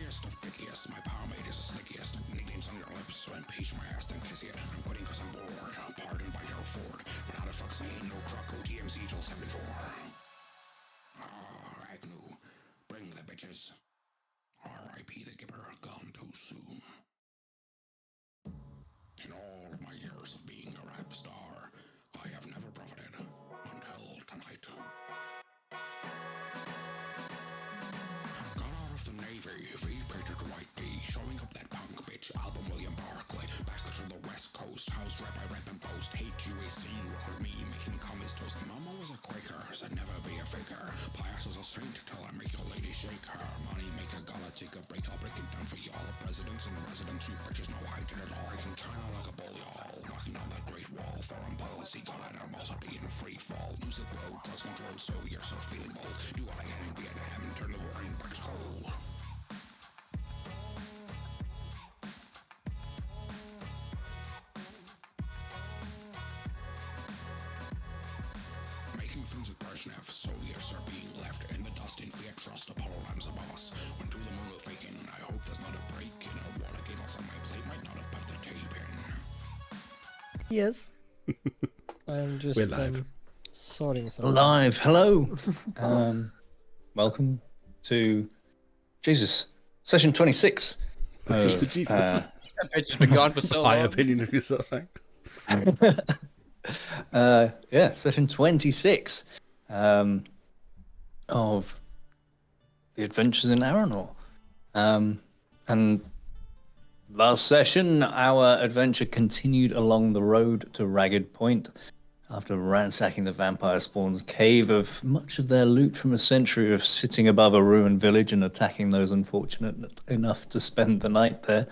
Pickiest of pickiest, my pomade is the slickiest. Nicknames on your lips, so impeach my ass, then kiss it. I'm quitting cause I'm bored, pardoned by your Ford. But how the fuck say no Croco TMC till 74? Ah, Agnew, bring the bitches. R.I.P. the Gipper, gone too soon. In all of my years of being a rap star, I have never profited until tonight. Got out of the Navy, V-painted white D, showing up that punk bitch album William Barclay. Back to the West Coast, house rap I rap and post. Hate UAC, or me making comments toast. Mama was a Quaker, said never be a faker. Pious as a saint till I make your lady shake her. Money make a galactic break, I'll break it down for y'all. The presidents and residents, you bitches know I did it all. Breaking China like a bully all, knocking down that great wall. Foreign policy, got animosity and free fall. Music road, drugs control, so you're so feeling bold. Do what I can in Vietnam and turn the war in back cold. Making films with Brezhnev, Soviets are being left in the dust in Fiat Trust. Apollo Lamb's a boss. Went to the moon with faking. I hope there's not a break in a water giggles on my plate. Might not have put the tape in. Yes. I'm just We're live. sorting something. Live, hello. Welcome to Jesus, session 26. Jesus. That bitch has been gone for so My long. opinion of yourself. Yeah, session 26 of the Adventures in Aranor. And last session, our adventure continued along the road to Ragged Point after ransacking the vampire spawn's cave of much of their loot from a century of sitting above a ruined village and attacking those unfortunate enough to spend the night there.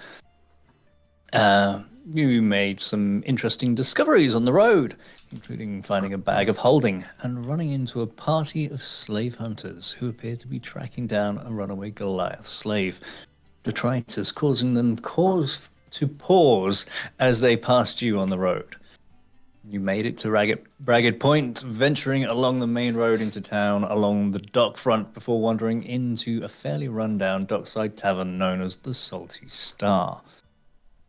You made some interesting discoveries on the road, including finding a bag of holding and running into a party of slave hunters who appeared to be tracking down a runaway Goliath slave, detritus causing them to pause as they passed you on the road. You made it to Ragged Point, venturing along the main road into town along the dock front before wandering into a fairly rundown dockside tavern known as the Salty Star.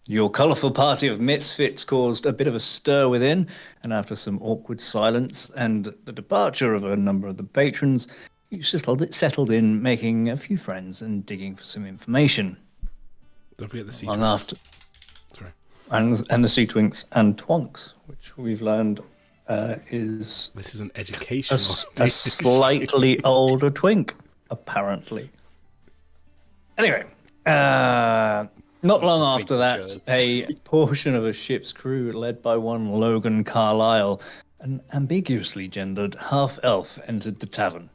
Your colourful party of misfits caused a bit of a stir within, and after some awkward silence and the departure of a number of the patrons, you settled in, making a few friends and digging for some information. Don't forget the sea Long twinks. after, Sorry. and the sea twinks and twonks, which we've learned is This is an a educational. slightly older twink, apparently. Anyway, not long after that, a portion of a ship's crew, led by one Logan Carlyle, an ambiguously gendered half-elf, entered the tavern.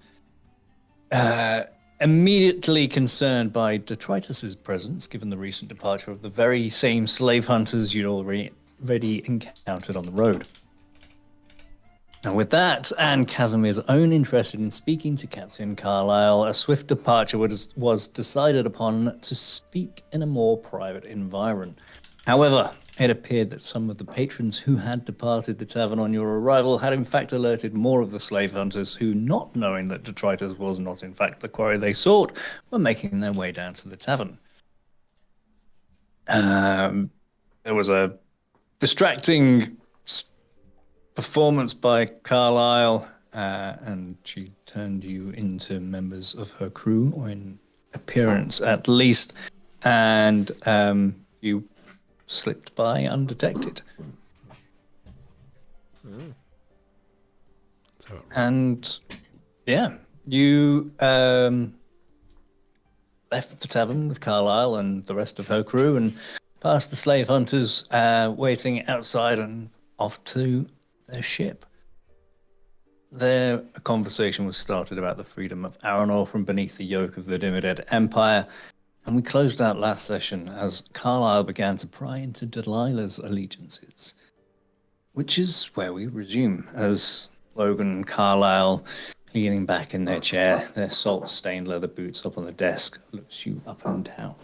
Immediately concerned by detritus's presence, given the recent departure of the very same slave hunters you'd already encountered on the road. And with that, and Casimir's own interest in speaking to Captain Carlyle, a swift departure was decided upon to speak in a more private environment. However, it appeared that some of the patrons who had departed the tavern on your arrival had in fact alerted more of the slave hunters who, not knowing that detritus was not in fact the quarry they sought, were making their way down to the tavern. There was a distracting performance by Carlyle, and she turned you into members of her crew, or in appearance at least, and you slipped by undetected. And yeah, you left the tavern with Carlyle and the rest of her crew and past the slave hunters waiting outside and off to their ship. There, a conversation was started about the freedom of Aranor from beneath the yoke of the Dimmered Empire, and we closed out last session as Carlyle began to pry into Delilah's allegiances, which is where we resume, as Logan and Carlyle, leaning back in their chair, their salt-stained leather boots up on the desk, looks you up and down.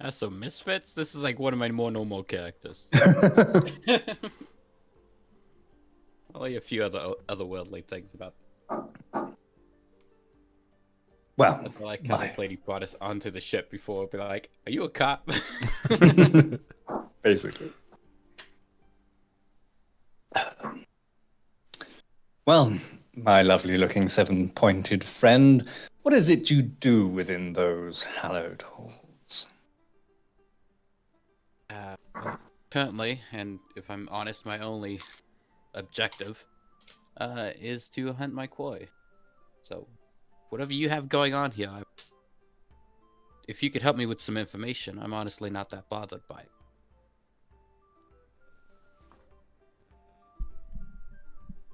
That's some misfits. This is like one of my more normal characters. Only a few other otherworldly things about. Well, That's why, like, how this lady brought us onto the ship before. Be like, "Are you a cop?" basically. Well, my lovely-looking seven-pointed friend, what is it you do within those hallowed halls? Well, apparently, and if I'm honest, my only objective is to hunt my quarry. So, whatever you have going on here, if you could help me with some information, I'm honestly not that bothered by it.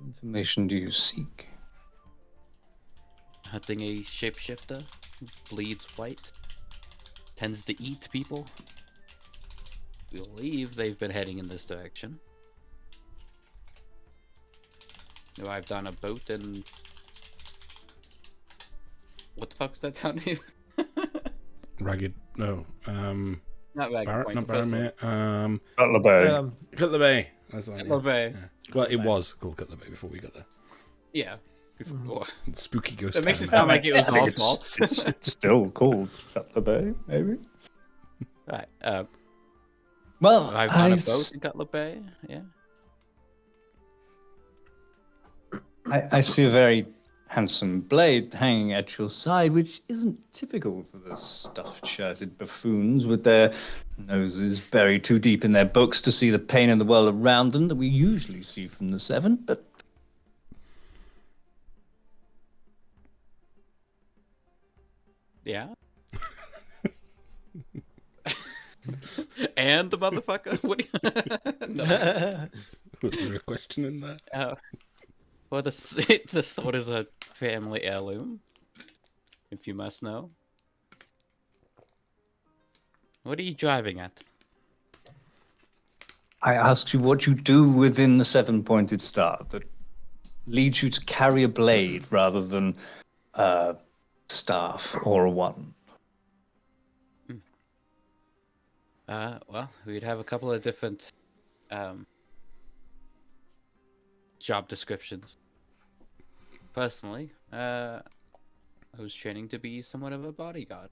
Information do you seek? Hunting a shapeshifter, bleeds white, tends to eat people. We believe they've been heading in this direction. Arrived on a boat and... What the fuck's that town name? Ragged. No. Not Ragged Barrett, Point, not the first Barrett, mate. Cutler Bay. Cutler Bay. That's the one, Cutler Bay. Yeah. Well, it was called Cutler Bay before we got there. Yeah. Before. Spooky ghost. That makes it town. sound like it was I think our fault. it's still called Cutler Bay, maybe? Right. Well, Arrived on a boat in Cutler Bay. Yeah. I see a very handsome blade hanging at your side, which isn't typical for the stuffed shirted buffoons with their noses buried too deep in their books to see the pain in the world around them that we usually see from the Seven, but... Yeah. And the motherfucker? What do you... No. Was there a question in there? Well, the sword is a family heirloom, if you must know. What are you driving at? I asked you what you do within the seven-pointed star that leads you to carry a blade rather than a staff or a wand. Well, we'd have a couple of different job descriptions. Personally, I was training to be somewhat of a bodyguard.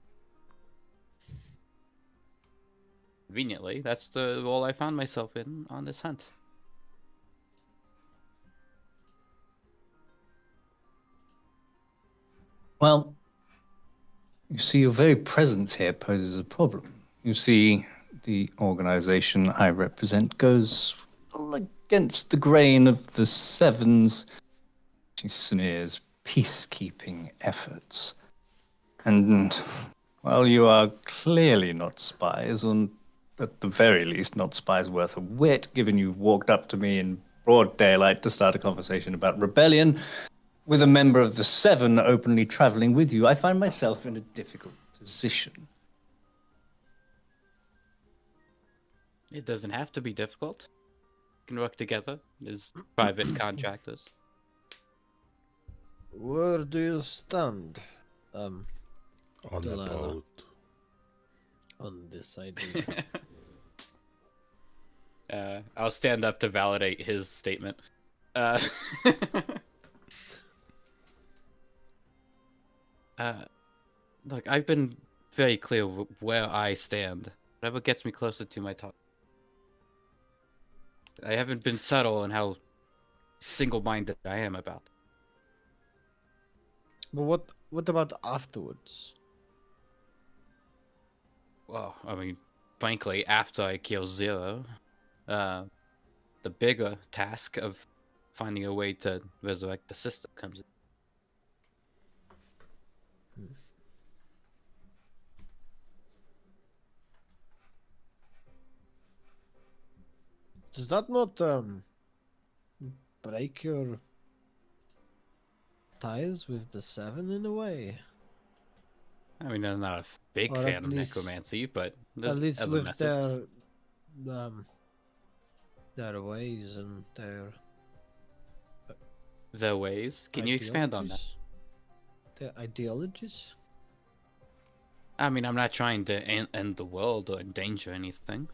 Conveniently, that's the role I found myself in on this hunt. Well, you see, your very presence here poses a problem. You see, the organization I represent goes all against the grain of the Seven's, she sneers, peacekeeping efforts. And while you are clearly not spies, or at the very least not spies worth a whit, given you've walked up to me in broad daylight to start a conversation about rebellion, with a member of the Seven openly traveling with you, I find myself in a difficult position. It doesn't have to be difficult. We can work together as private contractors. Where do you stand? On the Delilah. boat. On this side. I'll stand up to validate his statement. Look, I've been very clear where I stand. Whatever gets me closer to my top. I haven't been subtle in how single-minded I am about it. But what about afterwards? Well, I mean, frankly, after I kill Zero, the bigger task of finding a way to resurrect the system comes in. Does that not break your ties with the Seven in a way? I mean, I'm not a big Or fan at of least- necromancy, but At there's least other with methods. their ways and their Their ways. Can you expand on that? ideologies? Their ideologies? I mean, I'm not trying to end the world or endanger anything.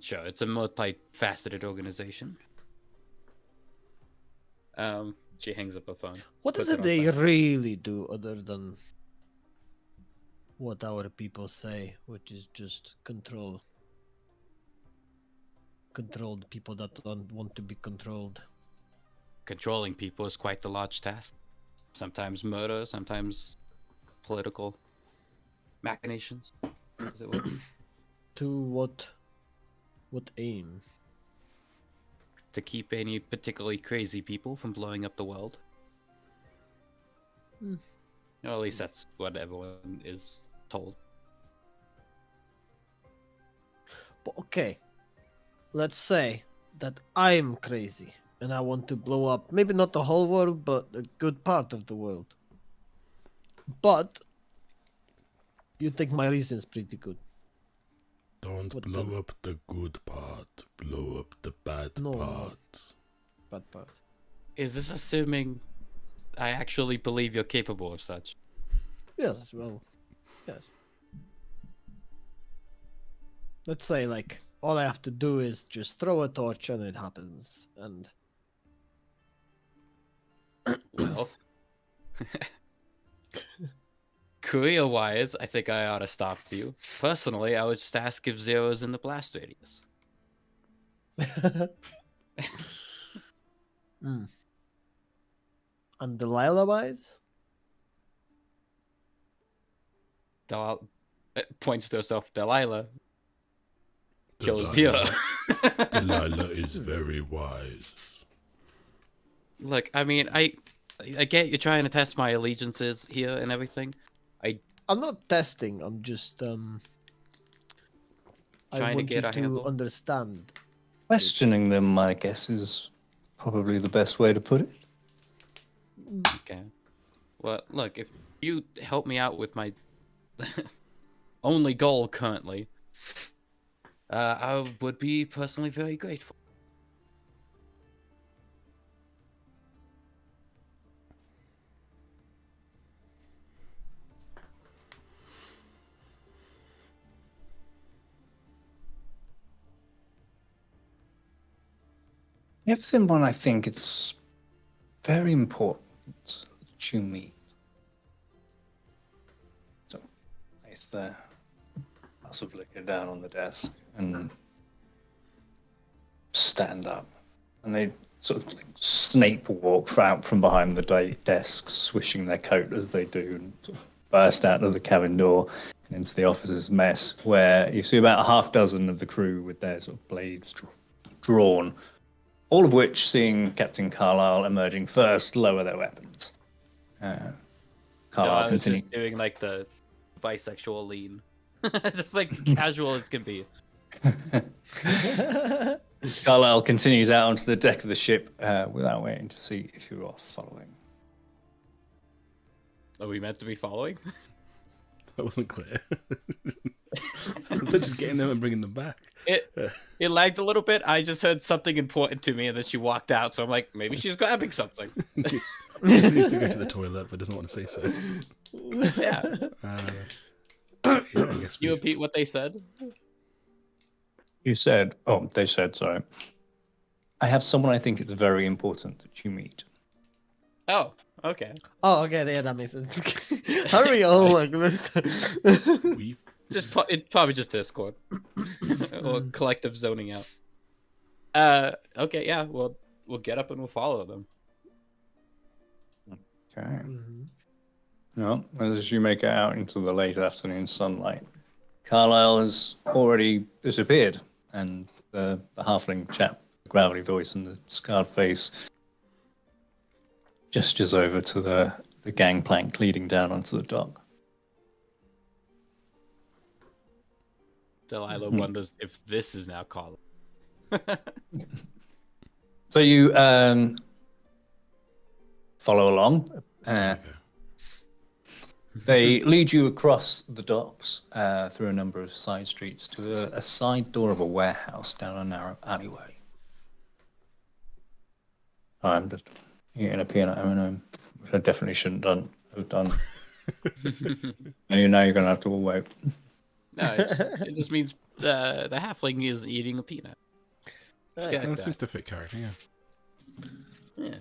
Sure, it's a multi-faceted organization. She hangs up her phone. What is puts it on they silent. really do other than what our people say, which is just control the people that don't want to be controlled? Controlling people is quite the large task. Sometimes murder, sometimes political machinations, as it were. To what aim? To keep any particularly crazy people from blowing up the world. Hmm. Or at least that's what everyone is told. But okay, let's say that I'm crazy and I want to blow up maybe not the whole world, but a good part of the world. But you think my reason's pretty good. Don't What blow the- up the good part. Blow up the bad No, no. part. Bad part. Is this assuming I actually believe you're capable of such? Yes, well, yes. Let's say, like, all I have to do is just throw a torch and it happens. And Well, career-wise, I think I ought to stop you. Personally, I would just ask if Zero's in the blast radius. Hmm. And the lullabies? Points to herself, Delilah. Kills Zero. Delilah is very wise. Look, I mean, I get you're trying to test my allegiances here and everything. I'm not testing. I'm just I Trying to want get you a to handle. understand. Questioning them, I guess, is probably the best way to put it. Okay. Well, look, if you help me out with my only goal currently, I would be personally very grateful. If someone I think it's very important that you meet. So, place the glass of liquor down on the desk and stand up. And they sort of like snape walk out from behind the desk, swishing their coat as they do, and sort of burst out of the cabin door and into the officer's mess, where you see about a half dozen of the crew with their sort of blades drawn. All of which, seeing Captain Carlyle emerging first, lower their weapons. I Carlyle was continues. just doing like the bisexual lean, just like casual as can be. Carlyle continues out onto the deck of the ship without waiting to see if you are following. Are we meant to be following? That wasn't clear. They're just getting them and bringing them back. It lagged a little bit. I just heard something important to me, and then she walked out. So I'm like, maybe she's grabbing something. She just needs to go to the toilet, but doesn't want to say so. Yeah. Yeah, I guess You repeat what they said? They said, sorry. I have someone I think it's very important that you meet. Oh, okay. Oh, okay, yeah, that makes sense. Hurry, oh my goodness. we It's probably just Discord or collective zoning out. Okay, yeah. We'll get up and we'll follow them. Okay. Mhm. Well, as you make it out into the late afternoon sunlight, Carlyle has already disappeared, and the halfling chap, the gravelly voice and the scarred face, gestures over to the gangplank leading down onto the dock. Delilah wonders if this is now Carla. So you follow along. They lead you across the docks through a number of side streets to a side door of a warehouse down a narrow alleyway. I'm just eating a peanut M&M, which I definitely shouldn't have done. And now you're going to have to all wait. No, it just means the halfling is eating a peanut. Yeah, Get that that. seems to fit character, yeah. Yeah.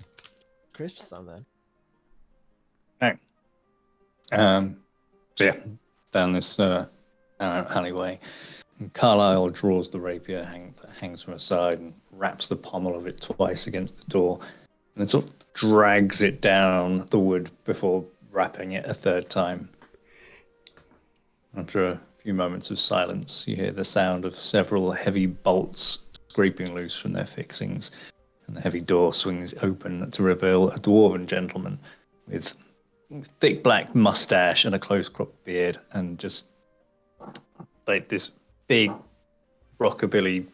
crisps down there. So yeah, down this alleyway, and Carlisle draws the rapier that hangs from her side and wraps the pommel of it twice against the door, and then sort of drags it down the wood before wrapping it a third time. After a few moments of silence, you hear the sound of several heavy bolts scraping loose from their fixings, and the heavy door swings open to reveal a dwarven gentleman with thick black mustache and a close-cropped beard, and just like this big rockabilly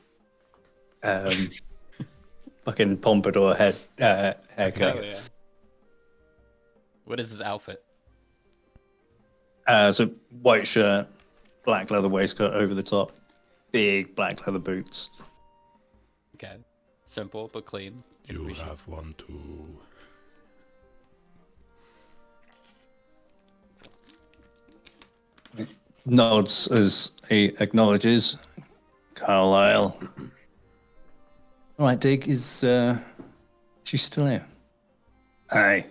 fucking pompadour haircut. Oh, yeah. What is his outfit? So white shirt, black leather waistcoat over the top, big black leather boots. Okay. Simple but clean. You have one too. Nods as he acknowledges. Carlisle. All right, Dig, is she still here? Aye,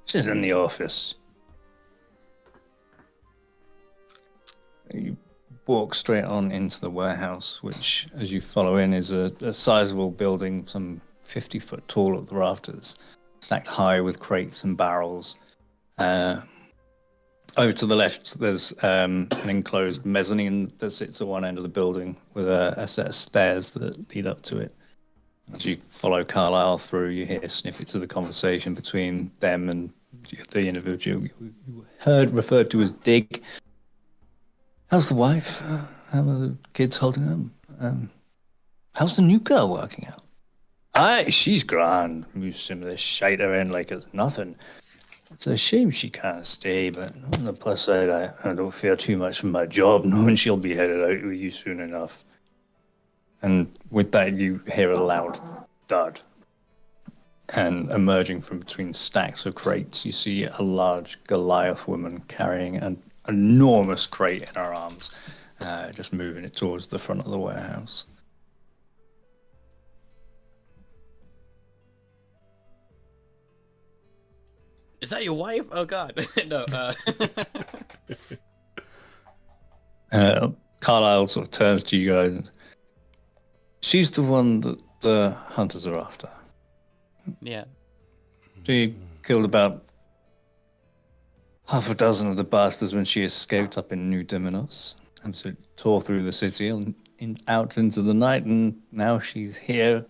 she's in the office. You walk straight on into the warehouse, which, as you follow in, is a sizable building, some 50 foot tall at the rafters, stacked high with crates and barrels. Over to the left, there's an enclosed mezzanine that sits at one end of the building with a set of stairs that lead up to it. As you follow Carlisle through, you hear snippets of the conversation between them and the individual you heard referred to as Dig. How's the wife? How are the kids holding up? How's the new girl working out? Aye, she's grand. Moves some of this shite around like it's nothing. It's a shame she can't stay, but on the plus side, I don't fear too much from my job, knowing she'll be headed out with you soon enough. And with that, you hear a loud thud. And emerging from between stacks of crates, you see a large Goliath woman carrying an enormous crate in her arms, just moving it towards the front of the warehouse. Is that your wife? Oh god. No. Carlisle sort of turns to you guys. She's the one that the hunters are after. Yeah. She killed about half a dozen of the bastards when she escaped up in New Dominos. And so tore through the city and out into the night, and now she's here,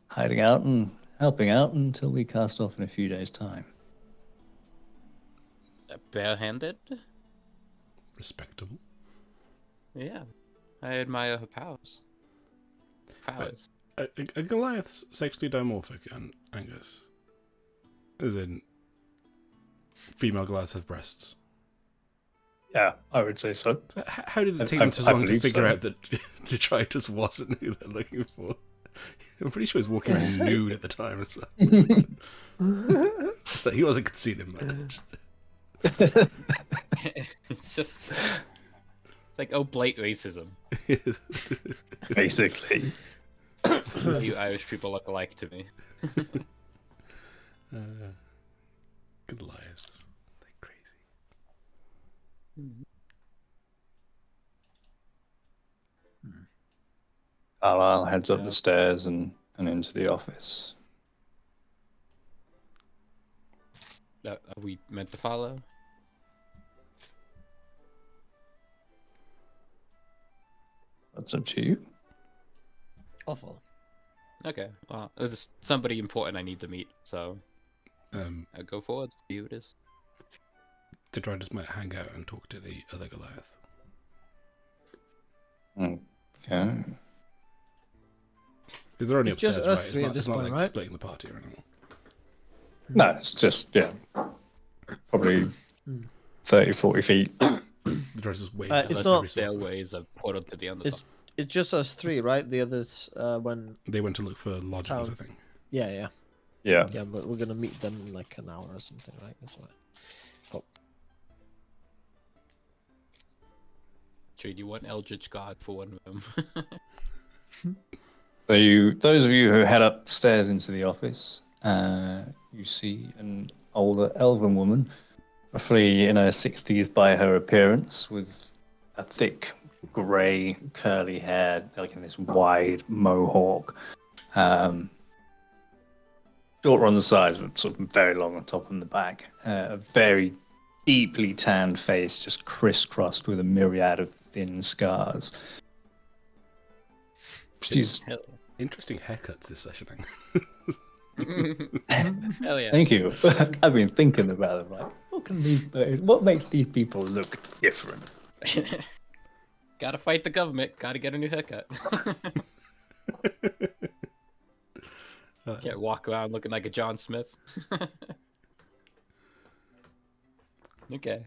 hiding out and helping out until we cast off in a few days' time. Barehanded? Respectable. Yeah. I admire her powers. Prowess. Are Goliaths sexually dimorphic, Angus? As in, female Goliaths have breasts. Yeah, I would say so. So how did it take them so long to figure out that Detritus wasn't who they're looking for? I'm pretty sure he was walking around nude at the time as well. So he wasn't concealing much. It's just it's like oblate racism. Basically. You Irish people look alike to me. Goliaths. They're crazy. Carlisle heads up the stairs and into the office. Are we meant to follow? That's up to you. Awful. Okay. Well, there's just somebody important I need to meet, so I'll go forward. See who it is. Detritus might hang out and talk to the other Goliath. Okay. Because they're only It's just upstairs, us right? three at It's this not point, like right? splitting the party or anything. No, it's just, probably 30, 40 feet. Detritus is way It's past not- every single- Stairways are put up to the underdog. It's just us three, right? The others, when They went to look for lodgings, I Town. think. yeah, Yeah. but we're gonna meet them in like an hour or something, right? That's why. Trade you one Eldritch God for one room. So those of you who head upstairs into the office, you see an older elven woman, roughly in her 60s by her appearance, with a thick grey curly hair, like in this wide mohawk. Shorter on the sides, but sort of very long on top and the back. A very deeply tanned face, just crisscrossed with a myriad of thin scars. She's Interesting haircuts this session. Hell yeah. Thank you. I've been thinking about it. Like, what makes these people look different? Gotta fight the government. Gotta get a new haircut. Can't walk around looking like a John Smith. Okay.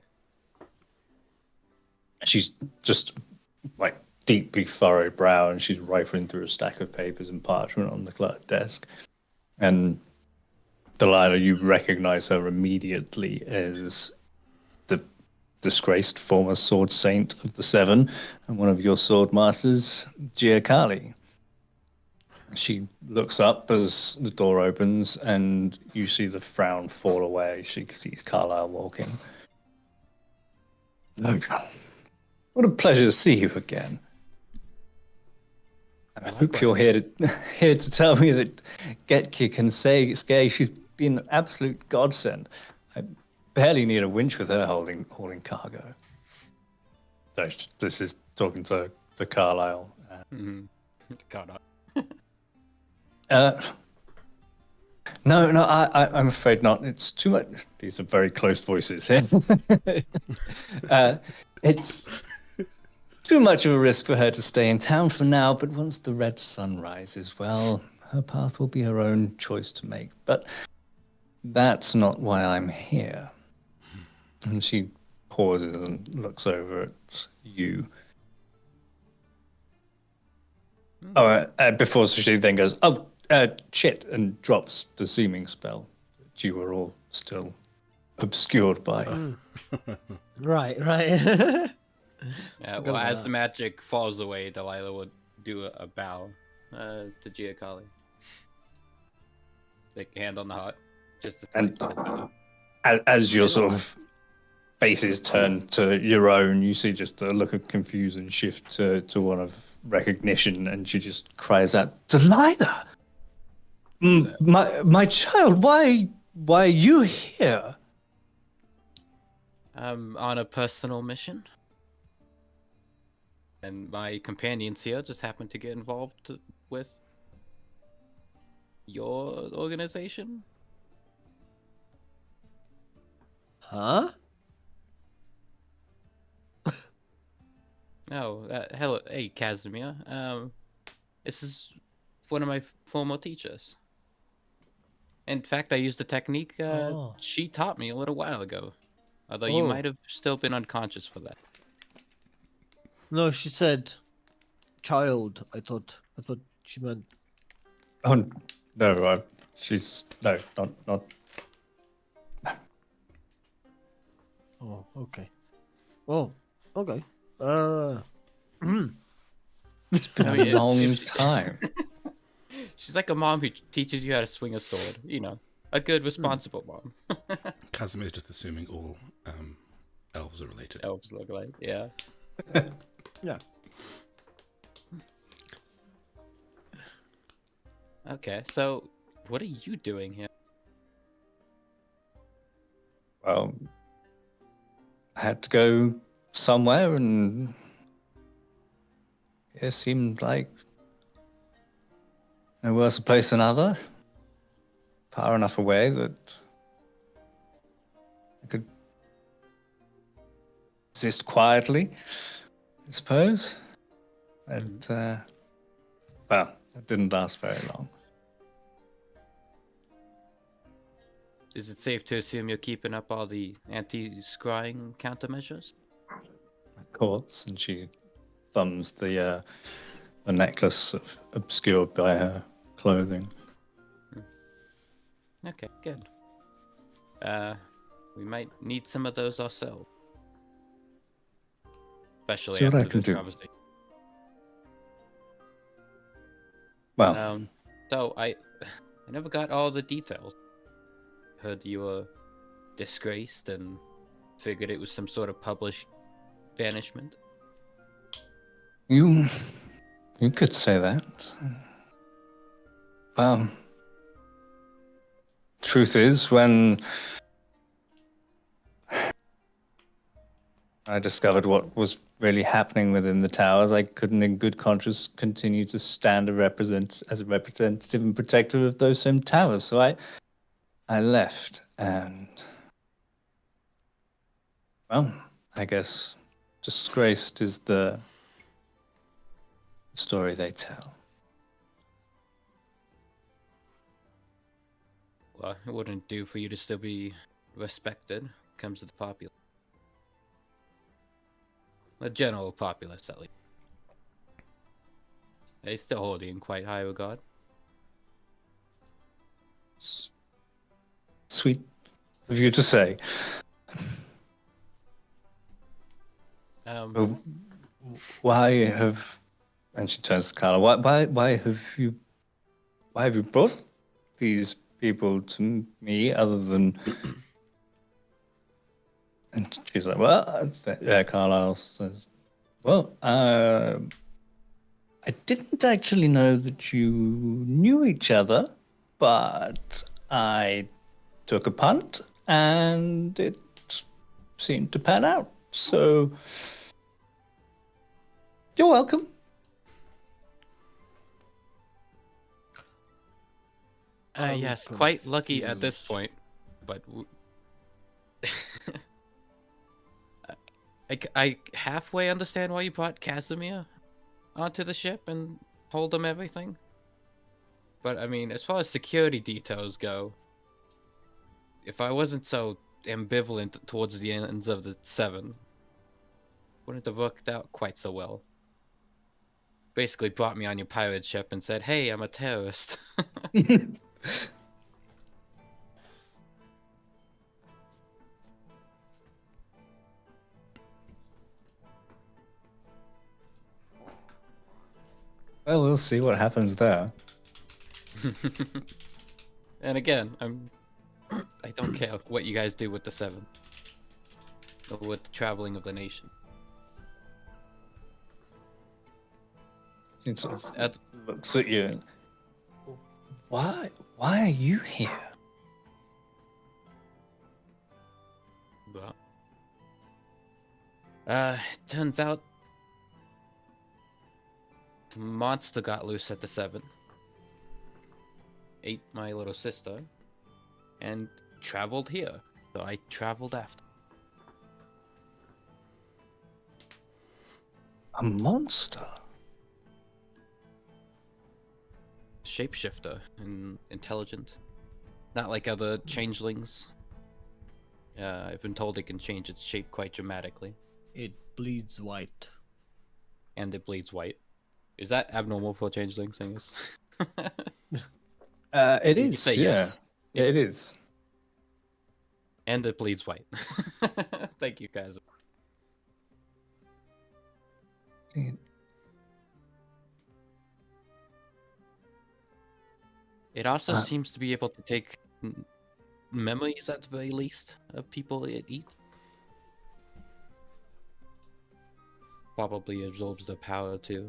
She's just like deeply furrowed brow, and she's rifling through a stack of papers and parchment on the clerk desk. And Delilah, you recognize her immediately as the disgraced former sword saint of the Seven and one of your sword masters, Giacali. She looks up as the door opens, and you see the frown fall away. She sees Carlyle walking. What a pleasure to see you again. I hope you're here to tell me that Getki can say she's been an absolute godsend. I barely need a winch with her hauling cargo. So this is talking to Carlyle. Carlyle. No, I'm afraid not. It's too much. These are very close voices here. It's too much of a risk for her to stay in town for now, but once the red sun rises, well, her path will be her own choice to make. But that's not why I'm here. And she pauses and looks over at you. Before she then goes, shit, and drops the seeming spell that you were all still obscured by. Right. Yeah, well, as the magic falls away, Delilah would do a bow to Giacali. Like, hand on the heart. And as your sort of faces turn to your own, you see just a look of confusion shift to one of recognition, and she just cries out, Delilah! My child, why are you here? On a personal mission. And my companions here just happened to get involved with your organization. Huh? Oh, hello, hey, Casimir. This is one of my former teachers. In fact, I used the technique she taught me a little while ago. Although you might have still been unconscious for that. No, she said child. I thought she meant. Oh no, she's not. Oh, okay. Oh, okay. It's been a long time. She's like a mom who teaches you how to swing a sword. You know, a good, responsible mom. Casimir is just assuming all elves are related. Elves look like, yeah. Yeah. Okay, so what are you doing here? Well, I had to go somewhere, and it seemed like no worse a place than other. Far enough away that I could exist quietly, I suppose. And, well, it didn't last very long. Is it safe to assume you're keeping up all the anti-scrying countermeasures? Of course, and she thumbs the necklace obscured by her clothing. Okay, good. We might need some of those ourselves. Especially See what after I can this do. conversation. Well, So I never got all the details. heard you were disgraced and figured it was some sort of published banishment. You could say that. Well, truth is, when I discovered what was really happening within the towers, I couldn't in good conscience continue to stand as a representative and protector of those same towers. So I left, and well, I guess disgraced is the story they tell. Well, it wouldn't do for you to still be respected when it comes to the populace. The general populace, at least. They still hold you in quite high regard. Sweet of you to say. Why have, and she turns to Carla, why have you brought these people to me other than, and she's like, well, Carlisle says, well, I didn't actually know that you knew each other, but I took a punt and it seemed to pan out. So you're welcome. Yes, quite lucky at this point, but I halfway understand why you brought Casimir onto the ship and told him everything. But I mean, as far as security details go, if I wasn't so ambivalent towards the ends of the 7, wouldn't have worked out quite so well. Basically brought me on your pirate ship and said, hey, I'm a terrorist. Well, we'll see what happens there. And again, I don't care what you guys do with the 7. Or with the traveling of the nation. It sort of looks at you. Why are you here? Well, turns out the monster got loose at the 7. Ate my little sister. And traveled here. So I traveled after. A monster? Shapeshifter and intelligent. Not like other changelings. I've been told it can change its shape quite dramatically. It bleeds white. And it bleeds white. Is that abnormal for changelings, things? It You is, say yeah. yes. Yeah, it is. And it bleeds white. Thank you, guys. It also seems to be able to take memories at the very least of people it eats. Probably absorbs the power too.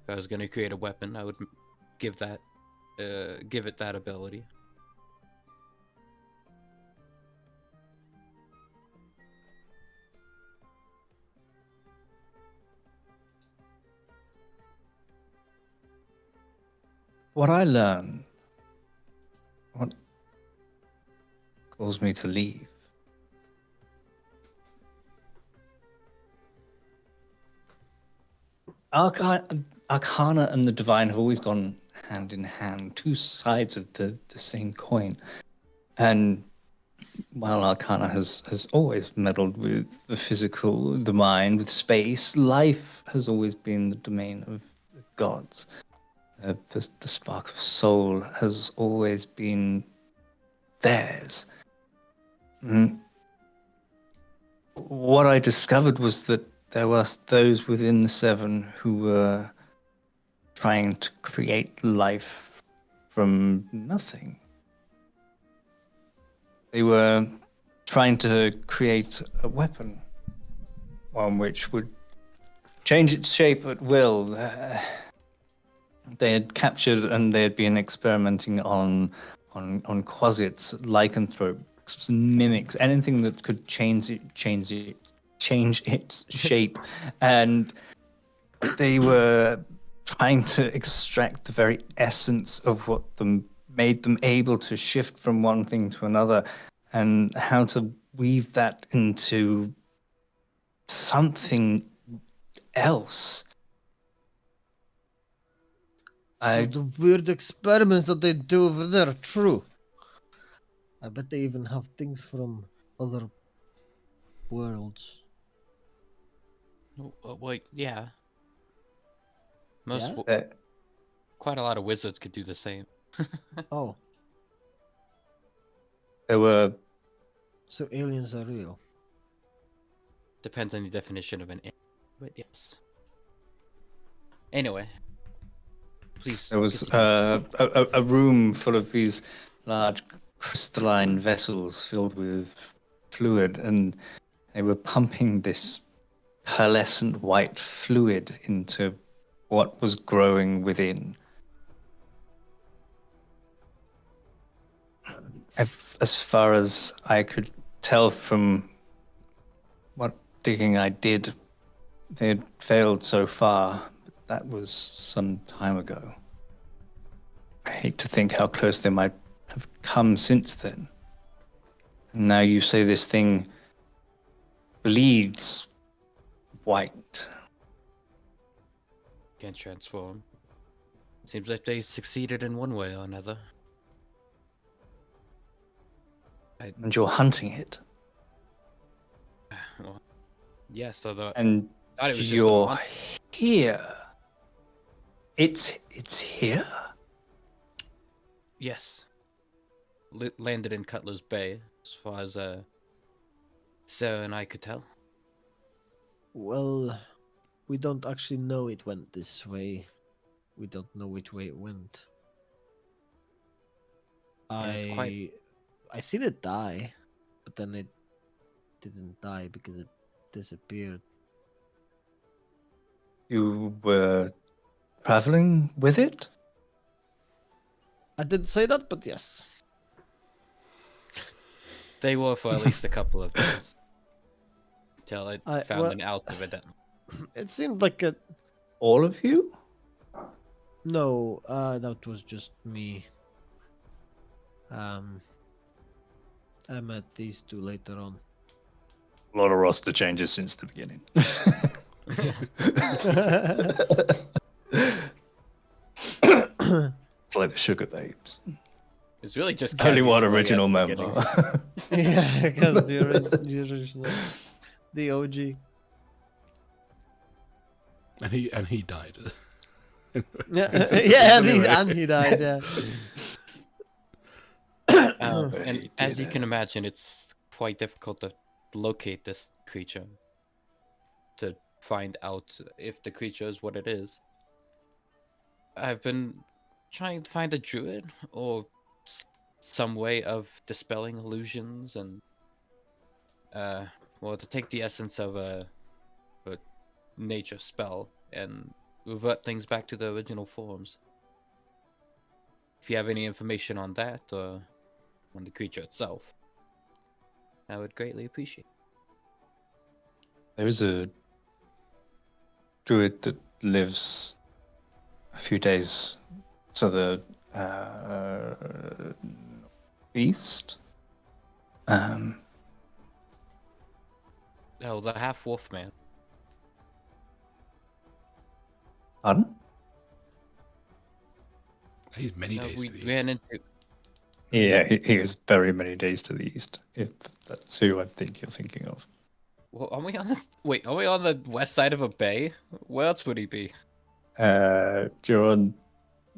If I was going to create a weapon, I would give it that ability. What I learned, what caused me to leave, Arcana and the Divine have always gone hand in hand, two sides of the same coin. And while Arcana has always meddled with the physical, the mind, with space, life has always been the domain of the gods. The spark of soul has always been theirs. What I discovered was that there were those within the 7 who were trying to create life from nothing. They were trying to create a weapon, one which would change its shape at will. They had captured and they had been experimenting on quasits, lycanthropes, mimics, anything that could change its shape, and they were trying to extract the very essence of what made them able to shift from one thing to another, and how to weave that into something else. So the weird experiments that they do over there are true. I bet they even have things from other worlds. Well, yeah. Yeah? Quite a lot of wizards could do the same. Oh, There were so aliens are real. Depends on the definition of an alien, but yes. Anyway, please. There was continue. a room full of these large crystalline vessels filled with fluid, and they were pumping this pearlescent white fluid into what was growing within. As far as I could tell from what digging I did, they had failed so far, but that was some time ago. I hate to think how close they might have come since then. And now you say this thing bleeds white. Can't transform. Seems like they succeeded in one way or another. And you're hunting it. Well, yes, although And I thought it was just a you're month. here. It's here? Yes. Landed in Cutler's Bay, as far as Sarah and I could tell. Well, we don't actually know it went this way. We don't know which way it went. Yeah, it's quite- I seen it die, but then it didn't die because it disappeared. You were traveling with it? I didn't say that, but yes. They were for at least a couple of days. Till I found well- an out of it. It seemed like a All of you? no. That was just me. I met these two later on. A lot of roster changes since the beginning. It's like the Sugar Babes. It's really just Only Cassie one Slay at original the member. beginning. Yeah, because the original, the OG. And he died. Yeah, yeah, and he died. Yeah. And He as did you can imagine, it's quite difficult to locate this creature. To find out if the creature is what it is. I've been trying to find a druid or some way of dispelling illusions and well, to take the essence of a nature spell and revert things back to the original forms. If you have any information on that or on the creature itself, I would greatly appreciate. There is a druid that lives a few days to the east. Oh, the half wolf man. Pardon? He's many days We to the ran east. into. Yeah, he is very many days to the east, if that's who I think you're thinking of. Well, are we on the wait? Are we on the west side of a bay? Where else would he be? You're on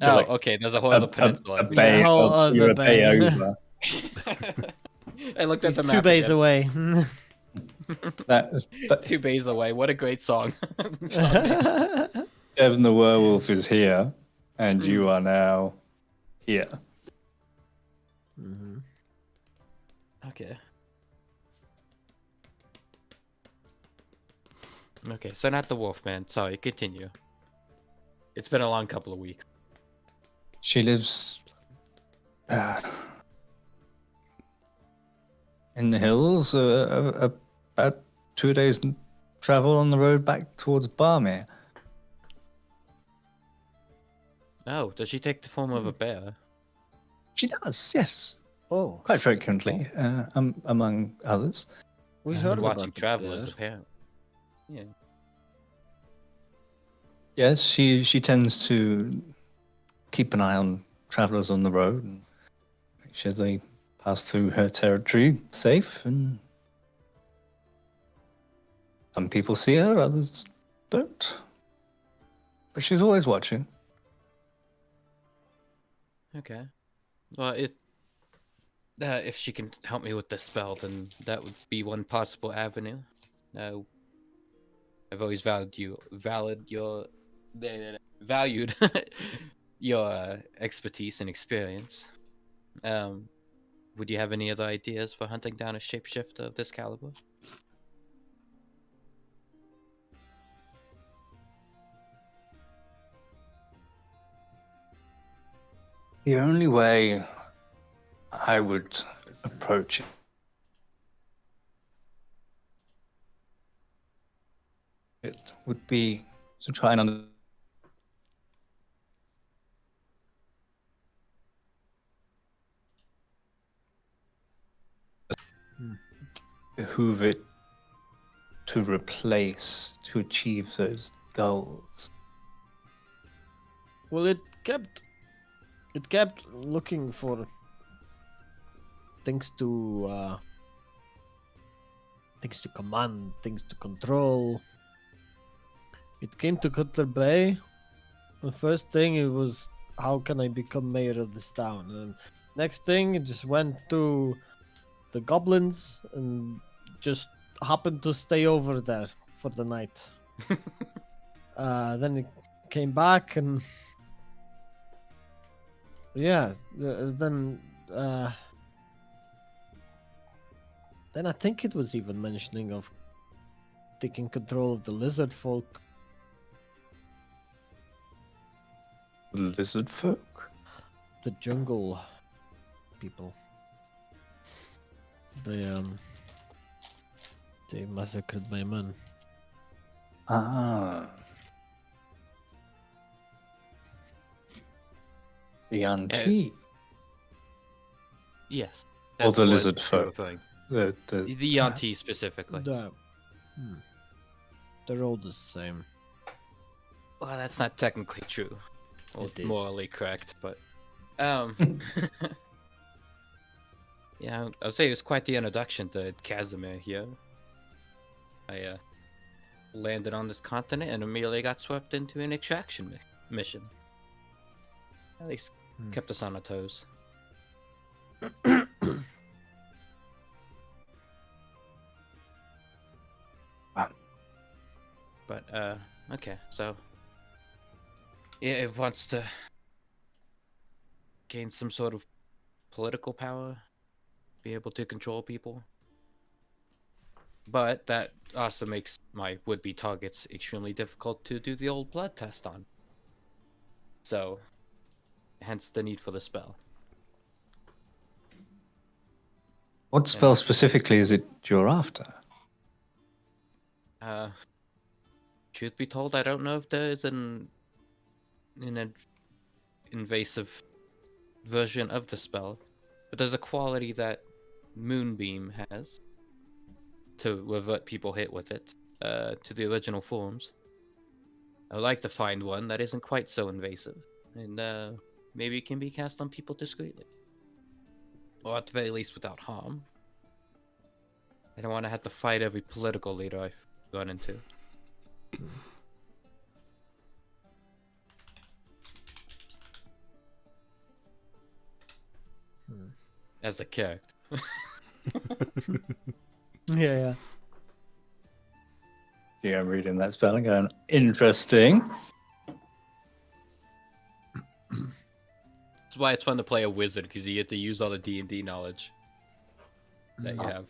Oh, like okay. There's a whole other peninsula. a bay. Yeah, whole other You're a bay bay. over. I looked at He's the 2 map. bays again. away. That 2 bays away. What a great song. Devin the werewolf is here, and you are now here. Mhm. Okay. Okay, so not the Wolfman. Sorry, continue. It's been a long couple of weeks. She lives in the hills, about 2 days travel on the road back towards Barmere. Oh, does she take the form of a bear? She does, yes. Oh, Quite frequently, among others. we Been heard watching about the Travelers, bear. apparently. Yeah. Yes, she tends to keep an eye on travelers on the road and make sure they pass through her territory safe. And some people see her, others don't. But she's always watching. Okay. Well, if she can help me with the spell, then that would be one possible avenue. I've always valued your expertise and experience. Would you have any other ideas for hunting down a shapeshifter of this caliber? The only way I would approach it would be to try and behoove it to replace, to achieve those goals. Well, it kept looking for things to command, things to control. It came to Cutler Bay. The first thing it was, how can I become mayor of this town? And next thing, it just went to the goblins and just happened to stay over there for the night. Then it came back and yeah, then I think it was even mentioning of taking control of the lizard folk. Lizard folk? The jungle people. They massacred my men. Ah. The auntie. Yes. Or the what lizard you're folk. referring- The The auntie specifically. They're all the same. Well, that's not technically true. Well, It is. morally correct, but yeah, I'll say it was quite the introduction to Casimir here. I landed on this continent and immediately got swept into an extraction mission. At least kept us on our toes. But okay, so yeah, it wants to gain some sort of political power, be able to control people. But that also makes my would-be targets extremely difficult to do the old blood test on. So, hence the need for the spell. What spell specifically is it you're after? Truth be told, I don't know if there is an invasive version of the spell, but there's a quality that Moonbeam has to revert people hit with it to the original forms. I'd like to find one that isn't quite so invasive, and maybe it can be cast on people discreetly, or at the very least without harm. I don't want to have to fight every political leader I've run into. As a character. Yeah. Yeah, I'm reading that spell and going, interesting. That's why it's fun to play a wizard, because you get to use all the D&D knowledge. that you have.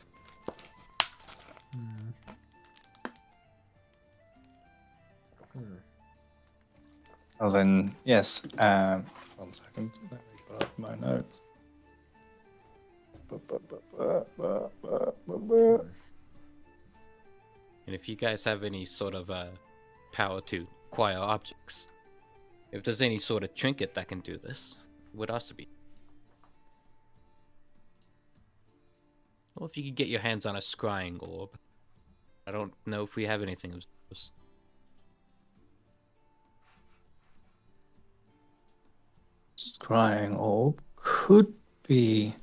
Well then, yes. 1 second. Let me pull up my notes. And if you guys have any sort of power to acquire objects, if there's any sort of trinket that can do this, it would also be. Or if you could get your hands on a scrying orb. I don't know if we have anything of those. Scrying orb could be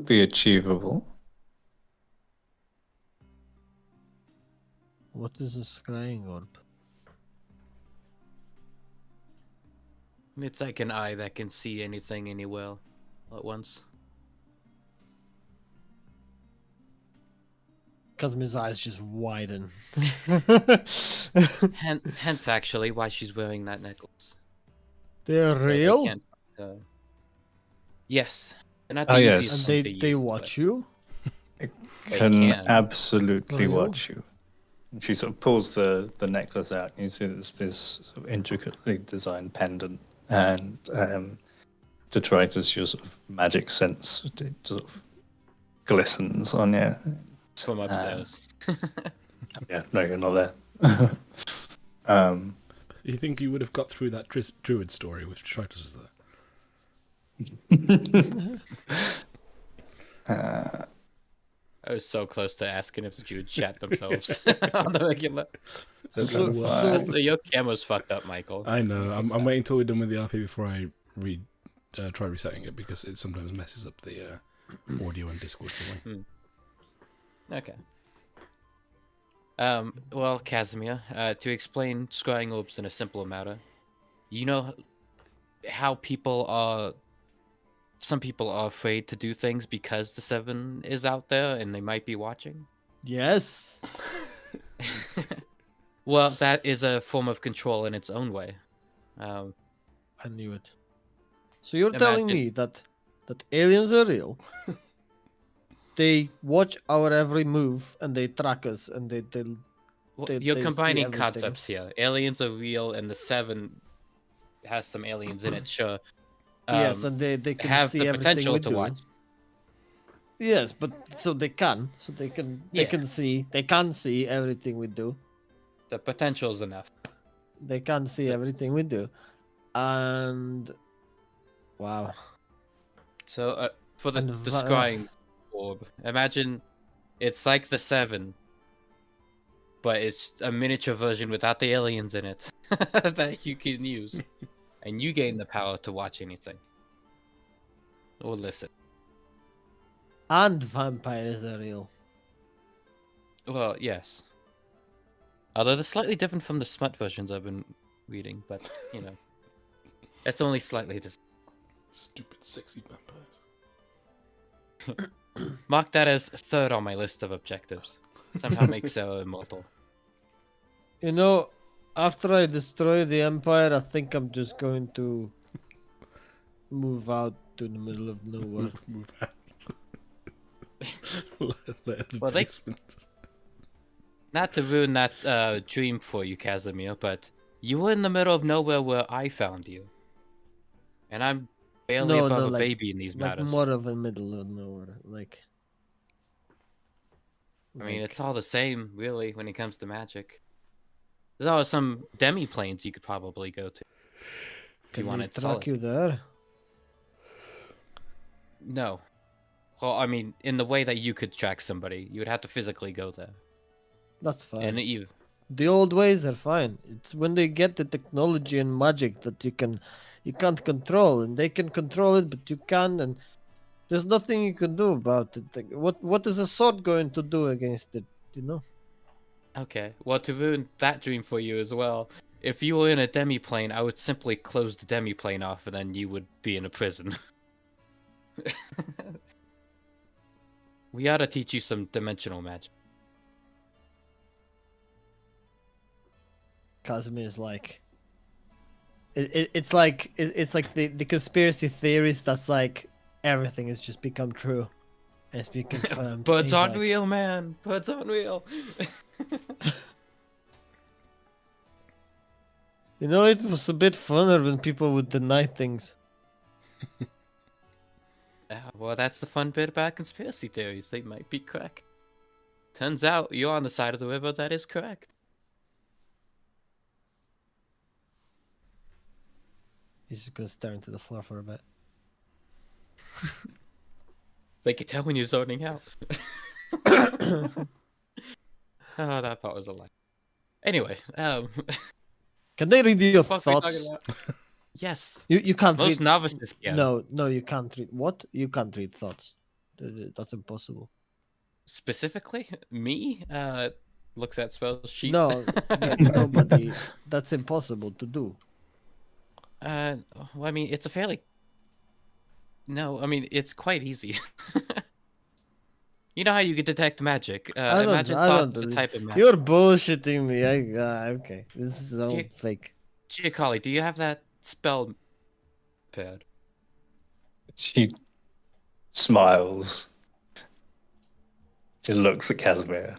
achievable. What is a scrying orb? It's like an eye that can see anything anywhere all at once. Kazmi's eyes just widen. Hence, actually, why she's wearing that necklace. They're So they real? can't, yes. They're not Oh, the yes. easiest And one they to use, watch you? They Can can. absolutely Real? watch you. And she sort of pulls the necklace out, and you see there's this sort of intricately designed pendant, and detritus, your sort of magic sense, it sort of glistens on you. From upstairs. Yeah, no, you're not there. You think you would have got through that druid story with detritus there? I was so close to asking if the Jews chat themselves on the regular. So your camera's fucked up, Michael. I know. I'm waiting till we're done with the RP before I try resetting it, because it sometimes messes up the audio and Discord for me. Okay. Well, Casimir, to explain scrying orbs in a simpler matter, you know how some people are afraid to do things because the Seven is out there and they might be watching? Yes. Well, that is a form of control in its own way. I knew it. So you're telling me that aliens are real? They watch our every move and they track us and You're they combining see everything. concepts here. Aliens are real and the Seven has some aliens in it, sure. Yes, and they can have see the everything potential we to do. watch. Yes, but they can see everything we do. The potential's enough. They can see everything we do, and wow. So for the scrying orb, imagine it's like the Seven, but it's a miniature version without the aliens in it that you can use, and you gain the power to watch anything or listen. And vampires are real. Well, yes. Although they're slightly different from the smut versions I've been reading, but you know, it's only slightly. Stupid, sexy vampires. Mark that as third on my list of objectives. Somehow make Sarah immortal. You know, after I destroy the Empire, I think I'm just going to move out to the middle of nowhere. Move out. Let the Well, basement. Not to ruin that dream for you, Casimir, but you were in the middle of nowhere where I found you. And I'm barely above a baby in these matters. More of a middle of nowhere. I mean, it's all the same, really, when it comes to magic. There are some demi-planes you could probably go to. If you wanted to track solid. you there? No. Well, I mean, in the way that you could track somebody, you would have to physically go there. That's fine. And you... The old ways are fine. It's when they get the technology and magic that you can't control, and they can control it, but you can, and there's nothing you can do about it. What is a sword going to do against it? You know? Okay. Well, to ruin that dream for you as well, if you were in a demi-plane, I would simply close the demi-plane off, and then you would be in a prison. We ought to teach you some dimensional magic. Casimir is like, It's like the conspiracy theories that's like everything has just become true, and it's been confirmed. Birds He's on like, wheel, man. Birds on wheel. You know, it was a bit funner when people would deny things. Well, that's the fun bit about conspiracy theories. They might be correct. Turns out you're on the side of the river that is correct. He's just gonna stare into the floor for a bit. They can tell when you're zoning out. Oh, that part was a lie. Anyway, Can they read your what the fuck we thoughts? talking about? Yes. You can't Most read. novices can. No, you can't read. What? You can't read thoughts. That's impossible. Specifically, me looks at spell sheet. No, nobody. That's impossible to do. Well, I mean, it's a fairly. No, I mean it's quite easy. You know how you can detect magic. Imagine I don't thoughts is a believe- type of magic. You're bullshitting me. Okay, this is all You- fake. Chiakali, do you have that spell pad? She smiles. She looks at Casimir.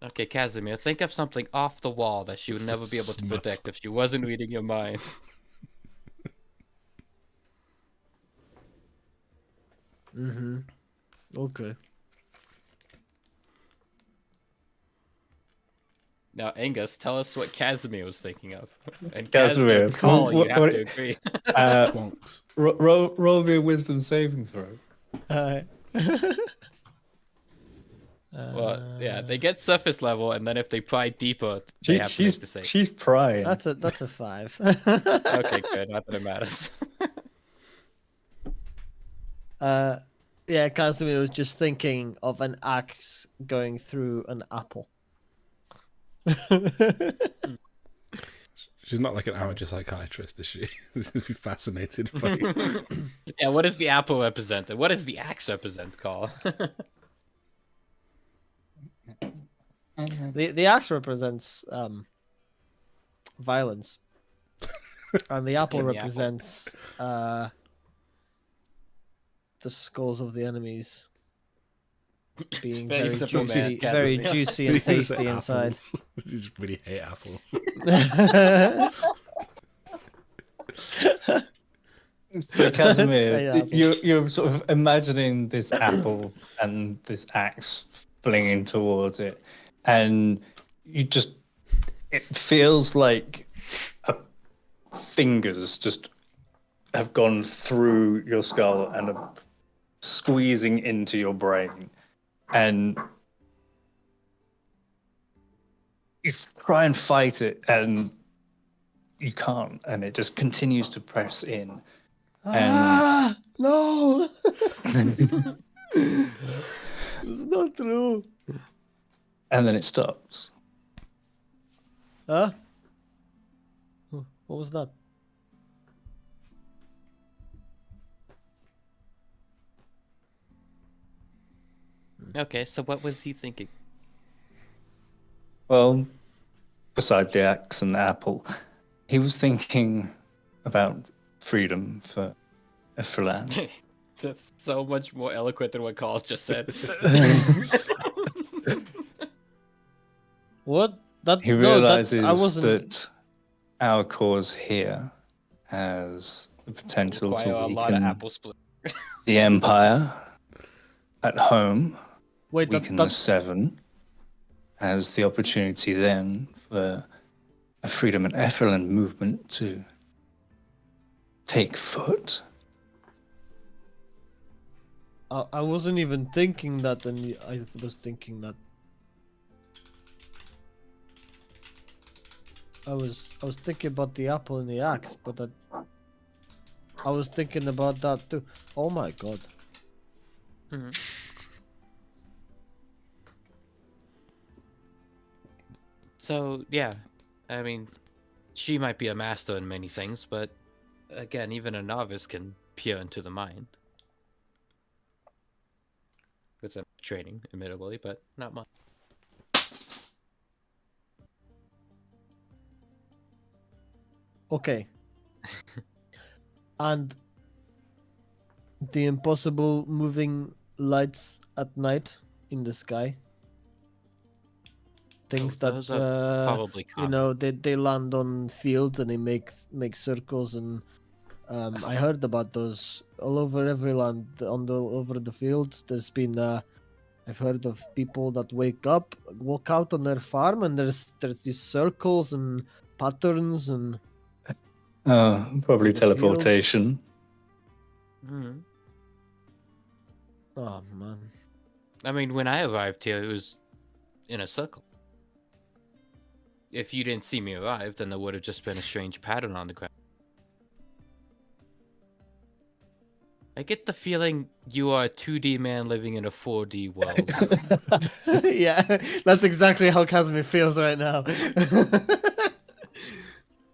Okay, Casimir, think of something off the wall that she would never be able to Smut. protect if she wasn't reading your mind. Mm-hmm. Okay. Now, Angus, tell us what Casimir was thinking of. And Casimir, Call, you what- have what- to agree. Twonks. roll me a wisdom saving throw. Alright. Well, yeah, they get surface level, and then if they pry deeper, they have to make the same. She's prying. That's a 5. Okay, good. Not that it matters. Yeah, Casimir was just thinking of an axe going through an apple. She's not like an amateur psychiatrist, is she? She'd be fascinated by. Yeah, what does the apple represent? And what does the axe represent, Carl? The axe represents violence, and the apple And the apple. represents the skulls of the enemies being very very simple, man, juicy, very Casimir. juicy and tasty Apples. inside. You just really hate apples. So Casimir, Yeah, apple. you're sort of imagining this apple and this axe flinging towards it, and it feels like fingers just have gone through your skull and are squeezing into your brain, and you try and fight it, and you can't, and it just continues to press in. Ah, no! It's not true. And then it stops. Huh? What was that? Okay, so what was he thinking? Well, beside the axe and the apple, he was thinking about freedom for Efreland. That's so much more eloquent than what Carl just said. What? That He no, realizes I wasn't. that our cause here has the potential Quite to a lot of weaken apple split. the Empire at home, Wait, weaken the Seven, has the opportunity then for a Freedom and Efreland movement to take foot. I wasn't even thinking that, and I was thinking that. I was thinking about the apple and the axe, but I was thinking about that too. Oh my god. Mhm. So, yeah, I mean, she might be a master in many things, but again, even a novice can peer into the mind. With some training, admittedly, but not much. Okay, And the impossible moving lights at night in the sky. Things those that are probably you common. know, they land on fields and they make circles, and I heard about those all over every land over the fields. There's been I've heard of people that wake up, walk out on their farm, and there's these circles and patterns and Probably the fields. teleportation. Mhm. Oh man. I mean, when I arrived here, it was in a circle. If you didn't see me arrive, then there would have just been a strange pattern on the ground. I get the feeling you are a 2D man living in a 4D world. Yeah, that's exactly how Casimir feels right now.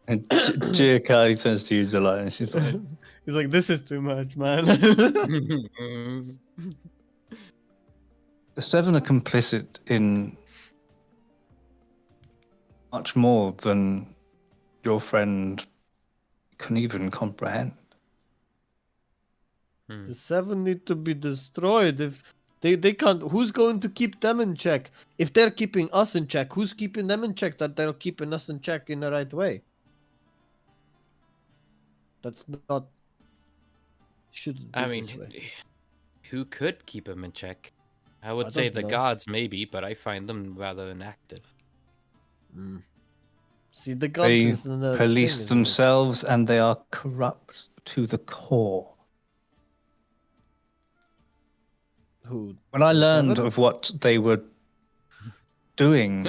And Giacardi turns to you, Delight, and she's like, He's like, this is too much, man. the Seven are complicit in much more than your friend can even comprehend. The seven need to be destroyed. If they can't, who's going to keep them in check? If they're keeping us in check, who's keeping them in check that they're keeping us in check in the right way? That's not... Shouldn't be I mean, this way. who could keep him in check? I would I say don't the know. gods, maybe, but I find them rather inactive. See, the gods They is another police thing, isn't it? themselves and they are corrupt to the core. Who? When I the learned seven? of what they were doing,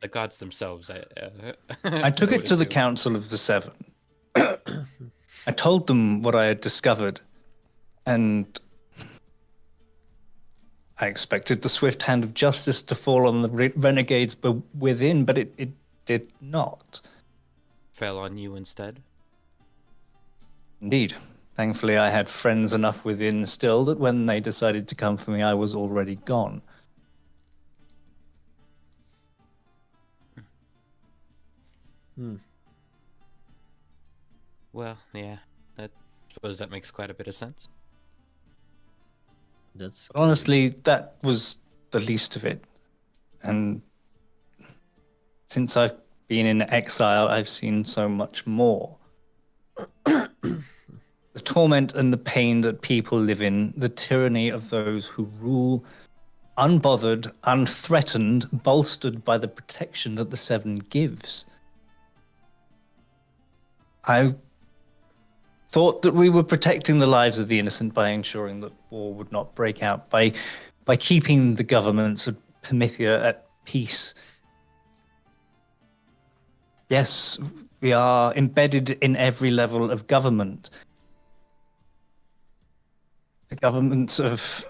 The gods themselves. I took it to the Council of the Seven. I told them what I had discovered, and I expected the swift hand of justice to fall on the renegades within, but it did not. Fell on you instead. Indeed. Thankfully, I had friends enough within still that when they decided to come for me, I was already gone. Well, yeah. I suppose that makes quite a bit of sense. That's Honestly, that was the least of it. And since I've been in exile, I've seen so much more. The torment and the pain that people live in, the tyranny of those who rule, unbothered, unthreatened, bolstered by the protection that the Seven gives. I thought that we were protecting the lives of the innocent by ensuring that war would not break out, by keeping the governments of Promethea at peace. Yes, we are embedded in every level of government. The governments of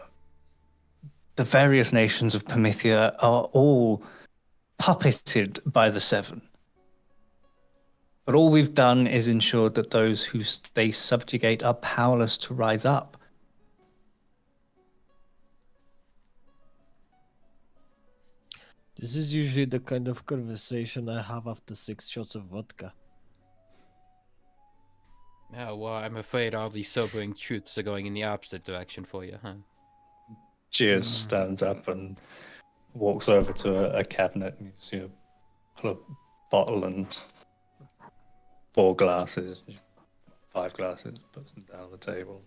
the various nations of Promethea are all puppeted by the Seven. But all we've done is ensured that those who they subjugate are powerless to rise up. This is usually the kind of conversation I have after 6 shots of vodka. Oh, well, I'm afraid all these sobering truths are going in the opposite direction for you, huh? Cheers stands up and walks over to a cabinet, and you see a bottle and 4 glasses, 5 glasses, puts them down on the table,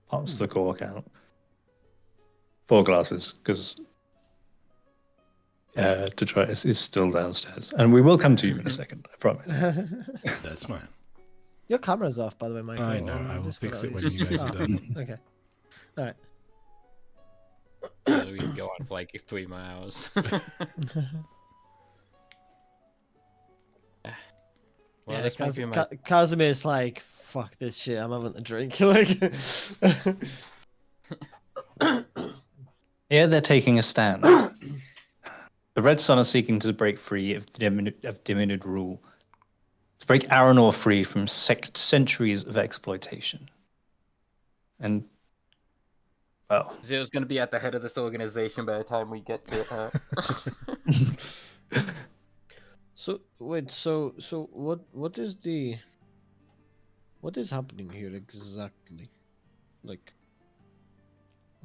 pops the cork out. 4 glasses, because Detritus is still downstairs. And we will come to you in a second, I promise. That's fine. Your camera's off, by the way, Michael. I know. on I will Discord. fix it when you guys are done. Okay. All right. So we can go on for like 3 more hours. Well, Yeah, this might be my... Casimir's like, fuck this shit, I'm having a drink. Like, Here they're taking a stand. The Red Sun are seeking to break free of Diminutive rule, to break Aranor free from centuries of exploitation. And, well... Zero's going to be at the head of this organization by the time we get to so wait, so what is the What is happening here exactly? Like,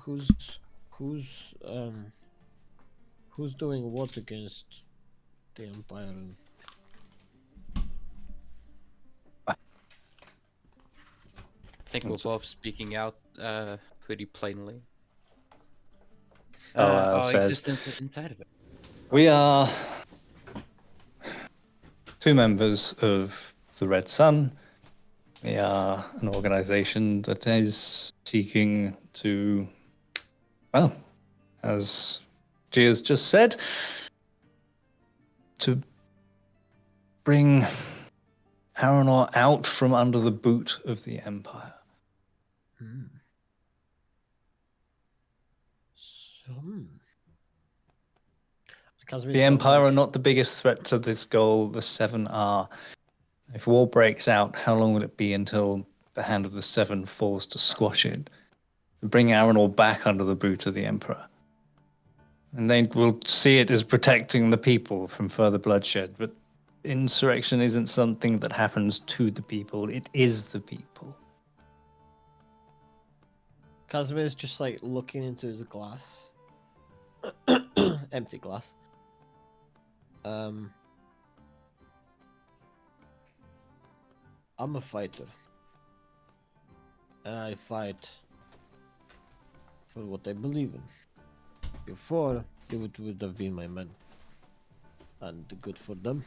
who's who's um who's doing what against the Empire? And... I think we're both speaking out pretty plainly. Our says, existence inside of it. we are 2 members of the Red Sun. We are an organization that is seeking to, well, as Gia's just said, to bring Aranor out from under the boot of the Empire. The Empire are not the biggest threat to this goal. The 7 are. If war breaks out, how long will it be until the hand of the 7 falls to squash it? Bring Aranor back under the boot of the Emperor. And they will see it as protecting the people from further bloodshed. But insurrection isn't something that happens to the people. It is the people. Casimir is just like looking into his glass. Empty glass. I'm a fighter. And I fight for what I believe in. Before, they would have been my men. And good for them.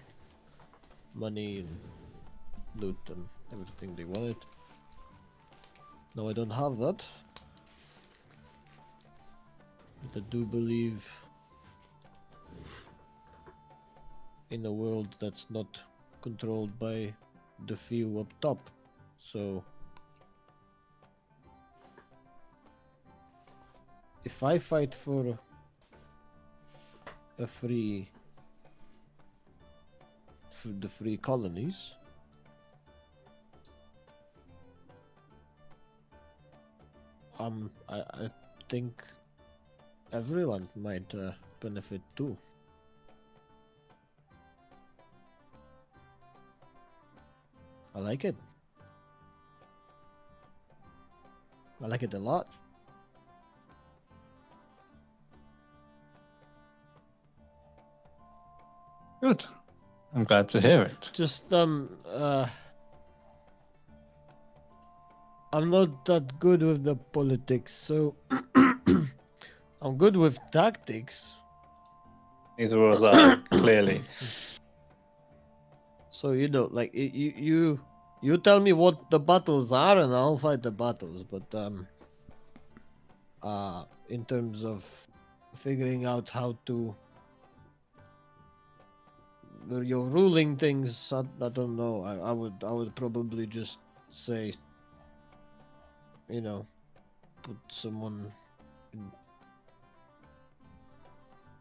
Money and loot and everything they wanted. Now I don't have that. But I do believe in a world that's not controlled by the few up top. So if I fight for the free colonies, I think everyone might benefit too. I like it. I like it a lot. Good. I'm glad to hear it. Just I'm not that good with the politics, so I'm good with tactics. Neither was I, clearly. So like you tell me what the battles are, and I'll fight the battles. But in terms of figuring out how to you're ruling things, I don't know. I would probably just say, put someone in.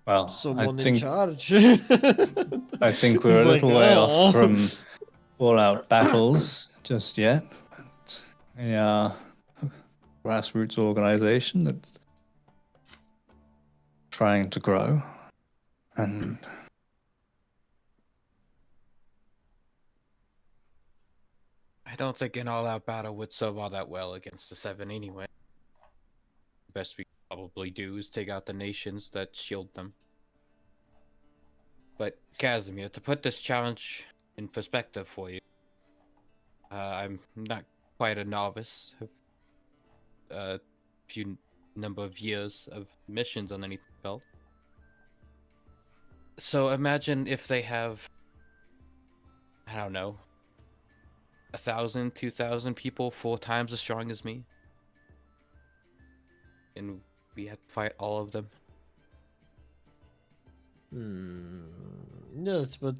Well, Someone I think in charge. I think we're a little way off from all-out battles just yet. But we are a grassroots organization that's trying to grow, and I don't think an all-out battle would serve all that well against the 7 anyway. The best we could probably do is take out the nations that shield them. But Casimir, to put this challenge in perspective for you, I'm not quite a novice. Have a few number of years of missions underneath the belt. So imagine if they have, I don't know, 1,000, 2,000 people 4 times as strong as me. And we had to fight all of them. Yes, but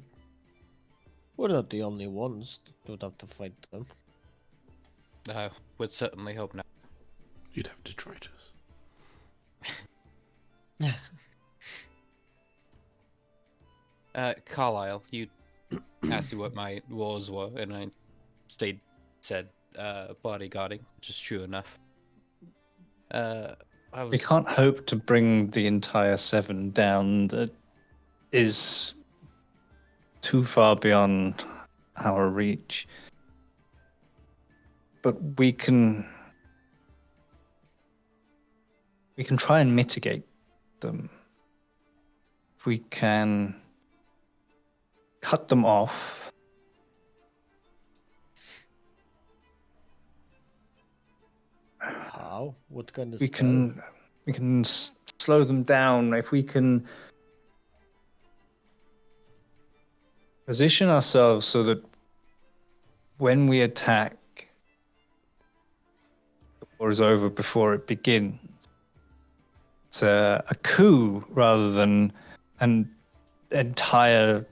we're not the only ones that would have to fight them. Would certainly hope not. You'd have detritus. Carlisle, you asked me what my roles were, and I said bodyguarding, which is true enough. We can't hope to bring the entire 7 down. That is too far beyond our reach. but we can try and mitigate them. We can cut them off. How? What kind of We spell? can slow them down if we can position ourselves so that when we attack, the war is over before it begins. It's a coup rather than an entire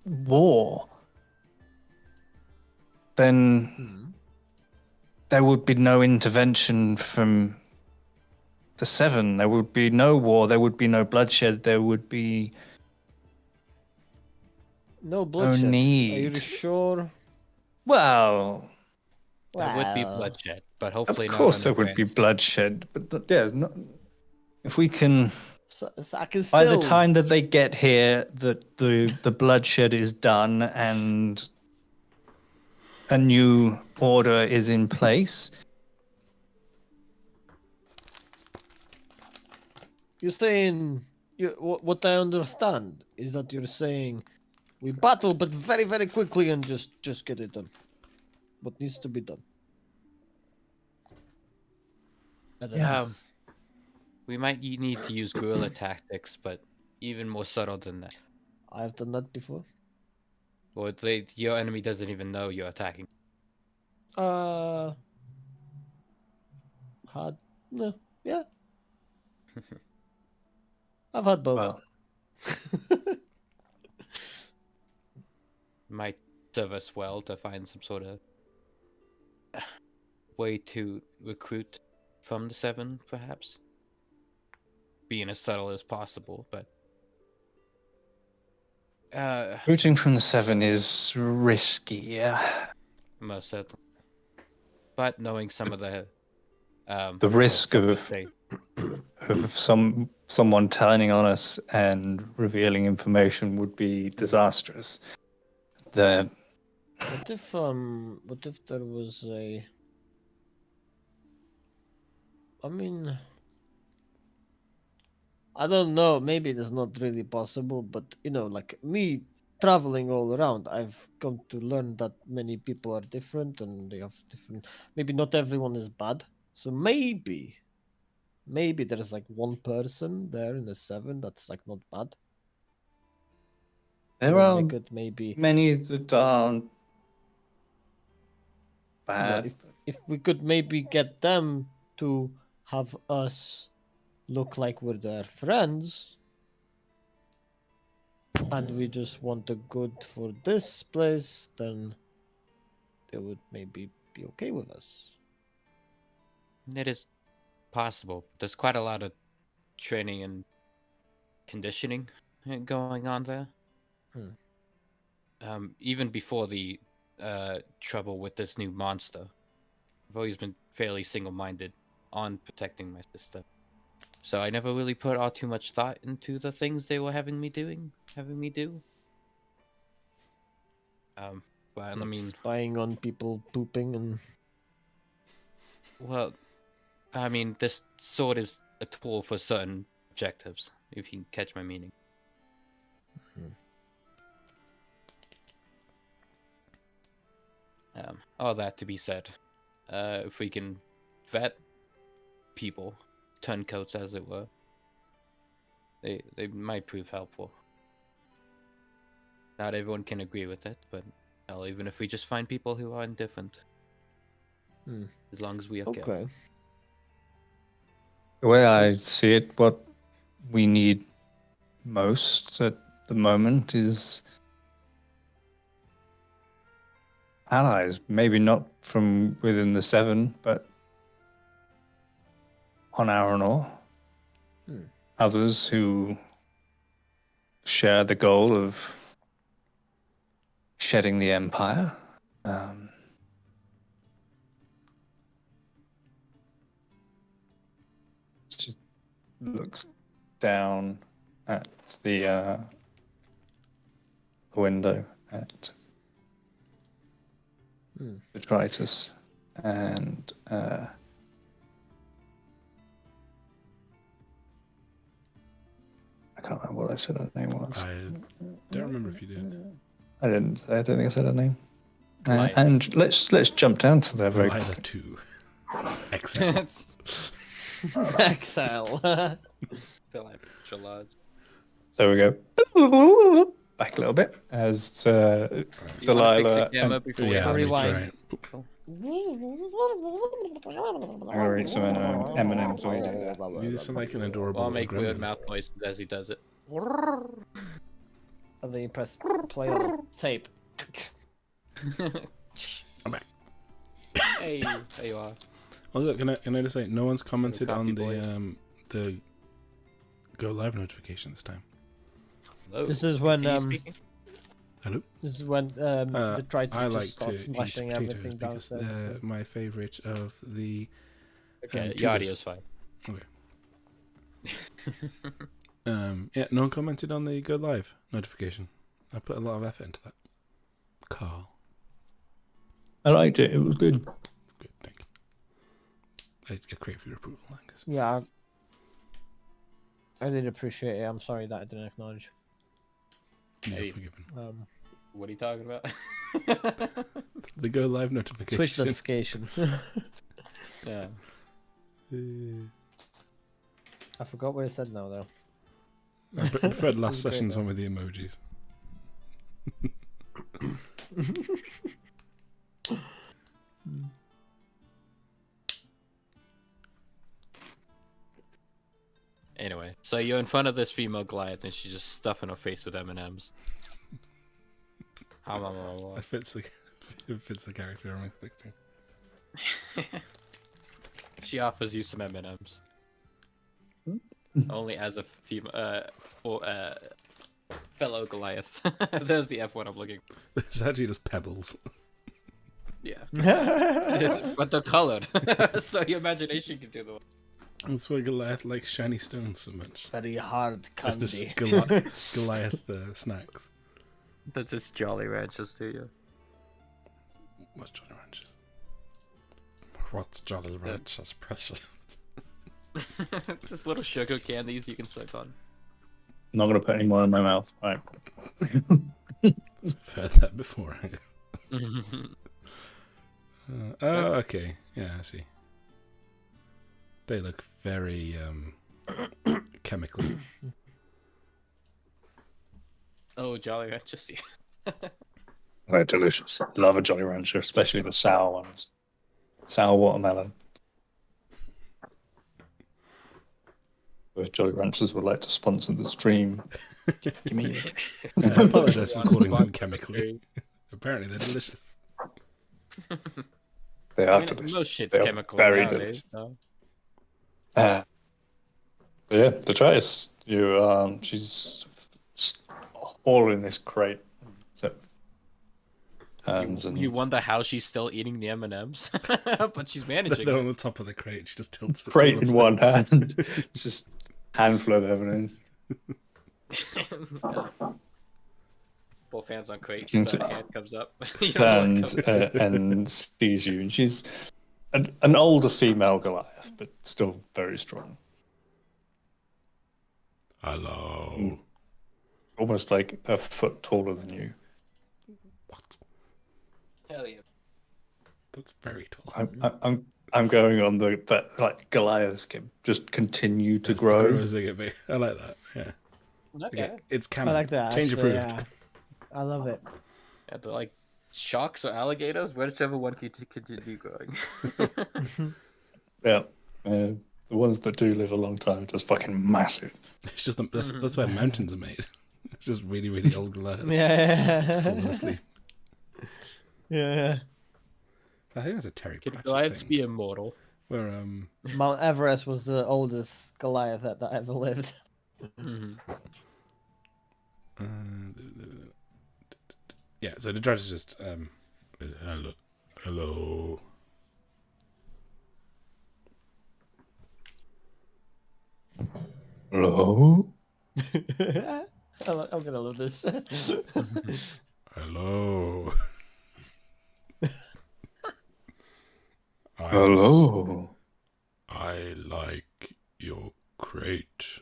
war. Then there would be no intervention from the Seven. There would be no war. There would be no bloodshed. There would be No bloodshed. need. Are you sure? Well, There would be Well, bloodshed, but hopefully of not course on there the would be grand scale. bloodshed, but yeah, if we can. so I can By still. the time that they get here, the bloodshed is done and a new order is in place. You're saying what I understand is that you're saying we battle, but very, very quickly and just get it done. What needs to be done? And then Yeah. this- We might need to use guerrilla tactics, but even more subtle than that. I've done that before. Or your enemy doesn't even know you're attacking. Hard. No. Yeah. I've had both. Well, Might serve us well to find some sort of way to recruit from the Seven, perhaps. Being as subtle as possible, but rooting from the Seven is risky. Yeah. most certainly. But knowing some of the The risk some of someone turning on us and revealing information would be disastrous. What if there was a? I mean, I don't know. Maybe it's not really possible, but like me traveling all around, I've come to learn that many people are different and they have different. Maybe not everyone is bad. So maybe there's like one person there in the Seven that's like not bad. There And are I could maybe many that aren't yeah, bad. if we could maybe get them to have us look like we're their friends and we just want the good for this place, then they would maybe be okay with us. it is possible. There's quite a lot of training and conditioning going on there. Even before the trouble with this new monster, I've always been fairly single-minded on protecting my sister. So I never really put all too much thought into the things they were having me do. But I mean, Spying on people pooping and well, I mean, this sword is a tool for certain objectives, if you catch my meaning. All that to be said, if we can vet people, turncoats as it were, they might prove helpful. Not everyone can agree with it, but hell, even if we just find people who are indifferent, as long as we are careful. okay. The way I see it, what we need most at the moment is allies. Maybe not from within the Seven, but on Aranor. Others who share the goal of shedding the Empire. Just looks down at the window at detritus, and I can't remember what I said her name was. I don't remember if you did. I don't think I said her name. Goliath. And let's jump down to there very Either quickly. two. Excellent. Exile. Feel like enchiladas. So we go back a little bit as You wanna fix the Delilah. camera And, before Yeah, let me try Rewind. it. Oop. I'm gonna read some M&Ms while you do that. You sound like an adorable I'll make weird gremlin. mouth noises as he does it. And then you press play on the tape. I'm back. Hey, there you are. Oh look, can I just say no one's commented Coffee on boys. the go live notification this time. Hello. This is when Continue speaking. Hello. This is when they try to I just like start to eat smashing potatoes everything because downstairs. they're my favorite of the. Okay, tubers. your audio's fine. Yeah, no one commented on the go live notification. I put a lot of effort into that. Carl, I liked it. It was good. good, thank you. I crave your approval, Angus. Yeah, I did appreciate it. I'm sorry that I didn't acknowledge. You're Hey. forgiven. What are you talking about? The go live notification. Switch notification. Yeah. I forgot what it said now though. I preferred last Great, session's though. one with the emojis. Anyway, so you're in front of this female Goliath and she's just stuffing her face with M&Ms. It fits the character I'm expecting. She offers you some M&Ms. Only as a female, fellow Goliath. There's the F1 I'm looking for. It's actually just pebbles. Yeah. But they're colored. So your imagination can do the one. That's why Goliath likes shiny stones so much. Very hard Just candy. Goliath snacks. They're just Jolly Ranchers to you. What's Jolly Ranchers? What's Jolly Ranchers precious? Just little sugar candies you can suck on. I'm not gonna put any more in my mouth. Right. I've heard that before. Okay. Yeah, I see. They look very chemically. Oh, Jolly Ranchers. Yeah. They're delicious. Love a Jolly Rancher, especially the sour ones. Sour watermelon. If Jolly Ranchers would like to sponsor the stream, give me it. I apologize for Honest calling them one. chemically. Apparently they're delicious. They I are mean, delicious. most shit's They are chemical very nowadays. delicious. So. Yeah, the choice. You she's all in this crate. So, hands and You wonder how she's still eating the M&Ms, but she's managing. They're on the top of the crate. She just tilts it. crate towards in it. one hand, just handful of evidence. Yeah. Both hands on crate, Seems so the to- hand comes up. You don't know what Turns comes- and sees you, and she's an older female Goliath, but still very strong. Hello. Almost like a foot taller than you. What? Hell yeah. That's very tall. I'm going on that like Goliaths can just continue to As grow. tall as they get big. I like that. Yeah. Okay. Okay. It's I canon. like that. Change Actually, approved. yeah. I love it. Yeah, they're like sharks or alligators, whichever one can continue growing. Yeah, the ones that do live a long time are just fucking massive. It's just that's why mountains are made. It's just really, really old Goliath. Yeah. Falling asleep. Yeah. I think that's a Terry Can Pratchett Goliaths thing. be immortal? Where Mount Everest was the oldest Goliath that ever lived. yeah. So the judge is just hello. Hello? I'm gonna love this. Hello. Hello. I like your crate.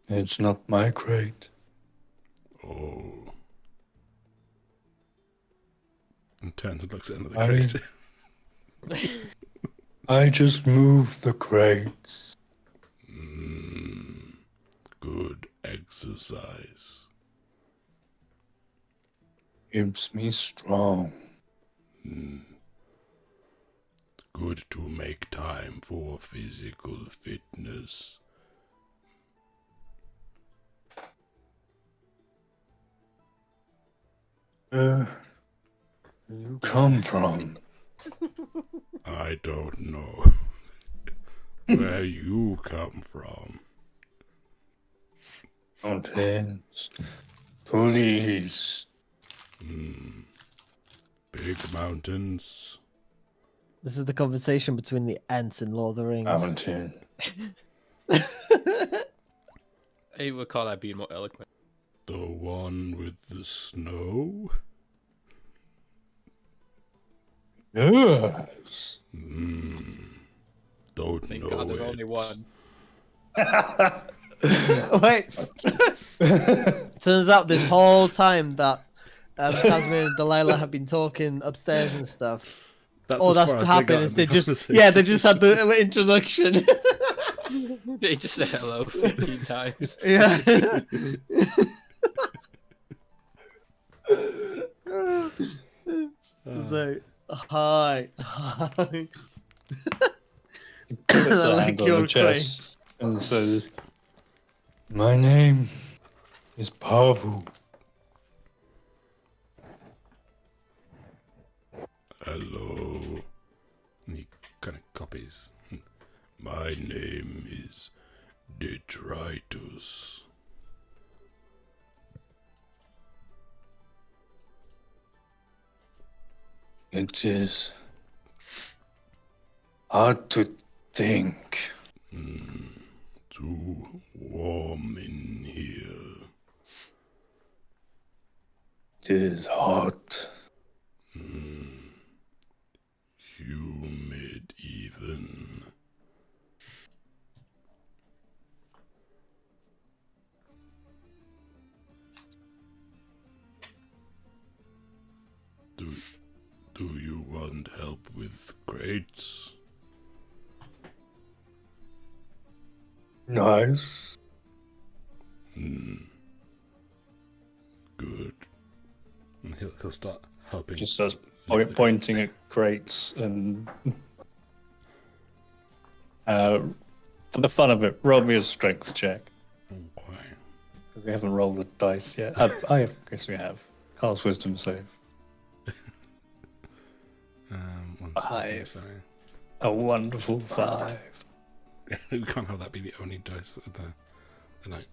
It's not my crate. Oh. And turns and looks at another I- crate. I just move the crates. Good exercise. Keeps me strong. Good to make time for physical fitness. Where you come from? I don't know where you come from. Mountains. Police. Big mountains. This is the conversation between the ants in Lord of the Rings. Mountain. I would call that being more eloquent. The one with the snow? Yes. Don't Thank know God there's it. only one. Wait. Turns out this whole time that Casimir and Delilah have been talking upstairs and stuff. That's All as that's far as happened got is in they the just conversation. they just had the introduction. They just said hello 15 times. Yeah. It's like, hi. Puts I a like hand on your the chest and says, "My name is Pavu." Hello. He kind of copies. My name is Detritus. It is hard to think. Too warm in here. It is hot. Humid even. Do you want help with crates? Nice. Good. And he'll start helping. Just starts lift the pointing at crates and for the fun of it, roll me a strength check. Okay. We haven't rolled the dice yet. I guess we have. Carl's wisdom save. One second, Five. sorry. A wonderful 5. We can't have that be the only dice of the night.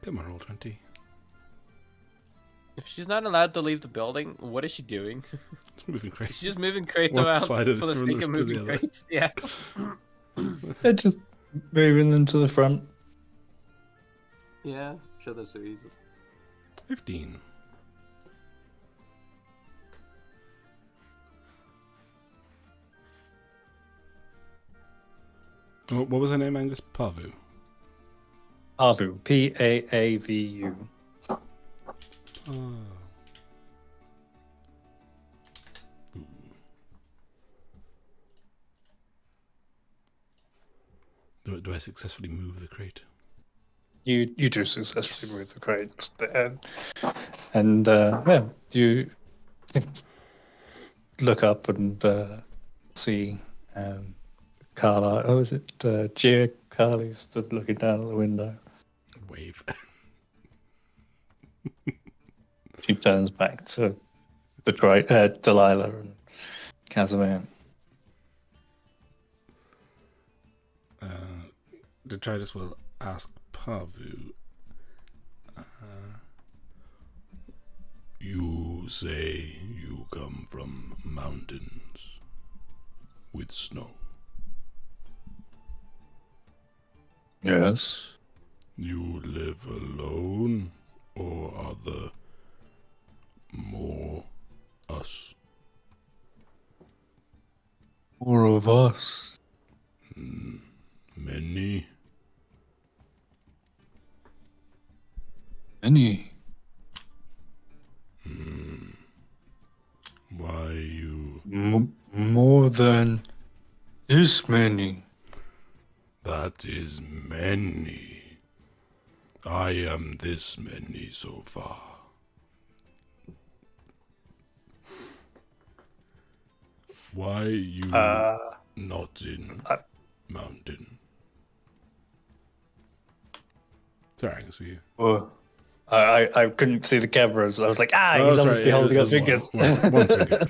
Come on, roll 20. If she's not allowed to leave the building, what is she doing? It's moving crates. She's just moving crates One around side of for the from sake the- of to the moving other. crates. Yeah. They're just moving them to the front. Yeah, I'm sure that's so easy. 15. Oh, what was her name, Angus? Pavu. Pavu. Paavu. Oh. Do I successfully move the crate? You do successfully move the crates there. And yeah, you look up and see Carla. Oh, is it Gia? Carly stood looking down at the window. Wave. She turns back to the Delilah and Casimir. Detritus will ask Pavu. You say you come from mountains with snow. Yes. You live alone, or are there more us? More of us. Many? Any? Why you... More than this many. That is many. I am this many so far. Why you not in mountain? Sorry, Angus, for you. Well, I couldn't see the cameras. I was like, he's sorry, obviously holding up there's fingers. one finger.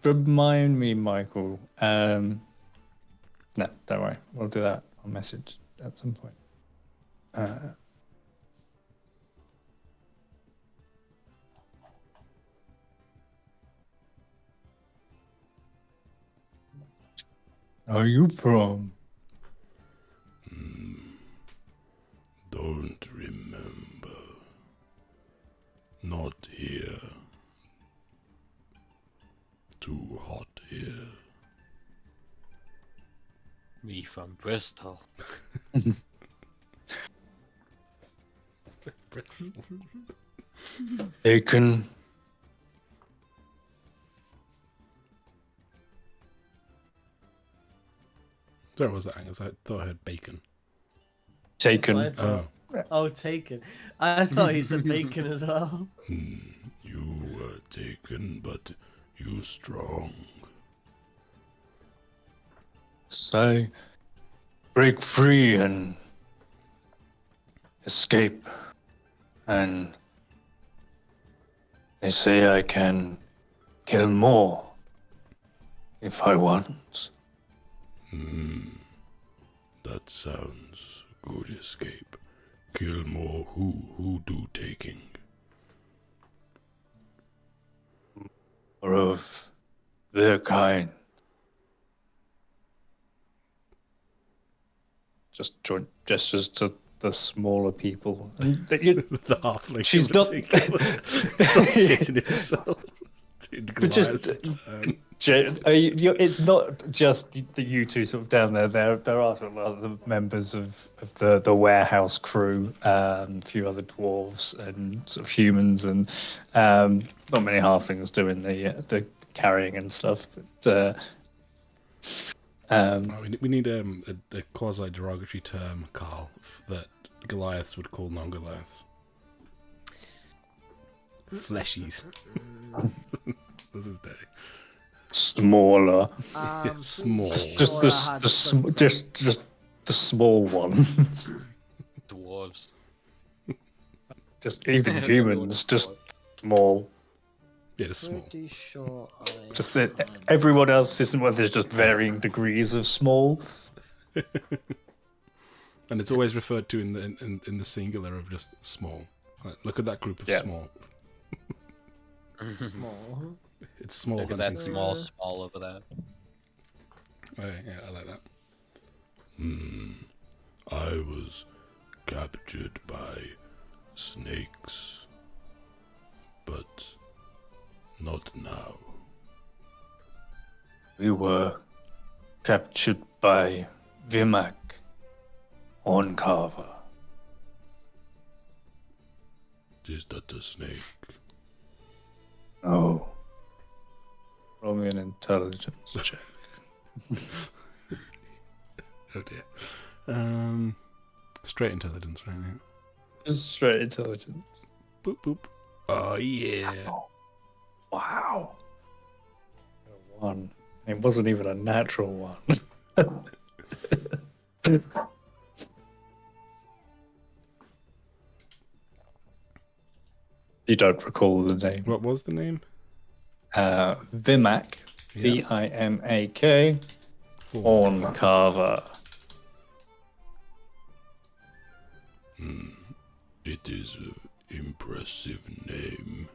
Remind me, Michael. No, don't worry. We'll do that on message at some point. Are you from? Don't remember. Not here. Too hot here. Me from Bristol. Bacon. Sorry, what was that, Angus? I thought I heard bacon. Taken. That's what I thought. Oh, taken. I thought he said bacon as well. You were taken, but you strong. So, break free and escape. And they say I can kill more if I want. That sounds good escape. Kill more who do taking? Or of their kind. Just joint gestures to the smaller people. And The halfling. she's in not. particular. He's not shitting himself. Dude, But just- Goliath's turn. It's not just the you two sort of down there. There are sort of other members of the warehouse crew, a few other dwarves and sort of humans, and not many halflings doing the carrying and stuff. But We need a quasi derogatory term, Carl, that Goliaths would call non-Goliaths. Fleshies. This is day. smaller, Small. just the small ones. Dwarves. Just even humans, just small. Yeah, it's small. Pretty sure I Just that everyone else isn't. Well, there's just varying degrees of small. And it's always referred to in the singular of just small. Like, look at that group of Yeah. small. small. It's small. Look at that hunting small season. over there. Oh, yeah, I like that. I was captured by snakes, but not now. We were captured by Vimac on Carver. Is that a snake? Oh. Roll me an intelligence check. Oh dear. Straight intelligence right now. Just straight intelligence. Boop boop. Oh yeah. Wow. One. It wasn't even a natural one. You don't recall the name. What was the name? Vimac. Yeah. Vimak. On Carver. It is an impressive name.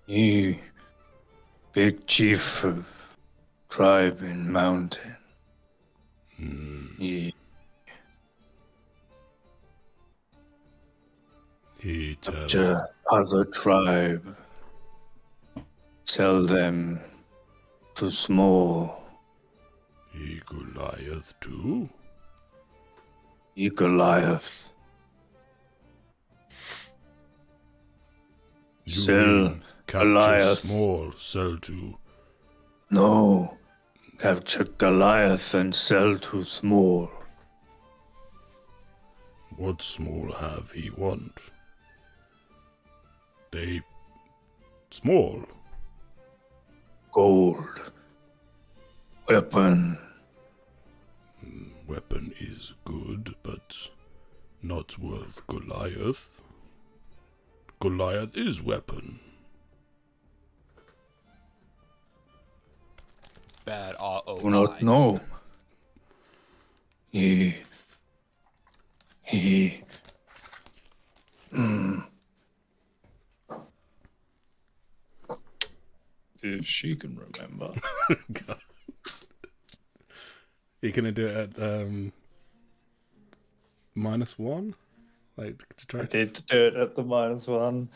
You big chief of tribe in mountain. He capture other tribe. Tell them to small. He Goliath too? He Goliath. Sell Capture Goliath. small, sell to. No. Capture Goliath and sell to small. What small have he want? They small. Gold. Weapon. Weapon is good, but not worth Goliath. Goliath is weapon. Bad ROI. Do not know. He. If she can remember. God. You're gonna do it at -1? Like to try I did do it at the -1.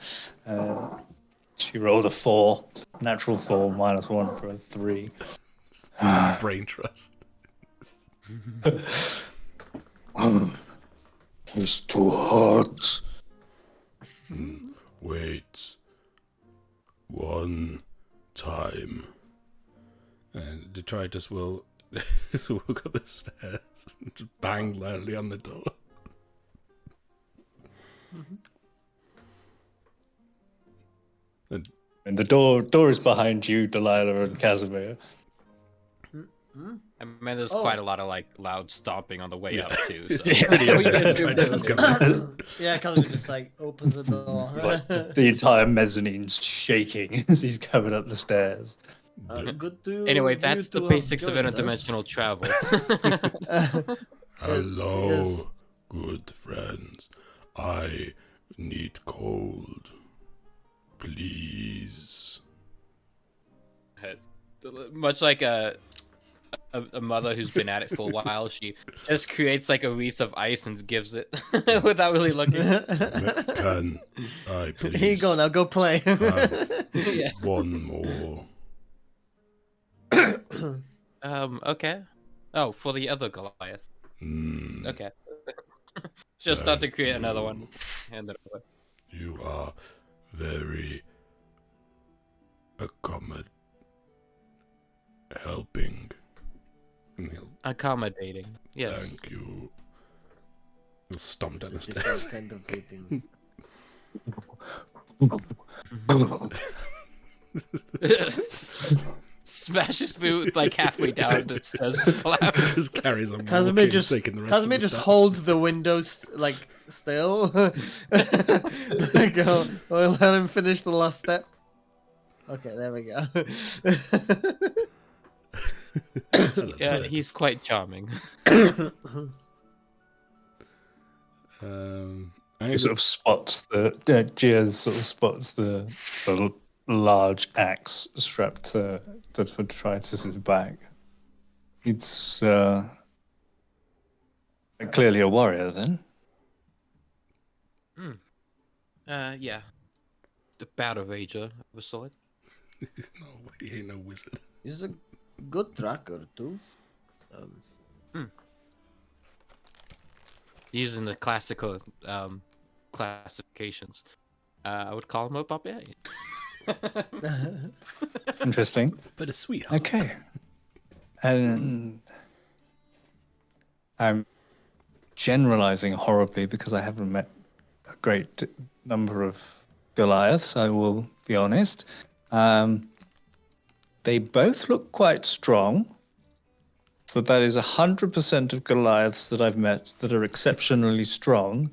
She rolled a 4. Natural 4, -1 for a 3. brain trust. It's too hard. Wait. One time. And detritus will walk up the stairs and just bang loudly on the door. And the door is behind you, Delilah and Casimir. I mean, there's quite a lot of like loud stomping on the way up too. So. It's pretty obvious. Yeah, Calvin just like opens the door. Like, the entire mezzanine's shaking as he's coming up the stairs. Good to Anyway, you that's the to have basics of joined us. interdimensional travel. Hello, Yes. good friends. I need cold. Please. Much like a mother who's been at it for a while, she just creates like a wreath of ice and gives it without really looking. Can I please Here you go, now go play. have Yeah. one more? Okay. Oh, for the other Goliath. Hmm, Okay. She'll start to create another one. Hand it over. you are very helping. And he'll Accommodating. Yes. thank you. He'll stomp down the It's a stairs. different kind of dating. Smashes through like halfway down the stairs. Collapse. Just carries on. Casimir walking, just taking the rest Casimir of the just stuff. holds the windows like still. Go, we'll let him finish the last step. Okay, there we go. Yeah, he's quite charming. He sort of spots Giaz sort of spots the large axe strapped to Detritus's back. It's clearly a warrior then. Yeah. The battle rager of a sword. No, he ain't no wizard. He's a good tracker too. Using the classical classifications, I would call him a barbarian. Interesting. But a sweetheart. Okay. And I'm generalizing horribly because I haven't met a great number of Goliaths, I will be honest. They both look quite strong. So that is 100% of Goliaths that I've met that are exceptionally strong.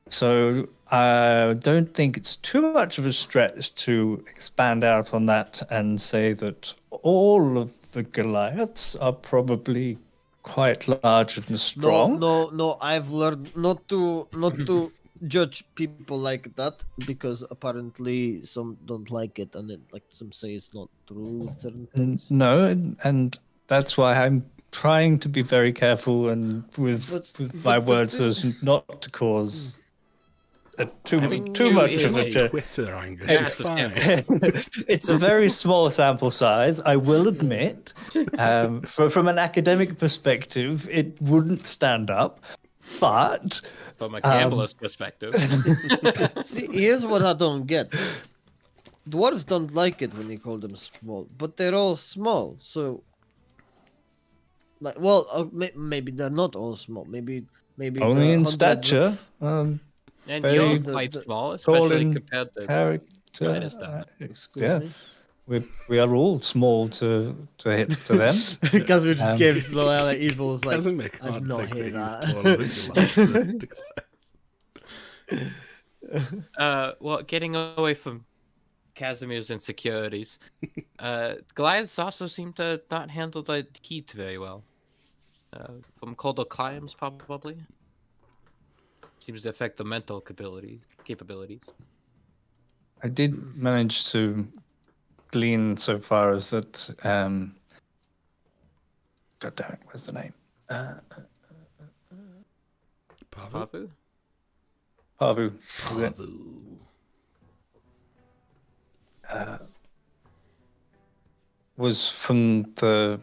So I don't think it's too much of a stretch to expand out on that and say that all of the Goliaths are probably quite large and strong. No, I've learned not to judge people like that because apparently some don't like it, and like some say it's not true with certain things. No, and that's why I'm trying to be very careful and with my words as not to cause too much it's of a like joke. Twitter, Angus. Yes, It's fine. It's a very small sample size, I will admit. From an academic perspective, it wouldn't stand up, but from a gambler's perspective. See, here's what I don't get. Dwarves don't like it when you call them small, but they're all small. So, like, well, maybe they're not all small. Maybe only the in hundreds stature. And Very you're the- quite the- small, tall especially in compared to character. Right, is that- Excuse Yeah, me. we are all small to hit to them. Because we just Um, gave Slow Evil's like, Doesn't make I did hard not think hear that that. he's taller than Goliath. well, getting away from Casimir's insecurities, Goliaths also seem to not handle the heat very well. From colder climes, probably. Seems to affect the mental capabilities. I did manage to glean so far as that. God damn it, where's the name? Pavu? Pavu. Is it? Pavu. Was from the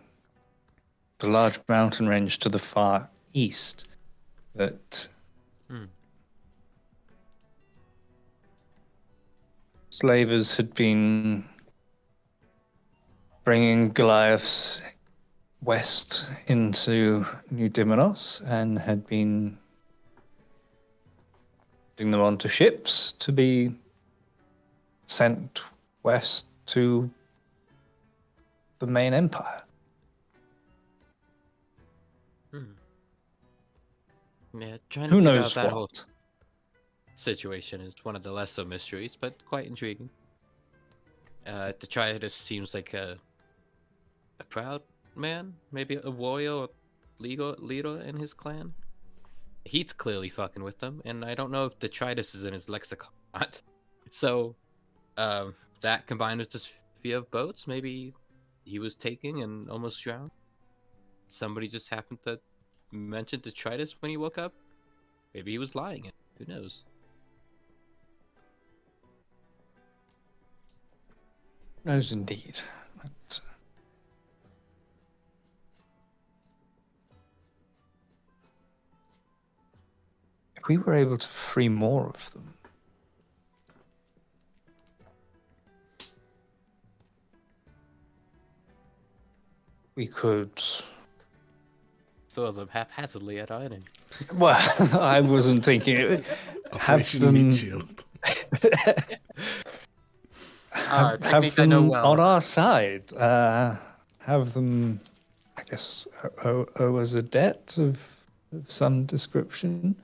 large mountain range to the far east that slavers had been bringing Goliaths west into New Diminos and had been putting them onto ships to be sent west to the main empire. Yeah, trying to Who figure knows out that whole what? situation is one of the lesser mysteries, but quite intriguing. Detritus seems like a proud man, maybe a warrior or leader in his clan. He's clearly fucking with them, and I don't know if detritus is in his lexicon or not. So, that combined with his fear of boats, maybe he was taking and almost drowned. Somebody just happened to mention detritus when he woke up. Maybe he was lying. Who knows? Knows indeed. But if we were able to free more of them, we could. Throw them haphazardly at our enemy. Well, I wasn't thinking it. Have Operation them. Meat Shield. Ah, Have technique I know them well. on our side. Have them, I guess, owe us a debt of some description.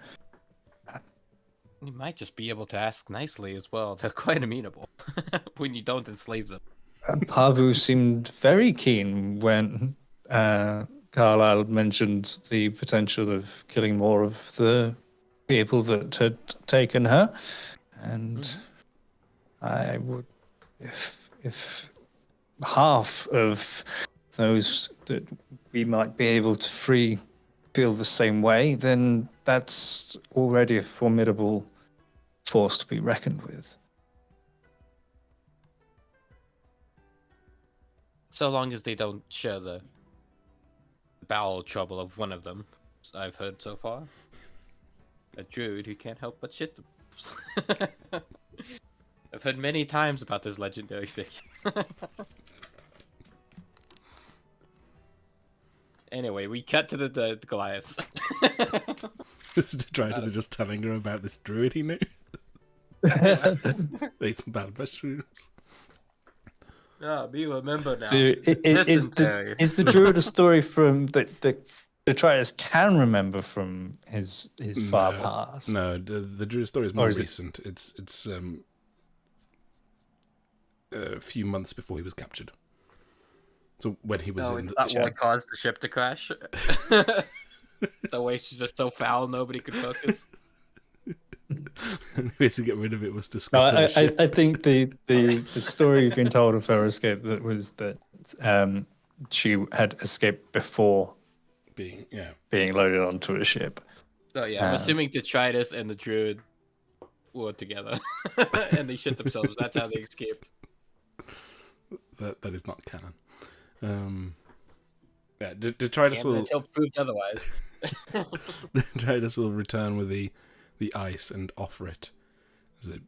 You might just be able to ask nicely as well. They're quite amenable when you don't enslave them. Pavu seemed very keen when Carlyle mentioned the potential of killing more of the people that had taken her, and I would, if half of those that we might be able to free feel the same way, then that's already a formidable force to be reckoned with. So long as they don't share the bowel trouble of one of them, as I've heard so far. A druid who can't help but shit them. I've heard many times about this legendary figure. Anyway, we cut to the Goliaths. Detritus are just telling her about this druid he knew. They ate some bad mushrooms. Ah, we remember now. So is the druid a story from that Detritus can remember from his far past? No, the druid story is more is it- recent. It's a few months before he was captured. So when he was No, in it's the not what caused the ship to crash. The way she's just so foul, nobody could focus. The only way to get rid of it was to No, scupper the ship. I think the story you've been told of her escape that was that she had escaped before being loaded onto a ship. Oh yeah, I'm assuming Detritus and the druid were together, and they shit themselves. That's how they escaped. That is not canon. Detritus will Until proved otherwise. Detritus will return with the ice and offer it. Is it,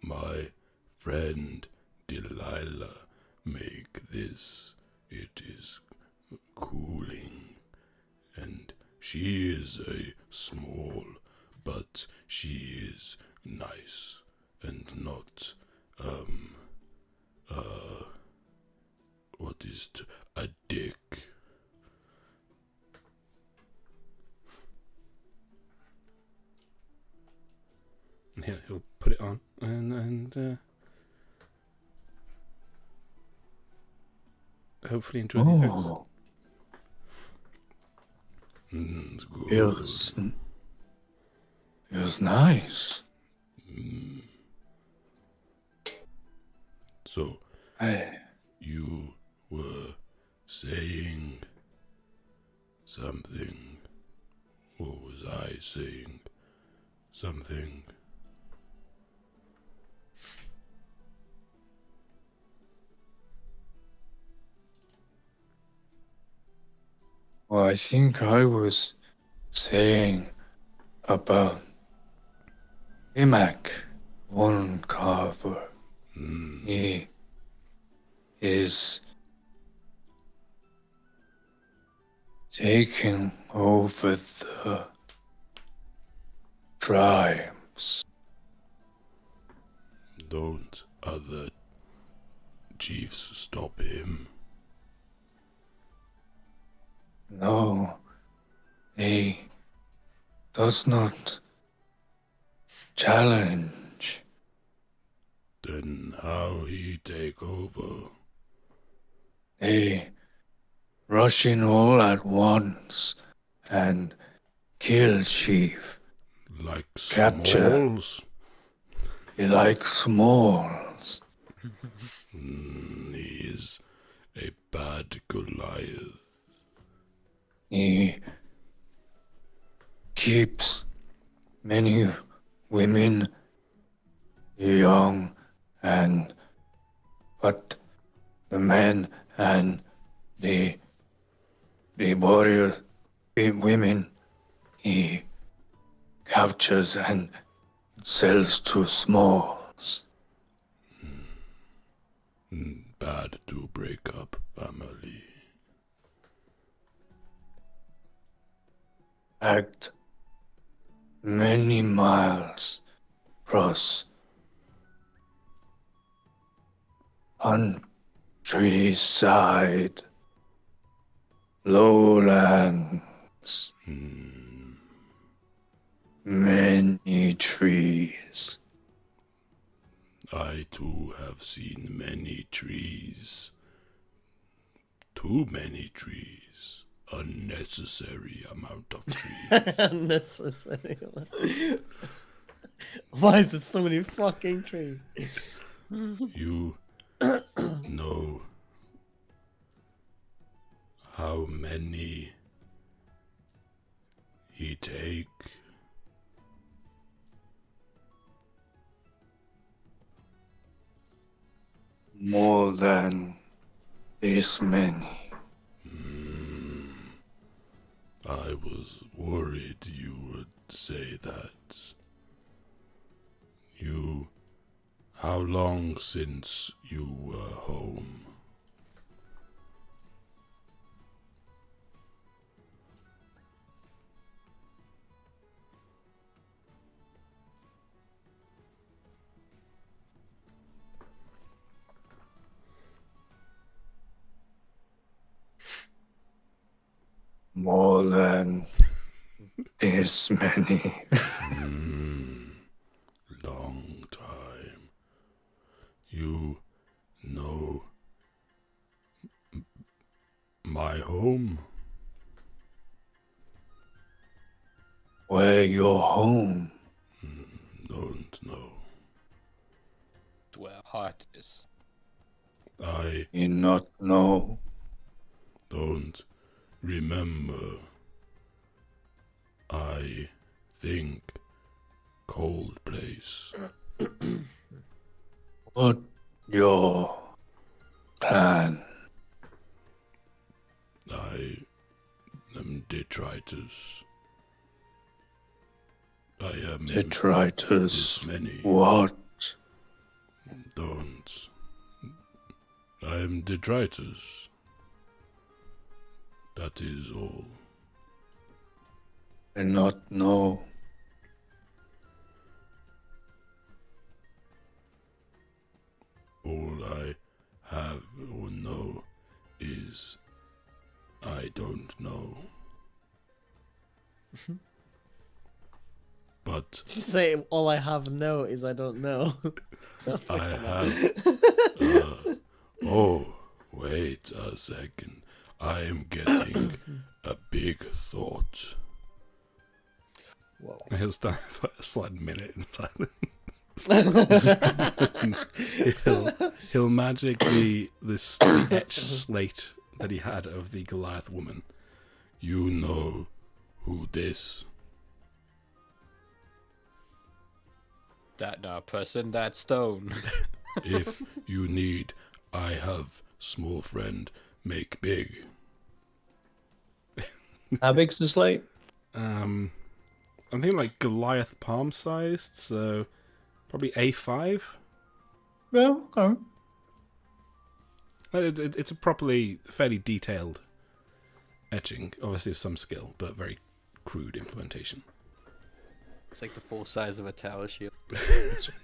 my friend Delilah, make this. It is cooling, and she is a small, but she is nice and not what is a dick. Yeah, he'll put it on and hopefully enjoy the effects. It's good. Feels nice. So, you were saying something. What was I saying? Something. Well, I think I was saying about Imac, one carver. He is taking over the tribes. Don't other chiefs stop him? No, he does not challenge. Then how he take over? They rush in all at once and kill Chief. Like Capture. Smalls? He likes smalls. He is a bad Goliath. He keeps many women young, but the men and the warrior women he captures and sells to smalls. Bad to break up family. Act many miles across countryside, lowlands, many trees. I too have seen many trees. Too many trees. Unnecessary amount of trees. Unnecessary. Why is there so many fucking trees? You know how many he take? More than this many. I was worried you would say that. How long since you were home? More than this many. Long time. You know my home? Where your home? heart is. I You not know. don't remember. I think cold place. What your plan? I am detritus. I am Detritus. this many. What? Don't. I am detritus. That is all. I not know. All I have or know is I don't know. But You say all I have no is I don't know. I have. Oh, wait a second. I am getting a big thought. Whoa. He'll stand for a slight minute in silence. he'll magically this the etched slate that he had of the Goliath woman. You know who this? That not person, that stone. If you need, I have small friend make big. How big's the slate? I'm thinking like Goliath palm sized, so probably A5. Well, okay. It's a properly fairly detailed etching, obviously of some skill, but very crude implementation. It's like the full size of a tower shield.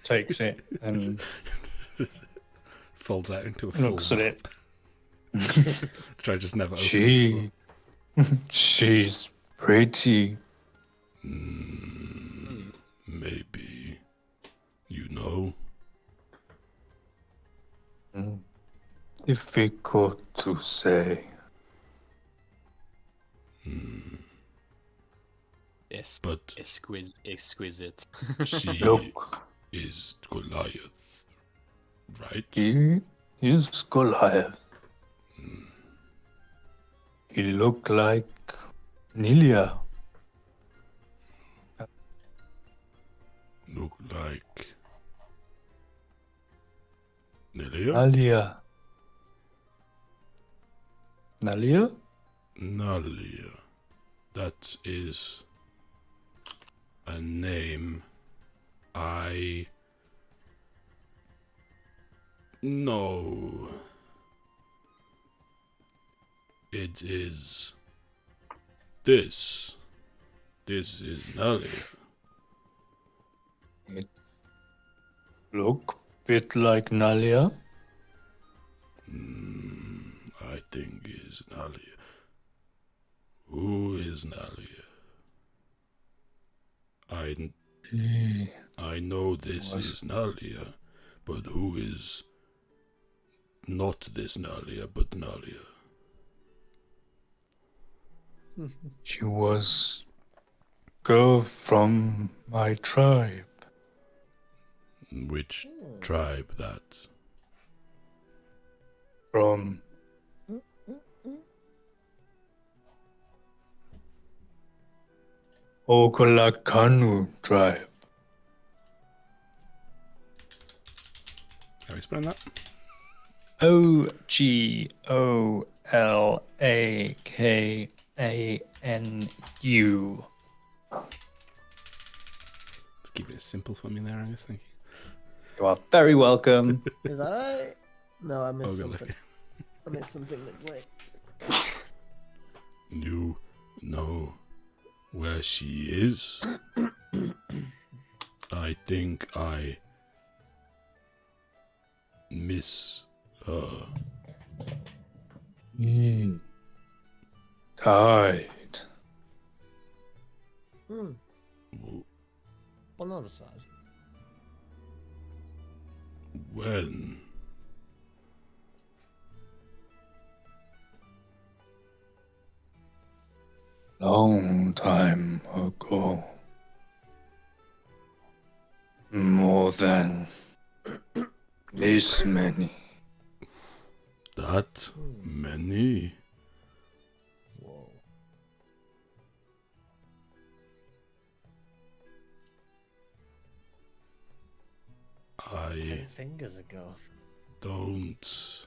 Takes it and Folds out into a full looks at it. which I just never opened She's pretty. Maybe. You know? Difficult to say. Yes. But Exquisite. she Look, is Goliath, right? he is Goliath. He look like Nilia. Look like Nelia? Nalia. Nalia? Nalia. That is a name I know. It is this. This is Nalia. Look bit like Nalia. I think is Nalia. Who is Nalia? I know this is Nalia, but who is not this Nalia, but Nalia? She was girl from my tribe. Which tribe that? From Okolakanu tribe. How you spelling that? Ogolakanu. Let's keep it simple for me there, I guess. Thank you. You are very welcome. Is that right? No, I missed Ogolak. something. I missed something midway. You know where she is? I think I miss her. Died. On the other side. When? Long time ago. More than This many. That many? Whoa. I 10 fingers ago. don't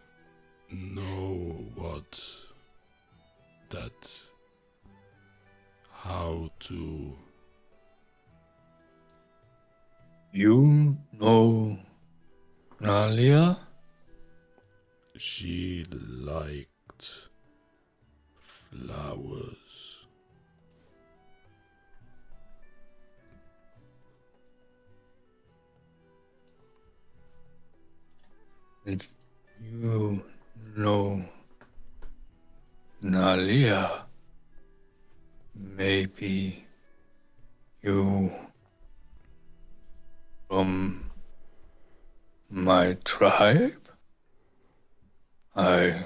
know what that. How to. You know Nalia? She liked flowers. If you know Nalia, maybe you from my tribe? I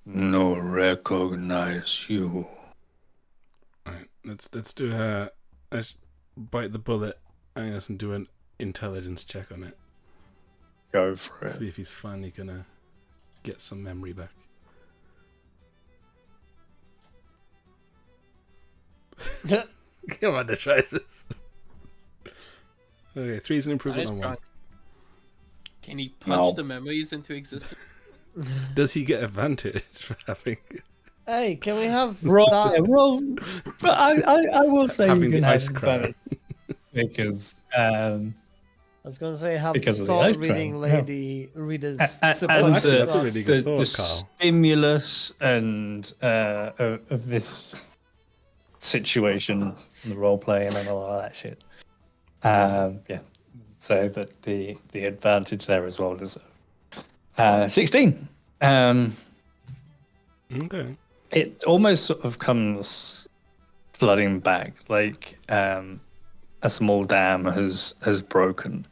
no recognize you. Alright, let's do let's bite the bullet, I guess, and do an intelligence check on it. Go for it. See if he's finally gonna get some memory back. Come on, try this. Okay, 3 is an improvement That on is 1. Can he punch No. the memories into existence? Does he get advantage for having Hey, can we have Roll, that? roll. But I will say having you can the have ice crown? advantage because I was gonna say have Because of the thought ice reading crown, yeah. lady readers. and support actually, that's a that. really good thought, the Carl. stimulus and of this situation, the role playing and all of that shit. Yeah, so that the advantage there as well is 16. Okay. It almost sort of comes flooding back, like a small dam has broken,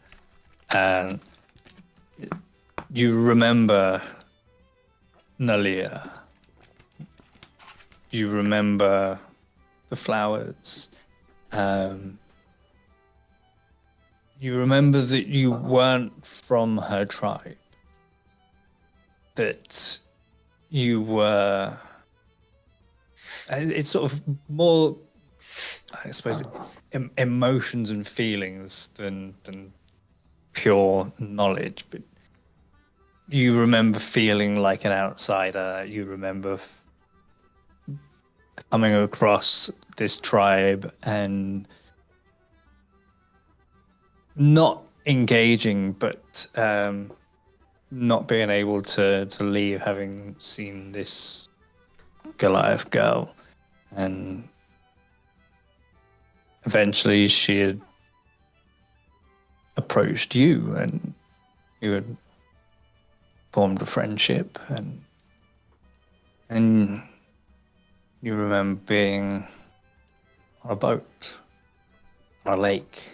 and you remember Nalia. You remember the flowers. You remember that you weren't from her tribe. That you were. It's sort of more, I suppose, emotions and feelings than pure knowledge. But you remember feeling like an outsider. You remember coming across this tribe and not engaging, but not being able to leave, having seen this Goliath girl. And eventually she had approached you and you had formed a friendship, and you remember being on a boat on a lake,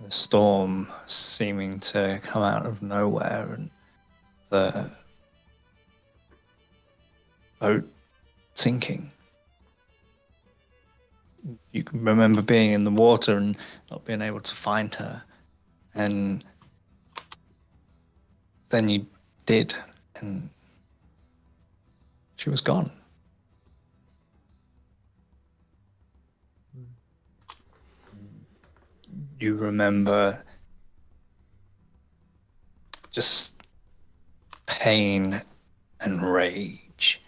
a storm seeming to come out of nowhere, and the boat sinking. You can remember being in the water and not being able to find her, and then you did, and she was gone. You remember just pain and rage.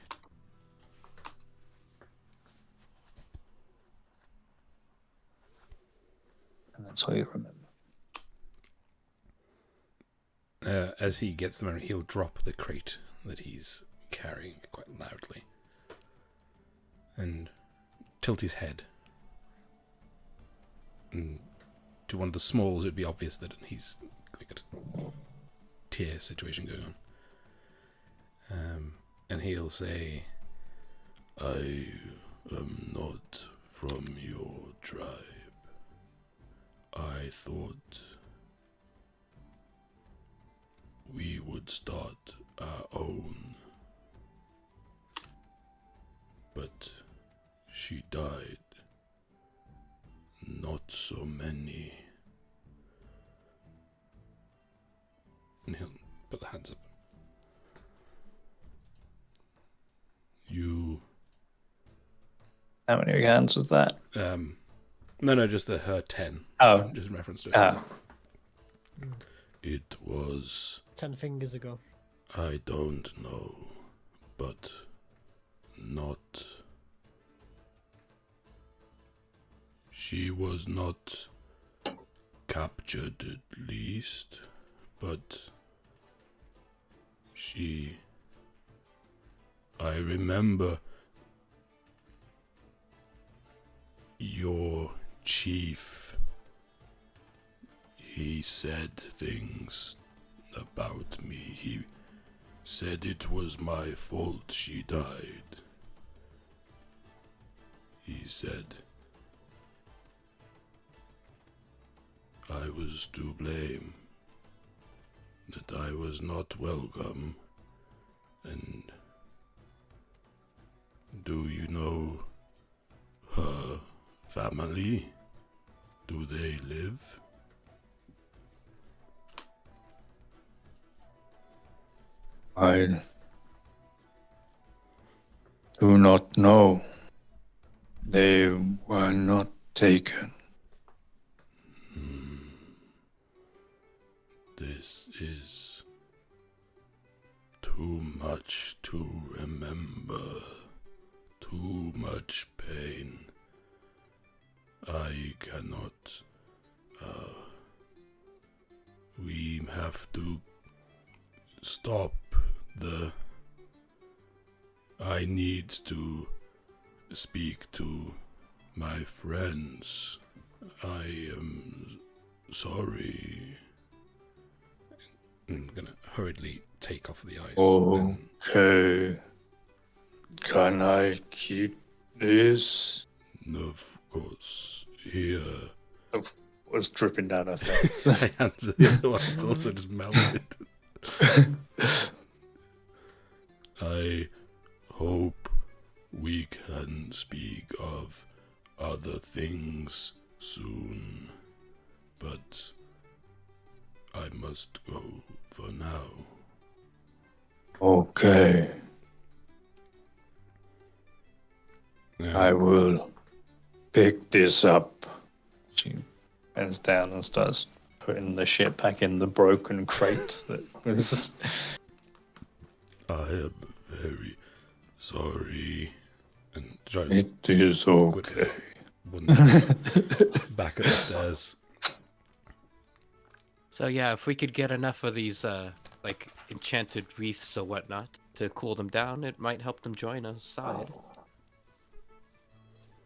And that's all you remember. As he gets the memory, he'll drop the crate that he's carrying quite loudly and tilt his head. And to one of the smalls, it'd be obvious that he's got a tear situation going on. And he'll say, I am not from your tribe. I thought we would start our own. But she died. Not so many. And hands up. You. How many hands was that? No, just her 10. Oh. Just in reference to it. Ah. It was. 10 fingers ago. I don't know, but not. She was not captured at least, but she. I remember your chief. He said things about me. He said it was my fault she died. He said I was to blame, that I was not welcome, and do you know her family? Do they live? I do not know. They were not taken. This is too much to remember. Too much pain. I cannot. We have to stop the. I need to speak to my friends. I am sorry. I'm gonna hurriedly take off the ice. Okay. Can I keep this? Of course, here. Was dripping down her face. My hands are the other one's also just melted. I hope we can speak of other things soon, but I must go for now. Okay. Yeah. I will pick this up. She bends down and starts putting the shit back in the broken crate that was. I am very sorry. And try to It is okay. back up the stairs. So yeah, if we could get enough of these like enchanted wreaths or whatnot to cool them down, it might help them join us side.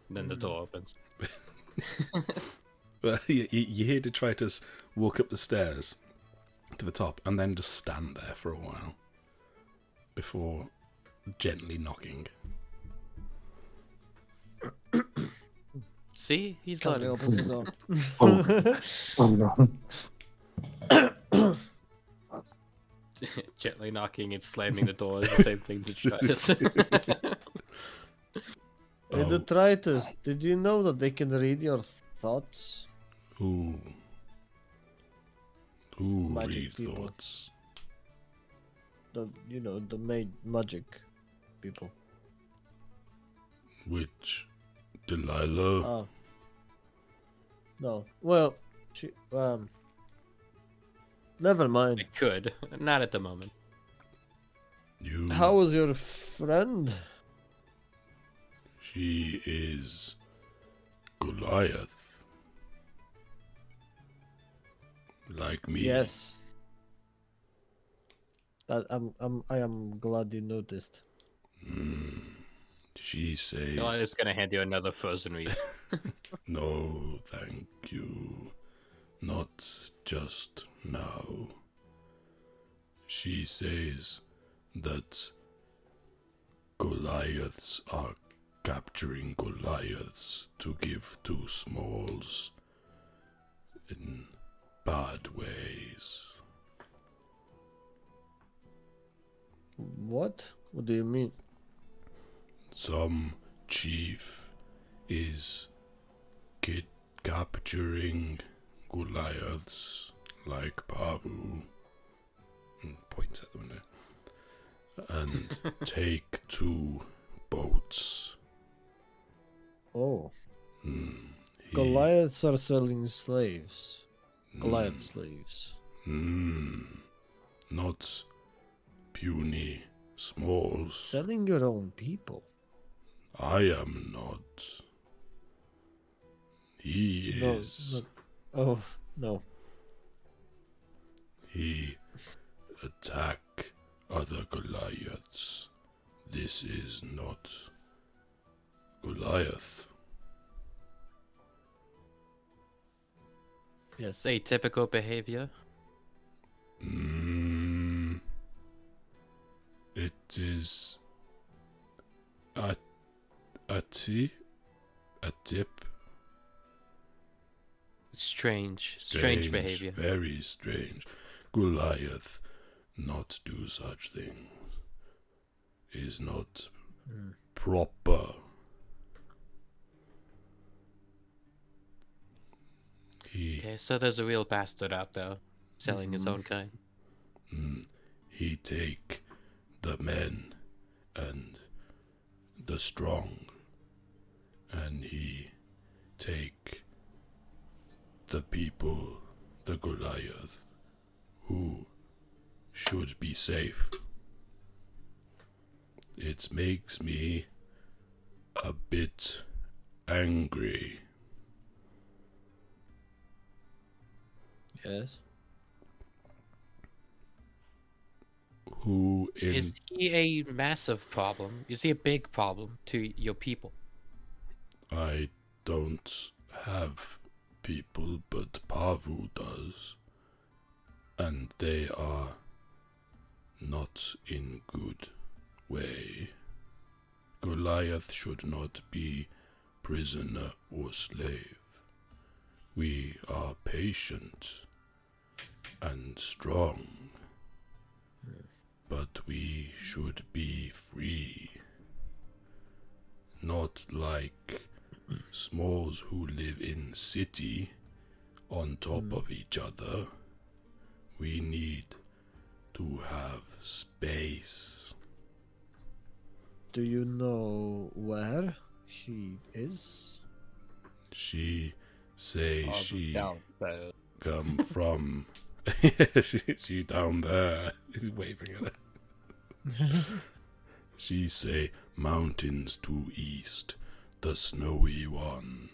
Then the door opens. Well, you hear detritus walk up the stairs to the top and then just stand there for a while before gently knocking. See, he's Can't learning. open the door. Gently knocking and slamming the door is the same thing to detritus. Hey, detritus, did you know that they can read your thoughts? Who Magic read people. thoughts? The magic people. Which? Delilah? Oh. No. Well, she never mind. I could, not at the moment. You. How was your friend? She is Goliath. Like me. Yes. I am glad you noticed. She says. I'm just gonna hand you another frozen wreath. No, thank you. Not just now. She says that Goliaths are capturing Goliaths to give to Smalls in bad ways. What? What do you mean? Some chief is capturing Goliaths like Pavu and points at the window. And take 2 boats. Oh, He- Goliaths are selling slaves. Goliath slaves. Not puny smalls. Selling your own people. I am not. He No, is. Oh, no. He attack other Goliaths. This is not Goliath. Yes. Say typical behavior. It is a tip. Strange behavior. Very strange. Goliath not do such things. Is not proper. Okay, so there's a real bastard out there selling his own kind. He take the men and the strong, and he take the people, the Goliath, who should be safe. It makes me a bit angry. Yes. Who in Is he a massive problem? Is he a big problem to your people? I don't have people, but Pavu does, and they are not in good way. Goliath should not be prisoner or slave. We are patient and strong, but we should be free. Not like smalls who live in city on top of each other. We need to have space. Do you know where she is? She say she downstairs. come from she down there. He's waving at her. She say mountains to east, the snowy one.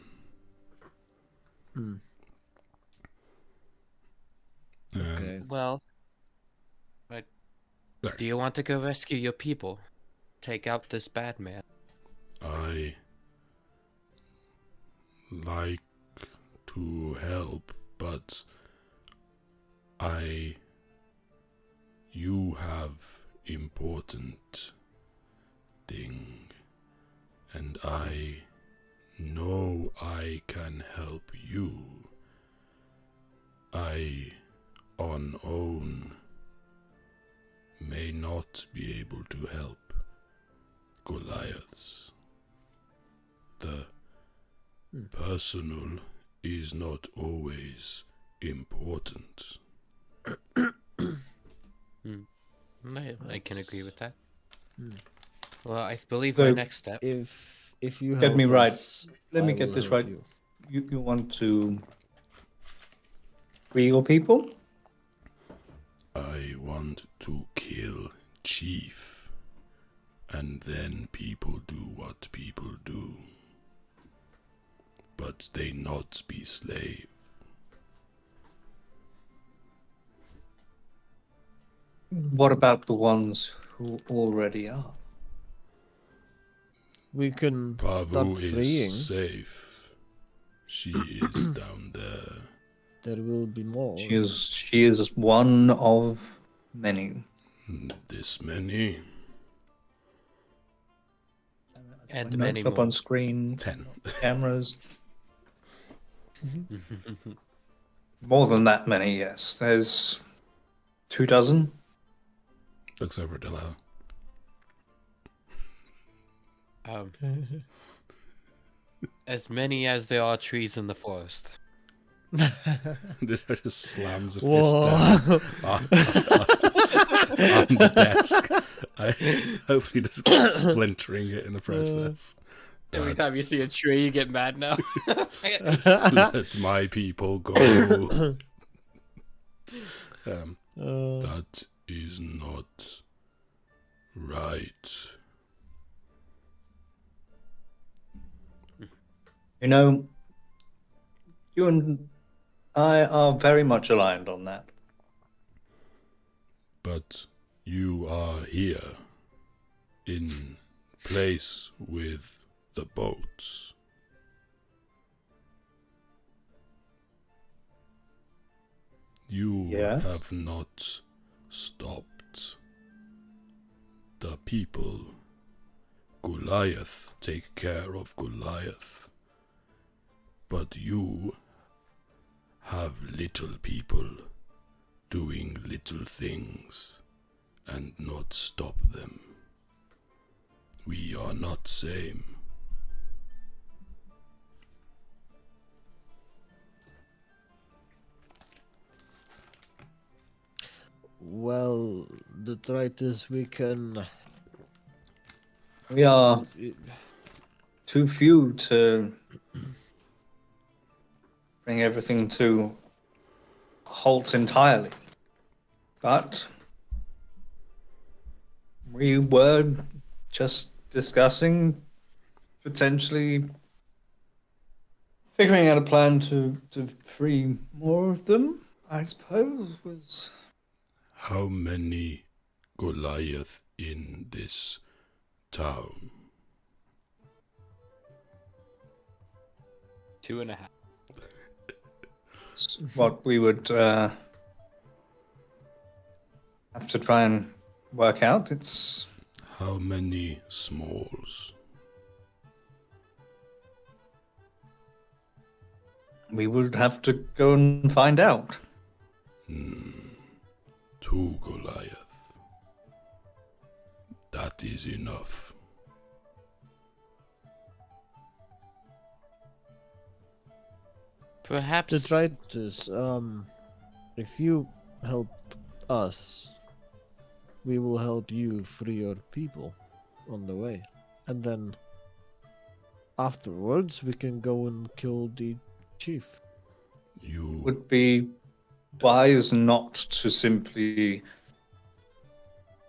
Okay. Well, do you want to go rescue your people? Take out this bad man. I like to help, but you have important thing, and I know I can help you. I on own may not be able to help Goliaths. The personal is not always important. I can agree with that. Well, I believe So my next step. If you Get help me right. us, Let me I get will this help right. you. You want to free your people? I want to kill Chief, and then people do what people do. But they not be slave. What about the ones who already are? We can start Pavu freeing. is safe. She is down there. There will be more. She is one of many. This many? And My many notes up more. on screen. 10. Cameras. More than that many, yes. There's 24. Looks over at Delilah. As many as there are trees in the forest. Just slams a fist Whoa. down. on the desk. I hopefully just get splintering it in the process. Every time you see a tree, you get mad now. Let my people go. That is not right. You know, you and I are very much aligned on that. But you are here in place with the boats. You Yes? have not stopped the people. Goliath take care of Goliath. But you have little people doing little things and not stop them. We are not same. Well, the threat is we can. We are too few to bring everything to a halt entirely. But we were just discussing potentially figuring out a plan to free more of them, I suppose, was... How many Goliath in this town? 2.5. what we would have to try and work out. It's How many smalls? we would have to go and find out. 2 Goliath. That is enough. Perhaps. Detritus, if you help us, we will help you free your people on the way. And then afterwards, we can go and kill the chief. You Would be wise not to simply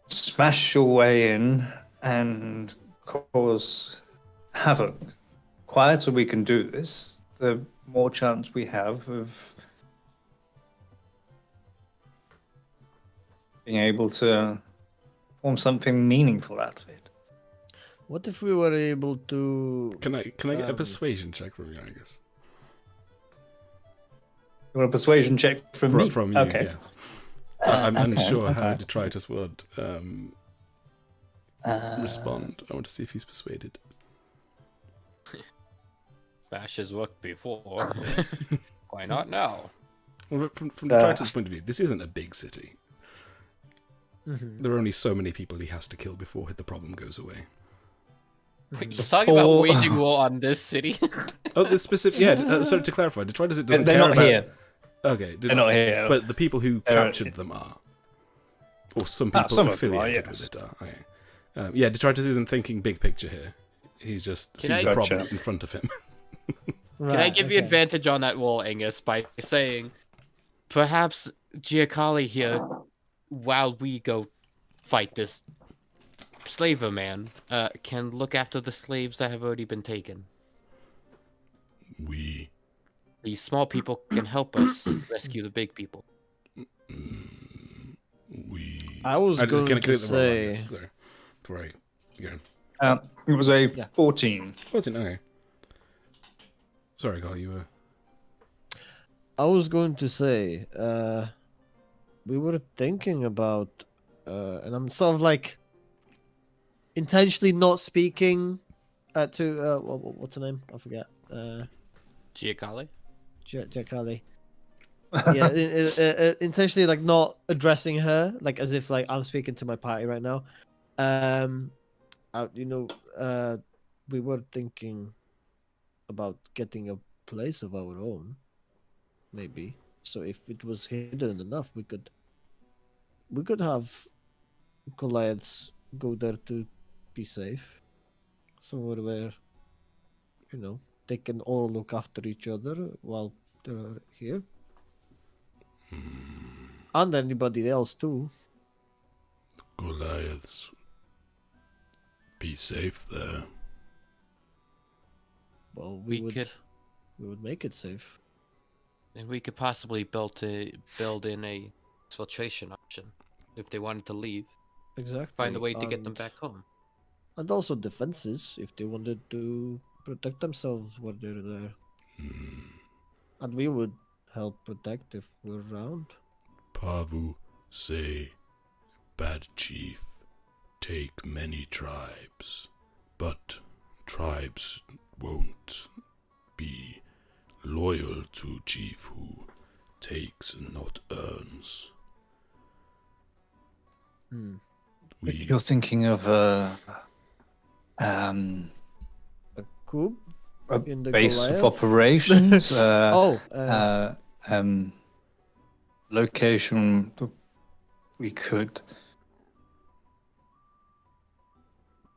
smash your way in and cause havoc. Quieter we can do this, the more chance we have of being able to form something meaningful out of it. What if we were able to? Can I get a persuasion check from you, I guess? You want a persuasion check from me? From you, okay. yeah. I'm okay, unsure how okay. Detritus would respond. I want to see if he's persuaded. Bash has worked before. Why not now? Well, from Detritus' point of view, this isn't a big city. There are only so many people he has to kill before the problem goes away. Wait, just talking about waging war on this city. Oh, the specific. Yeah. So to clarify, Detritus doesn't They're care not about. here. Okay. They're not here. But the people who captured them are, or some people some of them are, affiliated yes. with it are. Okay. Yeah, Detritus isn't thinking big picture here. He's just sees a problem in front of him. Can I give you advantage on that wall, Angus, by saying perhaps Giacali here, while we go fight this slaver man, can look after the slaves that have already been taken. These small people can help us rescue the big people. I was going to say. Sorry. Before I go. It was a 14. 14, okay. Sorry, Carl, you were... I was going to say, we were thinking about, and I'm sort of like intentionally not speaking to, what's her name? I forget. Giacali? Giacali. Yeah, intentionally like not addressing her, like as if like I'm speaking to my party right now. We were thinking about getting a place of our own, maybe. So if it was hidden enough, we could have Goliaths go there to be safe. Somewhere where, they can all look after each other while they're here. And anybody else too. Goliaths. Be safe there. Well, We we could- would make it safe. And we could possibly build in a filtration option if they wanted to leave. Exactly. Find a way to get them and- back home. And also defenses if they wanted to protect themselves while they're there. And we would help protect if we're around. Pavu say, bad chief, take many tribes, but tribes won't be loyal to chief who takes and not earns. You're thinking of A coup a in the base of Goliath? operations. Location that we could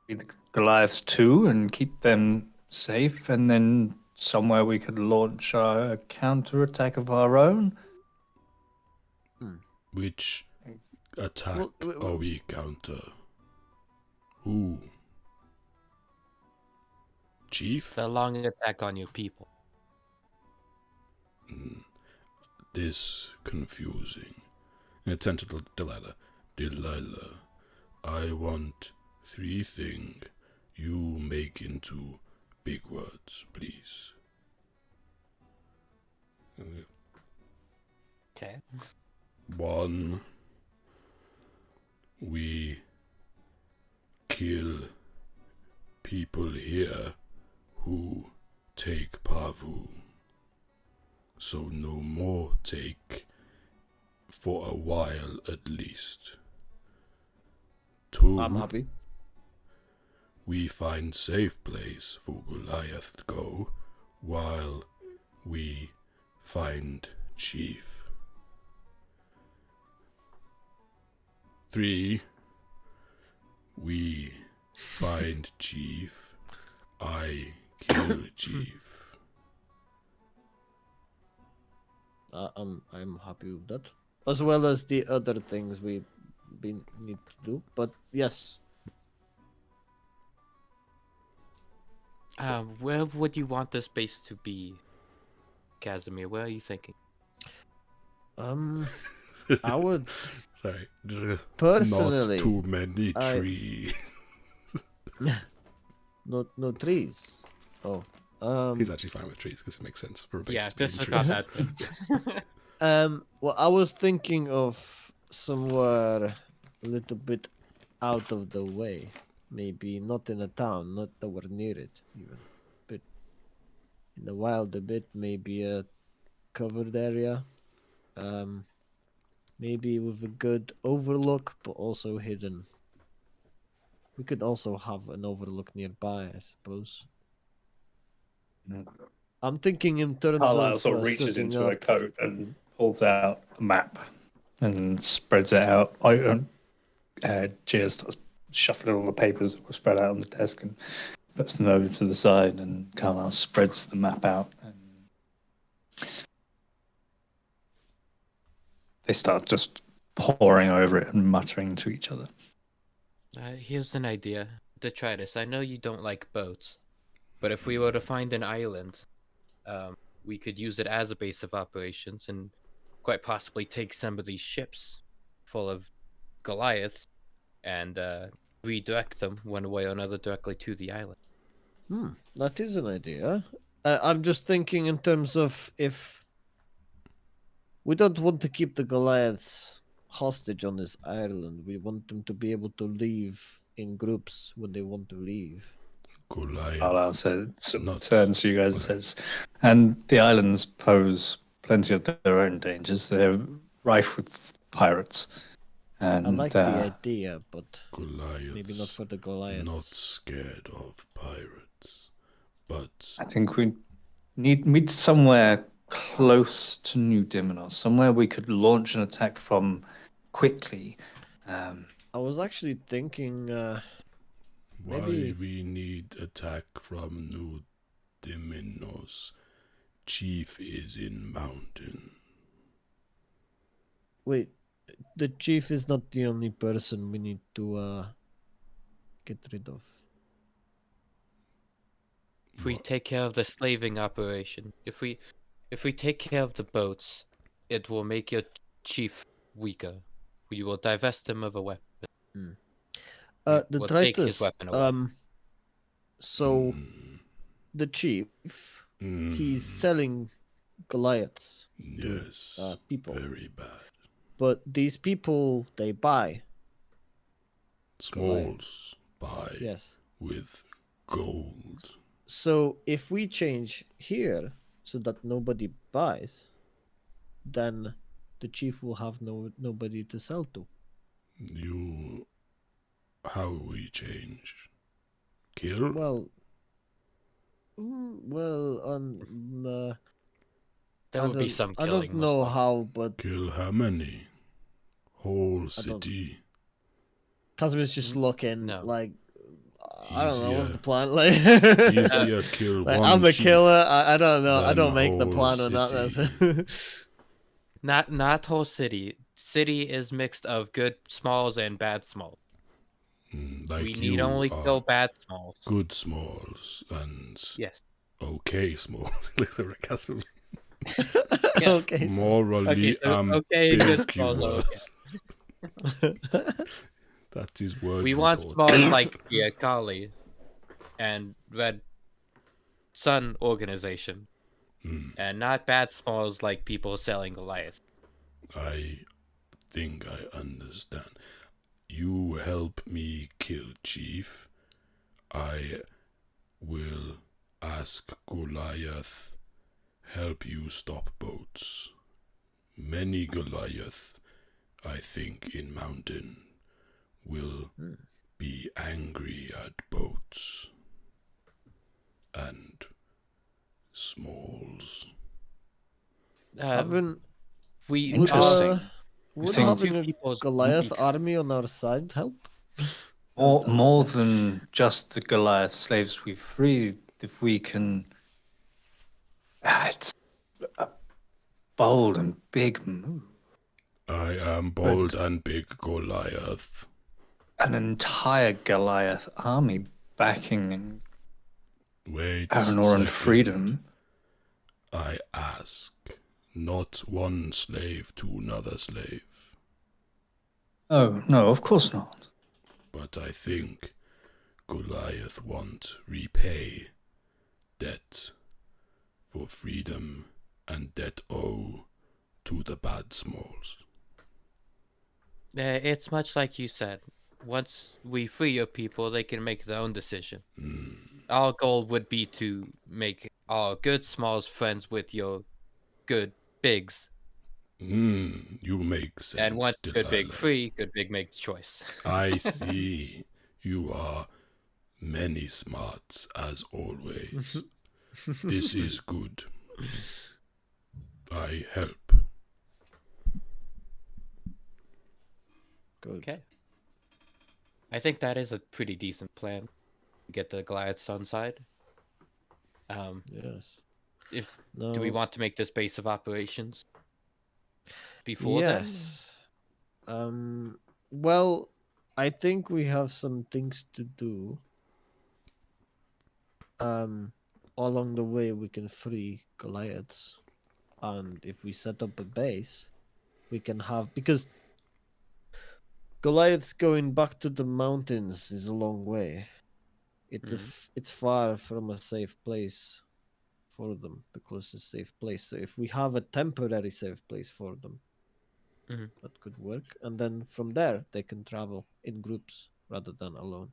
be the Goliaths too and keep them safe, and then somewhere we could launch a counter-attack of our own. Which attack Well, are we counter? Who? Chief? The long attack on your people. This confusing. And it sent to Delilah. Delilah, I want 3 things you make into big words, please. Okay. 1, we kill people here who take Pavu. So no more take for a while at least. 2, I'm happy. we find safe place for Goliath to go while we find chief. 3, we find chief. I kill chief. I'm happy with that, as well as the other things we need to do. But yes, Where would you want this base to be, Casimir? Where are you thinking? I would Sorry. personally Not too many I- trees. no trees. Oh, He's actually fine with trees because it makes sense for a base Yeah, to be in disregard trees. that. well, I was thinking of somewhere a little bit out of the way. Maybe not in a town, not nowhere near it, even. But in the wild a bit, maybe a covered area. Maybe with a good overlook, but also hidden. We could also have an overlook nearby, I suppose. I'm thinking in terms Carlisle of sort of reaches setting into a up- coat and pulls out a map and spreads it out. Cheers starts shuffling all the papers that were spread out on the desk and puts them over to the side, and Carlisle spreads the map out. And they start just poring over it and muttering to each other. Here's an idea. Detritus, I know you don't like boats, but if we were to find an island, we could use it as a base of operations and quite possibly take some of these ships full of Goliaths and redirect them one way or another directly to the island. That is an idea. I'm just thinking in terms of if we don't want to keep the Goliaths hostage on this island, we want them to be able to leave in groups when they want to leave. Goliath. Carlisle says, Not- turns to you guys and says, and the islands pose plenty of their own dangers. They're rife with pirates. And I like the idea, but Goliaths. maybe not for the Goliaths. Not scared of pirates, but I think we need somewhere close to New Dimenos, somewhere we could launch an attack from quickly, I was actually thinking, Why maybe- we need attack from New Diminos. Chief is in mountain. wait, the chief is not the only person we need to get rid of. If we take care of the slaving operation, if we take care of the boats, it will make your chief weaker. We will divest him of a weapon. The We'll take his traitors. weapon away. So Mm, the chief, he's mm, selling Goliaths, yes, people. very bad. But these people they buy. Smalls buy Yes. with gold. So if we change here so that nobody buys, then the chief will have nobody to sell to. How we change? Kill? Well, There will be some I killing. don't know most likely. how, but Kill how many? Whole city. Casimir's just looking No. like I don't know what's Easier. the plan. Like, Easier kill like, one I'm a chief killer. I don't know. I than don't make the whole plan or not. city. Not whole city. City is mixed of good smalls and bad smalls. Like We you need only are kill bad smalls. good smalls and Yes. okay smalls. Look at the Casimir. Yes. Okay. So, Morally, okay, good smalls. ambiguous. Okay. That's his word. We want report. smalls like the Akali and Red Sun organization, and not bad smalls like people selling Goliath. I think I understand. You help me kill Chief. I will ask Goliath help you stop boats. Many Goliath, I think, in mountain will be angry at boats and smalls. having We Interesting. would think- having a people's Goliath weak. army on our side help? More than just the Goliath slaves we freed, if we can. It's a bold and big move. I am bold and big Goliath. An entire Goliath army backing Wait Aranor and second. freedom. I ask, not one slave to another slave. Oh, no, of course not. But I think Goliath won't repay debt for freedom and debt owe to the bad smalls. It's much like you said. Once we free your people, they can make their own decision. Our goal would be to make our good smalls friends with your good bigs. You make sense. And once good big Delilah. free, good big makes choice. I see. You are many smarts as always. This is good. I help. Good. Okay. I think that is a pretty decent plan. Get the Goliaths on side. Yes. If No. do we want to make this base of operations before then? Yes. Well, I think we have some things to do. Along the way we can free Goliaths, and if we set up a base, we can have because Goliaths going back to the mountains is a long way. It's far from a safe place for them, the closest safe place. So if we have a temporary safe place for them, that could work. And then from there, they can travel in groups rather than alone.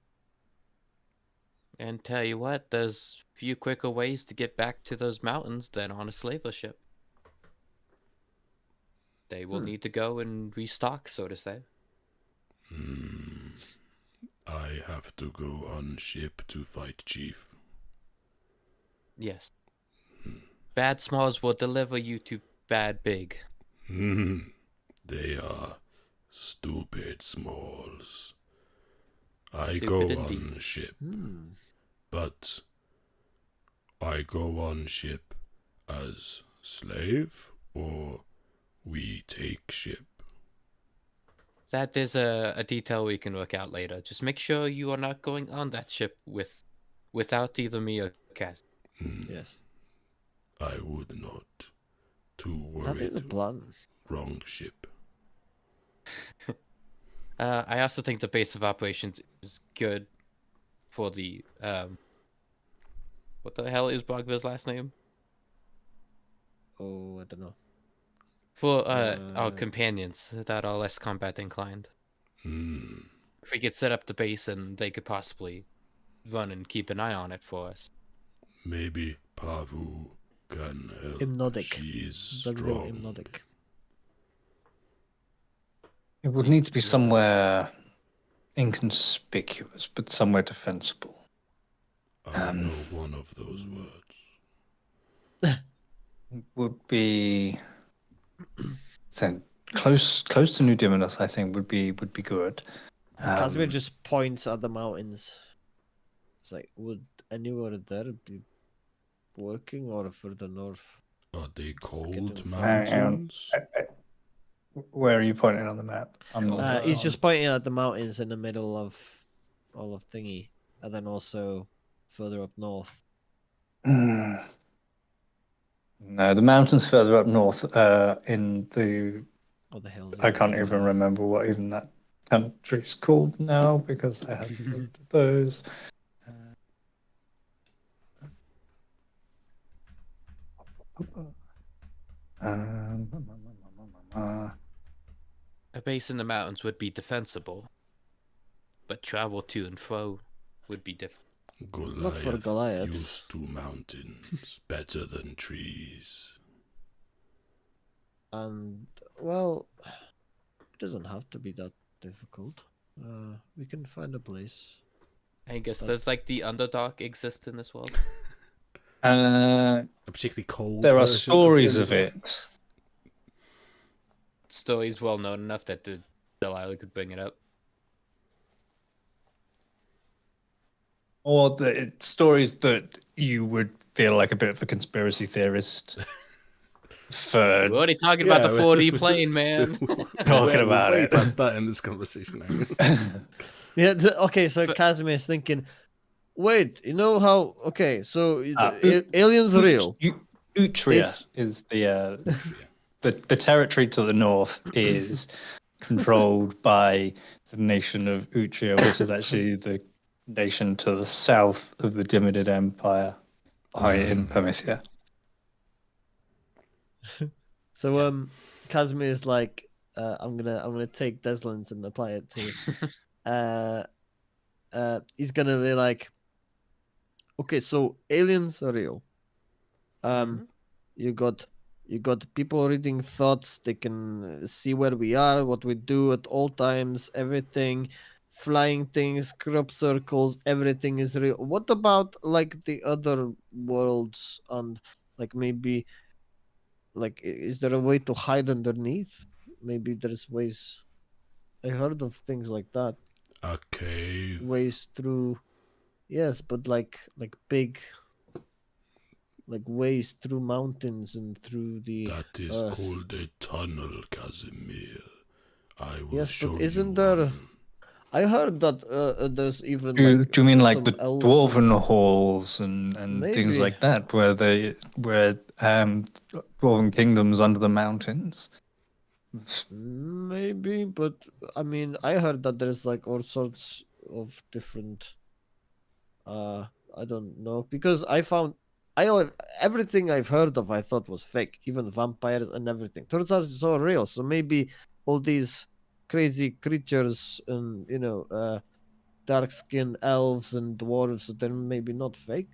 And tell you what, there's few quicker ways to get back to those mountains than on a slaver ship. They will need to go and restock, so to say. I have to go on ship to fight Chief. Yes. Bad smalls will deliver you to bad big. They are Stupid Smalls. I Stupid go indeed. on ship, Hmm. but I go on ship as slave, or we take ship. That is a detail we can work out later. Just make sure you are not going on that ship without either me or Cass. Yes. I would not. Too That is a worried. plan. Wrong ship. I also think the base of operations is good for the what the hell is Brogville's last name? Oh, I don't know. For our companions that are less combat inclined. Hmm. If we could set up the base and they could possibly run and keep an eye on it for us. Maybe Pavu can help. Hypnotic. She's Brogville strong. hypnotic. It would need to be somewhere inconspicuous, but somewhere defensible. I know one of those words. Would be so close to New Dimonus, I think would be good. Casimir just points at the mountains. It's like, would anywhere there be working or further north? Are they cold getting mountains? Where are you pointing on the map? I'm not. He's just pointing at the mountains in the middle of all of Thingy, and then also further up north. No, the mountains further up north, in the. Or the hills. I can't even remember what even that country's called now because I haven't looked at those. A base in the mountains would be defensible, but travel to and fro would be different. Not for Goliaths. Used to mountains better than trees. And, well, it doesn't have to be that difficult. We can find a place. I guess does like the Underdark exist in this world? A particularly cold. There are version stories the of Underdark. it. Stories well known enough that the Delilah could bring it up. Or stories that you would feel like a bit of a conspiracy theorist for We're already talking about the 4D plane, man. talking about way it. past that in this conversation. Yeah, okay, so Casimir is thinking, wait, you know how, okay, so aliens are real. Utria is the territory to the north is controlled by the nation of Utria, which is actually the nation to the south of the Dimonid Empire in Promethea. So Casimir is like, I'm gonna take Deslins and apply it to he's gonna be like, okay, so aliens are real. You got people reading thoughts. They can see where we are, what we do at all times, everything, flying things, crop circles, everything is real. What about like the other worlds and like maybe like is there a way to hide underneath? Maybe there's ways. I heard of things like that. A cave. Ways through, yes, but like big. Like ways through mountains and through the That is earth. called a tunnel, Casimir. I will Yes, show but you isn't there? one. I heard that there's even. Do Like, you mean like some the elves dwarven halls and things Maybe. like that, where dwarven kingdoms under the mountains? Maybe, but I mean, I heard that there's like all sorts of different. I don't know because everything I've heard of I thought was fake, even vampires and everything. Turns out it's all real. So maybe all these crazy creatures and dark-skinned elves and dwarves, they're maybe not fake.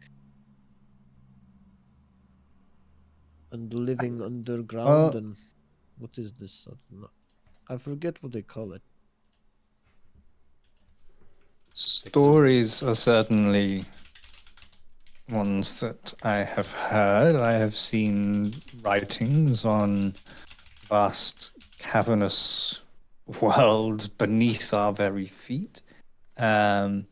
And living underground and what is this? I forget what they call it. Stories are certainly ones that I have heard. I have seen writings on vast cavernous world beneath our very feet. Um,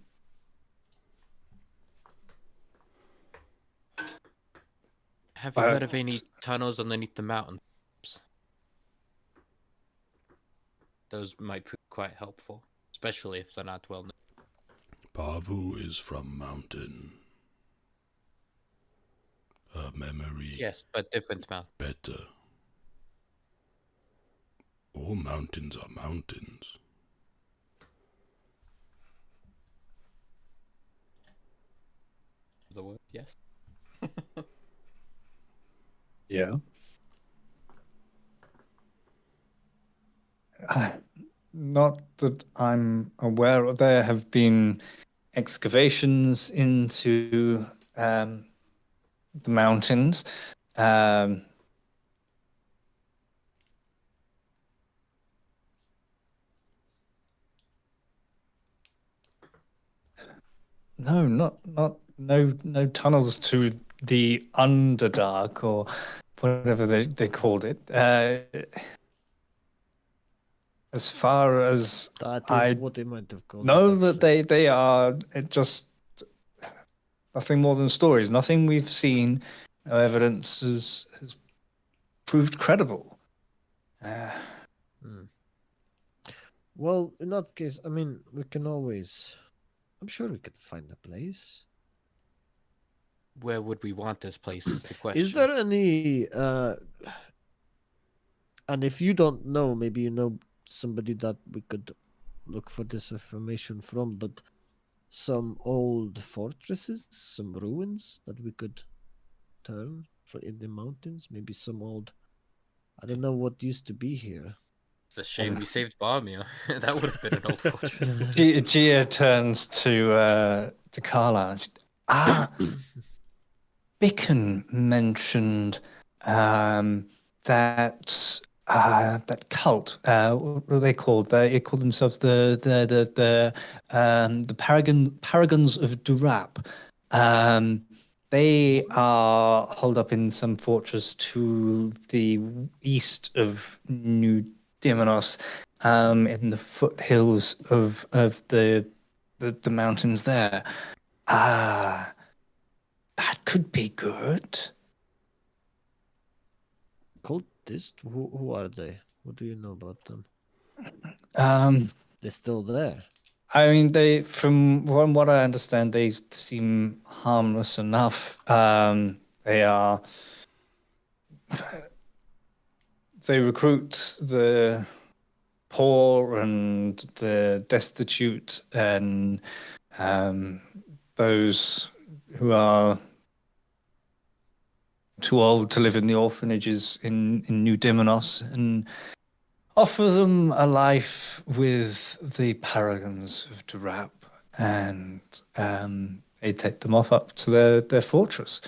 Have you heard of any tunnels underneath the mountains? Those might prove quite helpful, especially if they're not well known. Pavu is from mountain. A memory Yes, but different mountains. better. All mountains are mountains. The word, yes. Yeah. Not that I'm aware of. There have been excavations into the mountains. No, no tunnels to the Underdark or whatever they called it. As far as That is I what they might have called know, it, that actually. they are just nothing more than stories. Nothing we've seen, no evidence has proved credible. Well, in that case, I mean, we can always. I'm sure we could find a place. Where would we want this place is the question. Is there any? And if you don't know, maybe you know somebody that we could look for this information from. But some old fortresses, some ruins that we could turn for in the mountains. Maybe some old. I don't know what used to be here. It's a shame we saved Barmia. That would have been an old fortress. Gia turns to Carla. Bicken mentioned that that cult. What are they called? They call themselves the Paragons of Durap. They are holed up in some fortress to the east of New Dimonos, in the foothills of the mountains there. That could be good. Cultists? Who are they? What do you know about them? They're still there. I mean, from what I understand, they seem harmless enough. They recruit the poor and the destitute and those who are too old to live in the orphanages in New Dimonos, and offer them a life with the Paragons of Durap, and they take them up to their fortress.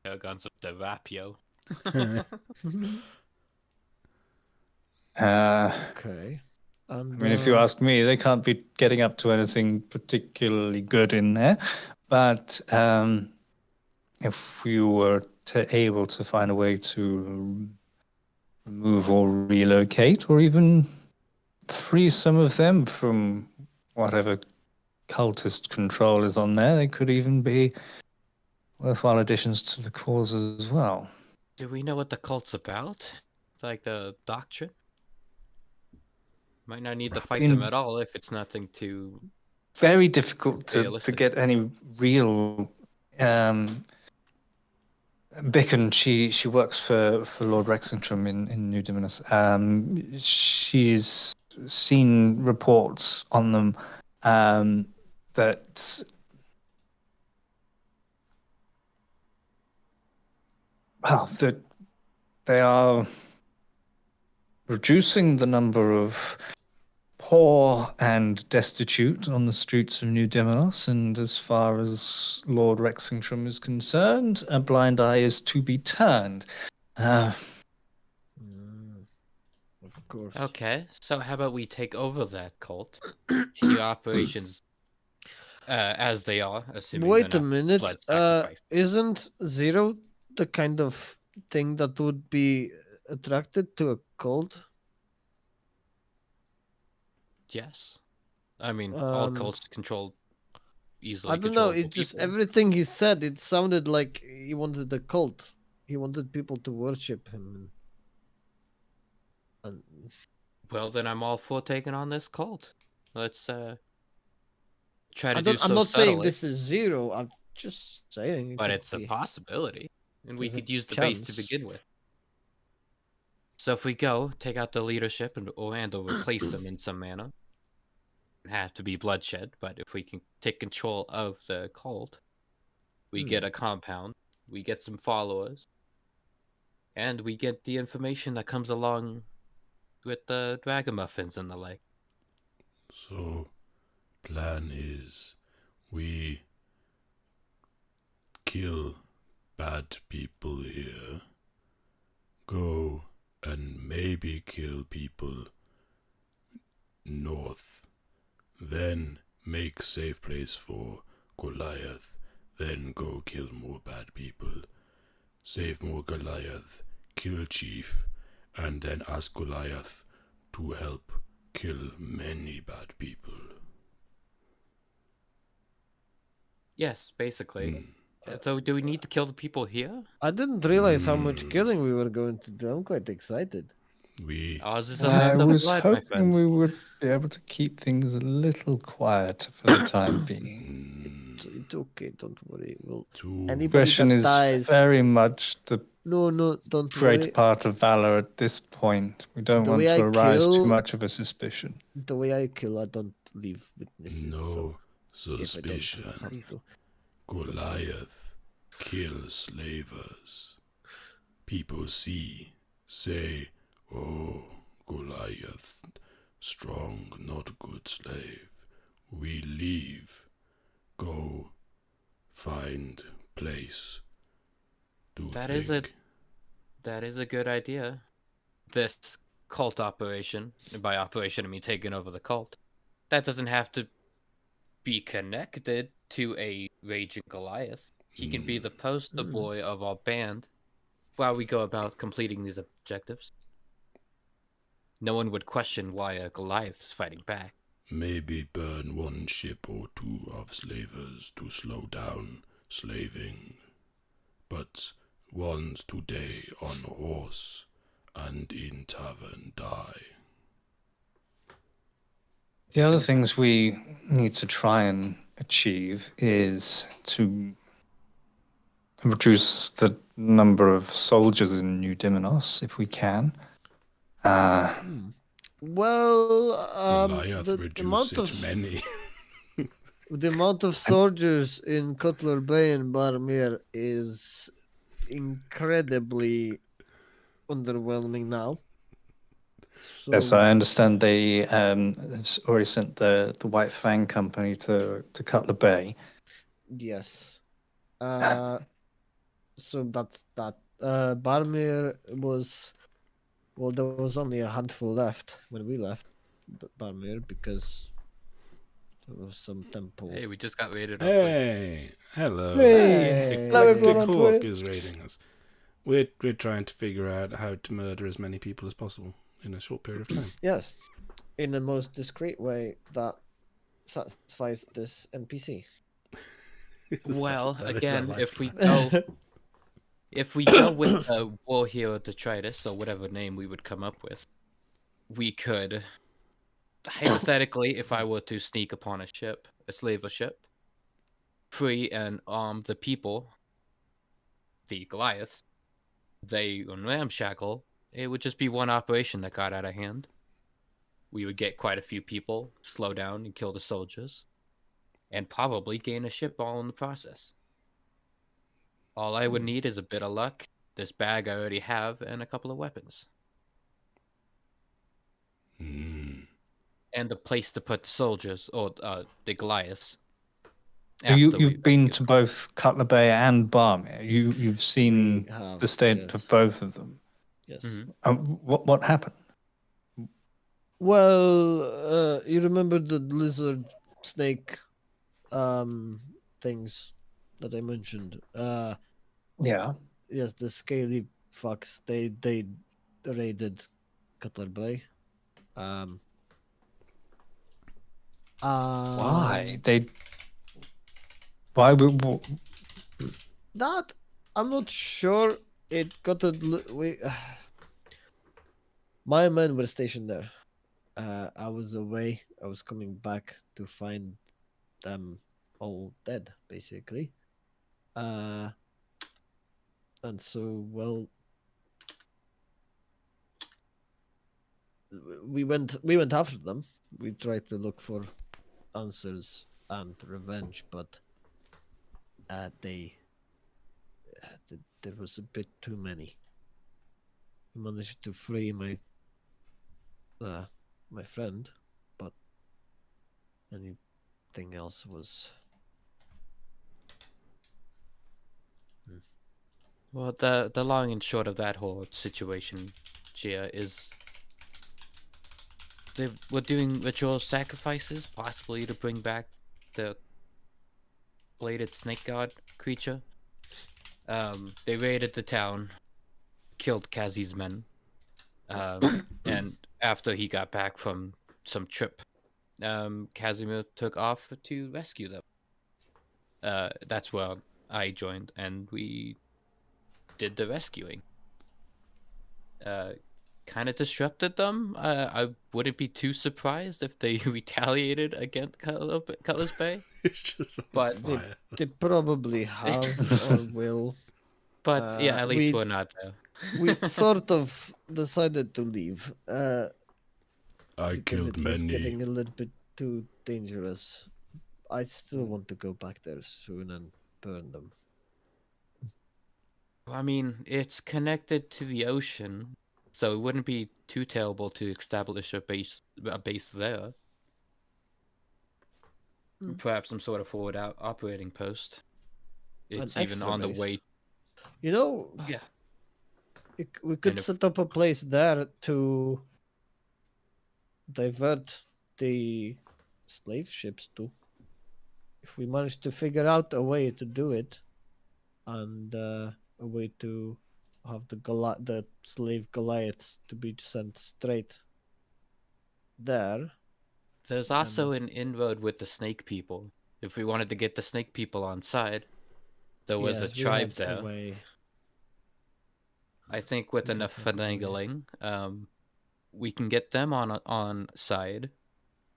Paragons of Derapio. Okay. And, I mean, if you ask me, they can't be getting up to anything particularly good in there. But if you were able to find a way to remove or relocate, or even free some of them from whatever cultist control is on there, they could even be worthwhile additions to the cause as well. Do we know what the cult's about? Like the doctrine? Might not need to fight them at all if it's nothing too... Very difficult to get any real... Bicken, she works for Lord Rexentrum in New Dimonos. She's seen reports on them that... Well, that they are reducing the number of poor and destitute on the streets of New Dimonos, and as far as Lord Rexentrum is concerned, a blind eye is to be turned. Of course. Okay, so how about we take over that cult, continue operations as they are, assuming Wait they're a not minute. blood sacrifice. Isn't Zero the kind of thing that would be attracted to a cult? yes. I mean, all Um, cults control I easily don't know. controllable It just people. everything he said. It sounded like he wanted a cult. He wanted people to worship him. And Well, then I'm all for taking on this cult. Let's try I to do don't. I'm so not saying subtly, this is zero. I'm just saying it but could it's a be. possibility, and we There's a could use the base to chance. begin with. So if we go, take out the leadership and/or replace them in some manner, it have to be bloodshed. But if we can take control of the cult, we get a compound, we get some followers, and we get the information that comes along with the dragon muffins and the like. So, plan is we kill bad people here, go and maybe kill people north, then make safe place for Goliath, then go kill more bad people, save more Goliath, kill Chief, and then ask Goliath to help kill many bad people. Yes, basically. So do we need to kill the people here? I didn't realize how much killing we were going to do. I'm quite excited. We Oh, is this a I land of was blood, my hoping friend? we would be able to keep things a little quiet for the time being. It's okay. Don't worry. We'll to anybody Aggression that is dies. very much the No, don't great worry. part of valor at this point. We don't The want way to I arouse too kill- much of a suspicion. The way I kill, I don't leave witnesses. no So if I don't suspicion. have to. Goliath kill slavers. People see, say, oh, Goliath, strong, not good slave. We leave, go, find place. That is a good idea. This cult operation, and by operation I mean taking over the cult, that doesn't have to be connected to a raging Goliath. He can be the poster boy of our band while we go about completing these objectives. No one would question why a Goliath is fighting back. Maybe burn one ship or two of slavers to slow down slaving. But ones today on horse and in tavern die. The other things we need to try and achieve is to reduce the number of soldiers in New Diminos if we can. Well, Goliath the reduce amount it of many. the amount of soldiers in Cutler Bay and Barmir is incredibly underwhelming now. So, Yes, I understand they have already sent the White Fang Company to Cutler Bay. yes. So that's that. Barmir was, well, there was only a handful left when we left Barmir because there was some temple. Hey, we just got raided up. Hey, hello. Hey. Hello Eclectic everyone on Hawk Twitch. is raiding us. We're trying to figure out how to murder as many people as possible in a short period of time. Yes, in the most discreet way that satisfies this NPC. Well, That is our again, if we lifeline. go, if we go with the war hero detritus or whatever name we would come up with, we could hypothetically, if I were to sneak upon a ship, a slaver ship, free and arm the people, the Goliaths, they ramshackle, it would just be one operation that got out of hand. We would get quite a few people, slow down and kill the soldiers, and probably gain a ship all in the process. All I would need is a bit of luck, this bag I already have, and a couple of weapons. And the place to put the soldiers, or the Goliaths. You've been to both Cutler Bay and Barmir. You've seen We have, the state yes. of both of them. Yes. What happened? Well, you remember the lizard snake things that I mentioned? Yeah. Yes, the scaly fucks. They raided Cutler Bay. Why? Why would... That I'm not sure. It got to my men were stationed there. I was away. I was coming back to find them all dead, basically. And so, well, we went after them. We tried to look for answers and revenge, but there was a bit too many. I managed to free my friend, but anything else was. Well, the long and short of that whole situation, Gia, is they were doing ritual sacrifices, possibly to bring back the bladed snake god creature. They raided the town, killed Kazi's men, and after he got back from some trip, Casimir took off to rescue them. That's where I joined, and we did the rescuing. Kind of disrupted them. I wouldn't be too surprised if they retaliated against Cutlass Bay. It's just But They probably have or will. But yeah, at least we're not there. We sort of decided to leave. I Because killed it was many. getting a little bit too dangerous. I still want to go back there soon and burn them. I mean, it's connected to the ocean, so it wouldn't be too terrible to establish a base there. Perhaps some sort of forward operating post. It's An even extra on the base. way. You know, Yeah. we could if- set up a place there to divert the slave ships to. If we manage to figure out a way to do it, and a way to have the slave goliaths to be sent straight there. There's also an inroad with the snake people. If we wanted to get the snake people on side, there was a Yes, we tribe have there. a way. I think with We enough have a way. finagling, we can get them on side,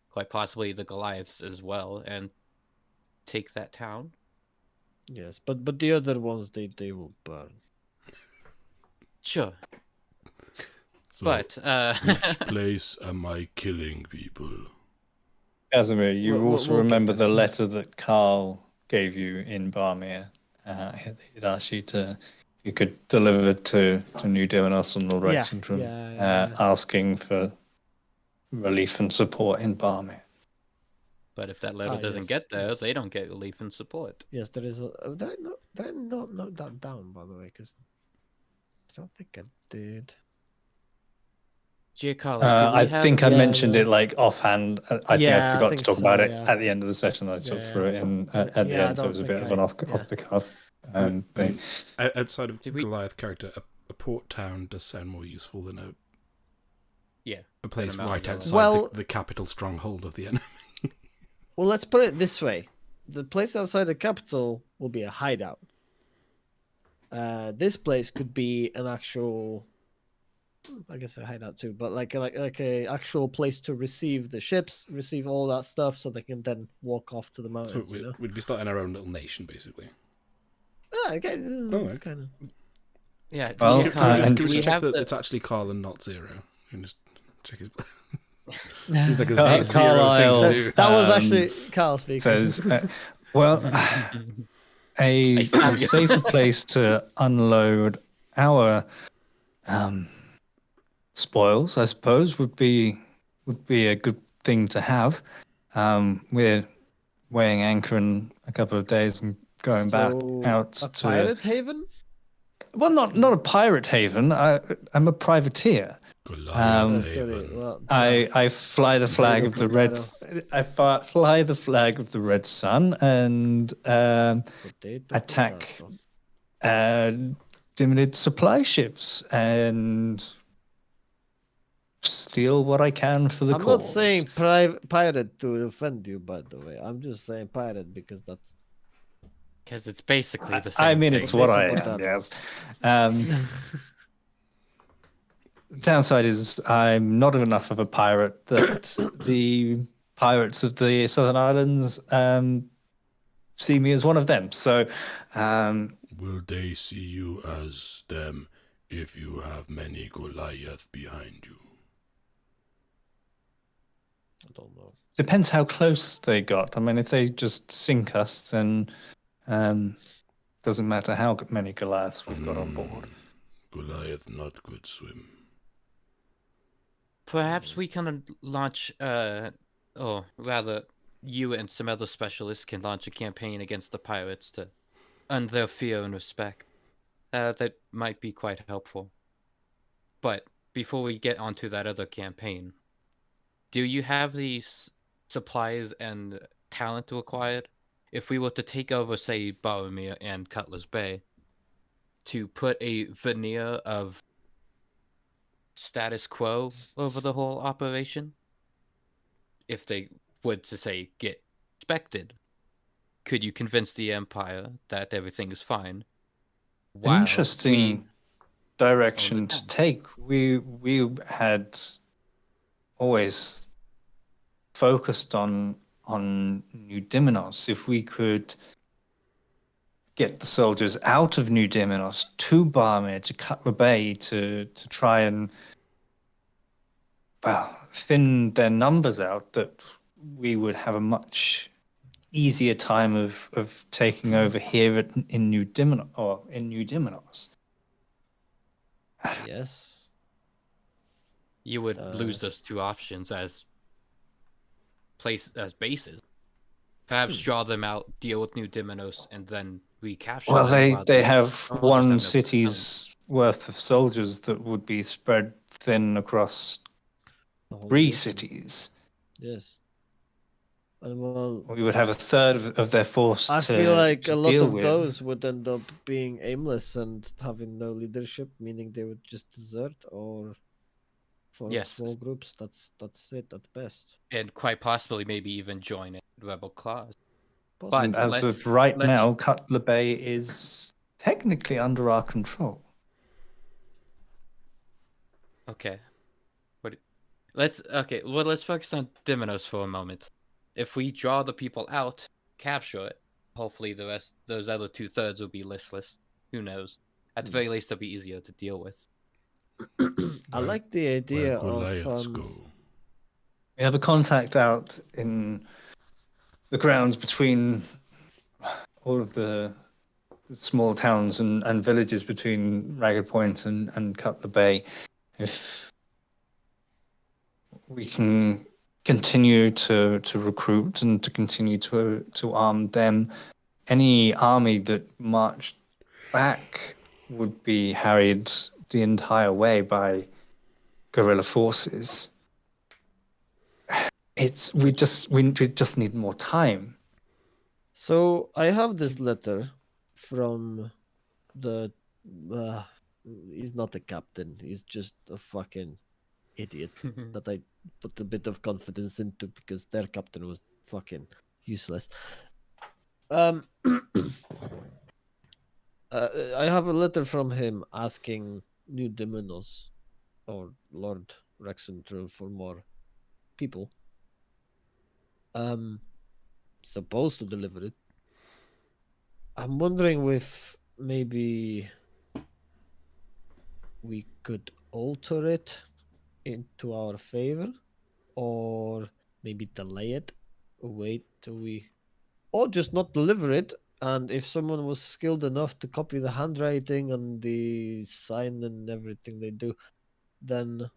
quite possibly the Goliaths as well, and take that town. Yes, but the other ones they will burn. Sure, So, but which place am I killing people? Casimir, you We'll also get remember there. the letter that Carl gave you in Barmere. He'd asked you you could deliver it to New Demonos and Lord Yeah, Rexington, yeah. asking for relief and support in Barmere. but if that letter doesn't yes, get there, yes. they don't get relief and support. Yes, there is a. Did I not note that down, by the way? Because I don't think I did. Giancarlo, I think I Yeah, mentioned no. it like offhand. I think I Yeah, I forgot think to talk so, about it yeah. at the end of the session. I sort of Yeah, threw it in at the yeah, I end, so it was a don't bit think of an I- off the cuff thing. Outside of Did we- Goliath character, a port town does sound more useful than Yeah, a place than a mountain right village. outside Well- the capital stronghold of the enemy. Well, let's put it this way: the place outside the capital will be a hideout. This place could be an actual, I guess, a hideout too, but like a actual place to receive the ships, receive all that stuff, so they can then walk off to the So mountains. You know? we'd be starting our own little nation, basically. Okay, Alright. kind of. Yeah. Well, Can Giancarlo, we and- do just we check have that the- it's actually Carl and not Zero? We can just check his. Seems like a Car- very Zero Carlisle- thing to do. That was Um, actually Carl speaking. Says, well, a stab you. safer place to unload our spoils, I suppose, would be a good thing to have. We're weighing anchor in a couple of days and going back So, out a to. pirate haven. Well, not a pirate haven. I'm a privateer. Goliath Sorry, Haven. well, I fly the flag of the red. Fly the flag of the Red Sun and attack limited supply ships and steal what I can for the I'm cause. not saying pirate to offend you, by the way. I'm just saying pirate because that's. Because it's basically the I same mean, thing. it's what I Potato, am, potato. yes. Downside is I'm not enough of a pirate that the pirates of the Southern Islands see me as one of them. So, Will they see you as them if you have many Goliaths behind you? I don't know. depends how close they got. I mean, if they just sink us, then doesn't matter how many Goliaths we've got on board. Goliath not good swim. Perhaps we can launch, or rather, you and some other specialists can launch a campaign against the pirates to earn their fear and respect. That might be quite helpful. But before we get onto that other campaign, do you have the supplies and talent acquired? If we were to take over, say, Boromir and Cutler's Bay, to put a veneer of status quo over the whole operation, if they would to say get inspected, could you convince the Empire that everything is fine? while Interesting direction to town? take. We had always focused on New Dimenos. If we could get the soldiers out of New Dimenos to Barmir, to Cutler Bay, to try and thin their numbers out, that we would have a much easier time of taking over here in New Dimenos. Yes. You would lose those two options as bases. Perhaps draw them out, deal with New Dimenos, and then recapture Well, them. while they the have soldiers one have no city's worth of soldiers that would be spread thin across The whole 3 nation. cities. Yes. And well, We would have a third of their force. I feel like a lot deal of with. those would end up being aimless and having no leadership, meaning they would just desert or form Yes. small groups. That's it at best. And quite possibly maybe even join Rebel Claws. And But as of right now, Cutler Bay is technically under our control. Okay. Let's focus on Dimenos for a moment. If we draw the people out, capture it, hopefully the rest, those other 2/3 will be listless. Who knows? At the very least, they'll be easier to deal with. I like the idea Where Goliaths of go. We have a contact out in the grounds between all of the small towns and villages between Ragged Point and Cutler Bay. If we can continue to recruit and to continue to arm them, any army that marched back would be harried the entire way by guerrilla forces. We just need more time. So I have this letter from the. He's not a captain. He's just a fucking idiot that I put a bit of confidence into because their captain was fucking useless. I have a letter from him asking New Dimenos or Lord Rexentrum for more people. Supposed to deliver it. I'm wondering if maybe we could alter it into our favor, or maybe delay it, wait till we, or just not deliver it. And if someone was skilled enough to copy the handwriting and the sign and everything they do, then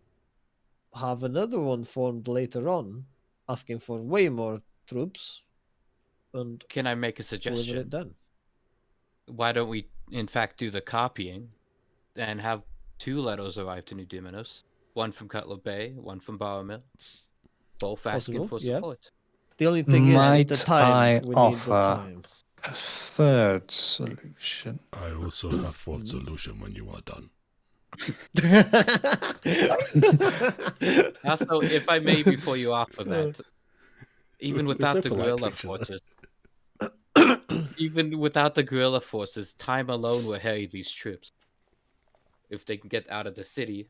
have another one formed later on, asking for way more troops. And Can I make a deliver suggestion? it then. Why don't we, in fact, do the copying and have 2 letters arrive to New Dimenos? One from Cutler Bay, one from Boromir. Both asking Possible, for yeah. support. The only thing is the time. We need the time. A third solution. I also have fourth solution when you are done. Also, if I may, before you offer that, even We're without so the polite to guerrilla each other. forces, even without the guerrilla forces, time alone will harry these troops. If they can get out of the city,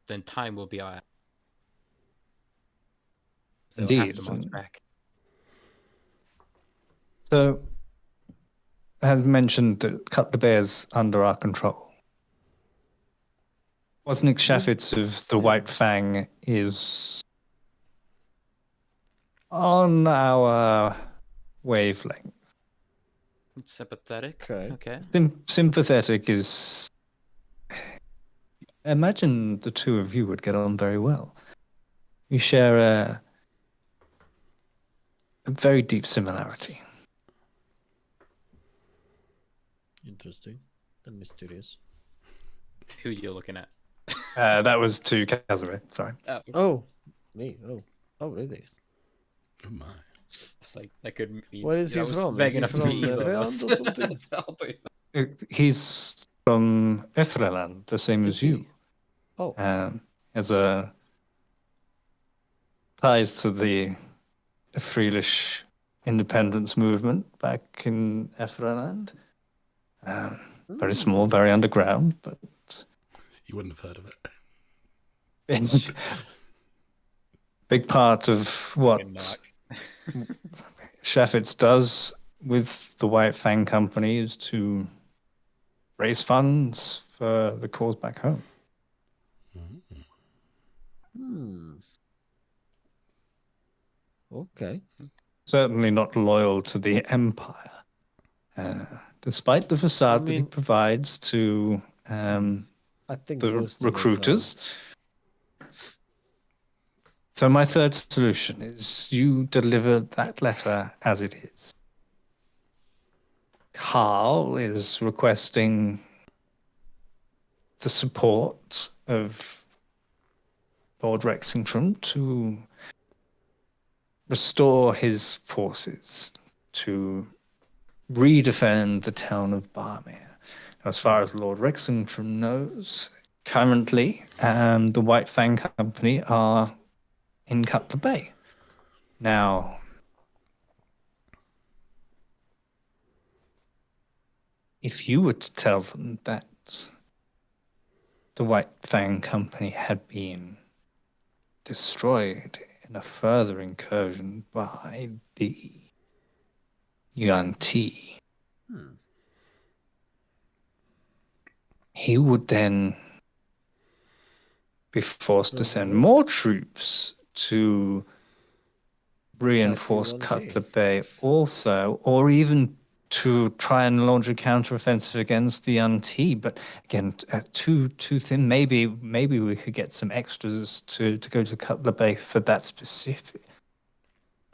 then time will be our ally. They'll have Indeed. to march back. So, as mentioned, that Cut the Bear's under our control. Wozniak Shafitz of the White Fang is on our wavelength. Sympathetic. Okay. Okay. Sympathetic is. Imagine the two of you would get on very well. You share a very deep similarity. Interesting and mysterious. Who you're looking at? That was to Casimir. Sorry. Oh, me. Oh, really? Oh my. It's like that could be. Where is he that was from? vague Is he enough to from be either of us. Netherlands or something? I'll do that. He's from Efreland, the same Is as he? you. Oh, As a ties to the Freelish independence movement back in Efreland. Very small, very underground, but You wouldn't have heard of it. big part of what Fucking knock. Shafitz does with the White Fang Company is to raise funds for the cause back home. Okay. Certainly not loyal to the Empire, despite the facade that he mean- provides to I think the Roosting is, recruiters. So my third solution is you deliver that letter as it is. Carl is requesting the support of Lord Rexington to restore his forces to redefend the town of Barmere. As far as Lord Rexington knows, currently the White Fang Company are in Cutler Bay. Now, if you were to tell them that the White Fang Company had been destroyed in a further incursion by the Yuan Ti, he would then be forced to send more troops to reinforce Yuan Ti. Cutler Bay also, or even to try and launch a counteroffensive against the Yuan Ti. But again, too thin. Maybe we could get some extras to go to Cutler Bay for that specific.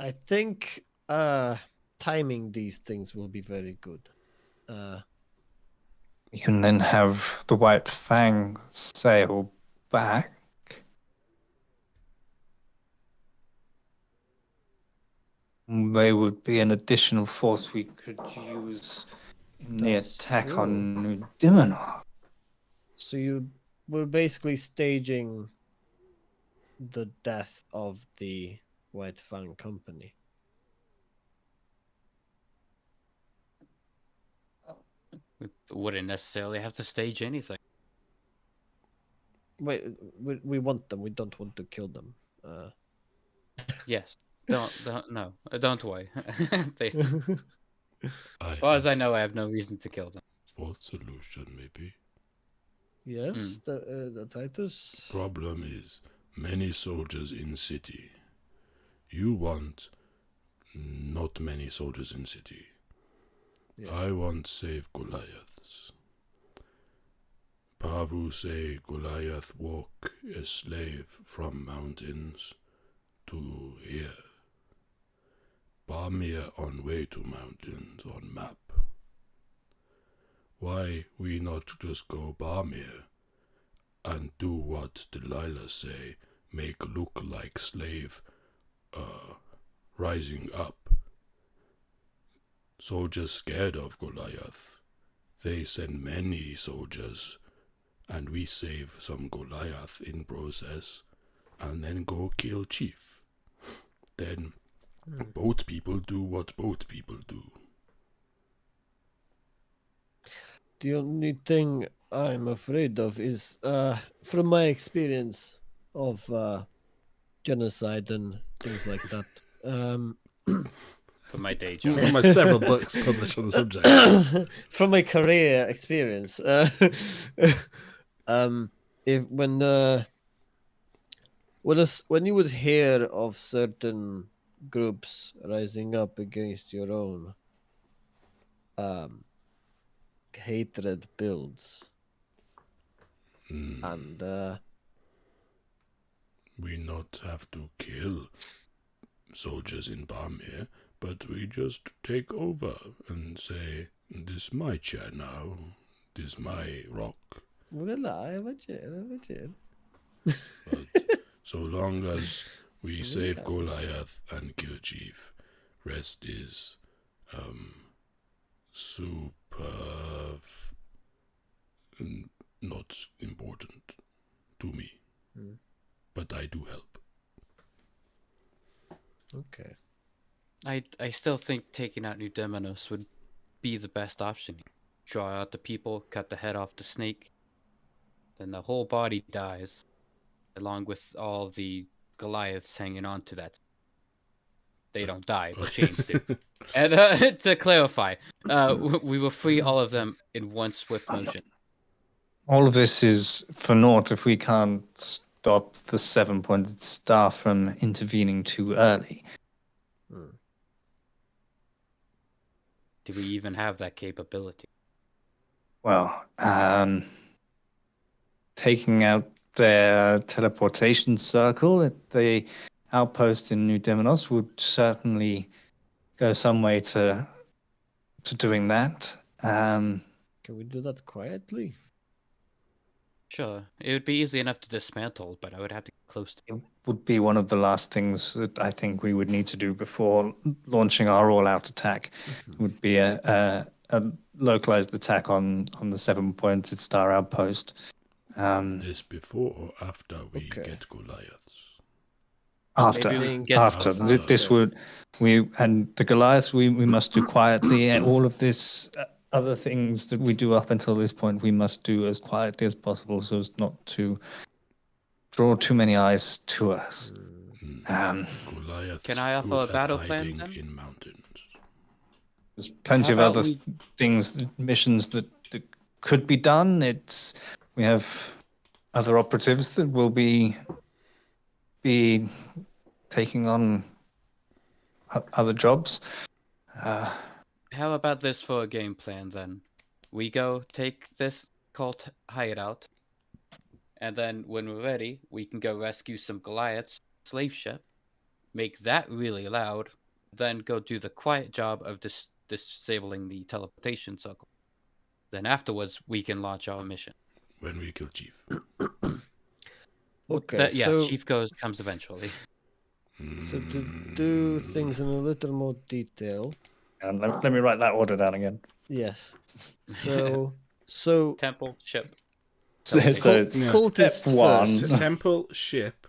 I think timing these things will be very good. You can then have the White Fang sail back. They would be an additional force we could use in the That's attack true. on New Dimenor. So you were basically staging the death of the White Fang Company. We wouldn't necessarily have to stage anything. Wait, we want them. We don't want to kill them. Yes. Don't worry. They, I as far as have I know, I have no reason to kill them. fourth solution, maybe. Yes, the traitors. Problem is many soldiers in city. You want not many soldiers in city. Yes. I want save Goliaths. Pavu say Goliath walk a slave from mountains to here. Barmere on way to mountains on map. Why we not just go Barmere and do what Delilah say, make look like slave rising up. Soldiers scared of Goliath. They send many soldiers and we save some Goliath in process, and then go kill Chief. Then boat people do what boat people do. The only thing I'm afraid of is, from my experience of genocide and things like that. For my day job. From my several books published on the subject. From my career experience, if when you would hear of certain groups rising up against your own, hatred builds, and We not have to kill soldiers in Barmir, but we just take over and say, this my chair now, this my rock. well, I have a chair. But so long as we save Goliath and kill Chief, rest is not important to me. But I do help. Okay. I still think taking out New Demonos would be the best option. Draw out the people, cut the head off the snake, then the whole body dies, along with all the Goliaths hanging on to that. They don't die, the chains do. And to clarify, we will free all of them in one swift motion. All of this is for naught if we can't stop the 7-pointed star from intervening too early. Do we even have that capability? Well, taking out their teleportation circle at the outpost in New Demonos would certainly go some way to doing that. Can we do that quietly? Sure. It would be easy enough to dismantle, but I would have to get close to It would be one of the last things that I think we would need to do before launching our all-out attack. Would be a localized attack on the 7-pointed star outpost. This before or after we get Goliaths? After, Maybe we can get after. This would and the Goliaths we must do quietly. And all of this other things that we do up until this point we must do as quietly as possible, so as not to draw too many eyes to us. Goliaths Can I offer a good at battle plan hiding then? in mountains. There's plenty of How other about we- things, missions that could be done. We have other operatives that will be taking on other jobs. How about this for a game plan then? We go take this cult hideout, and then when we're ready, we can go rescue some Goliaths, slave ship, make that really loud, then go do the quiet job of disabling the teleportation circle. Then afterwards, we can launch our mission. When we kill Chief. Okay, Chief comes eventually. So to do things in a little more detail. And let me write that order down again. Yes. So Temple, ship. So it's cultists step one. first. Temple, ship,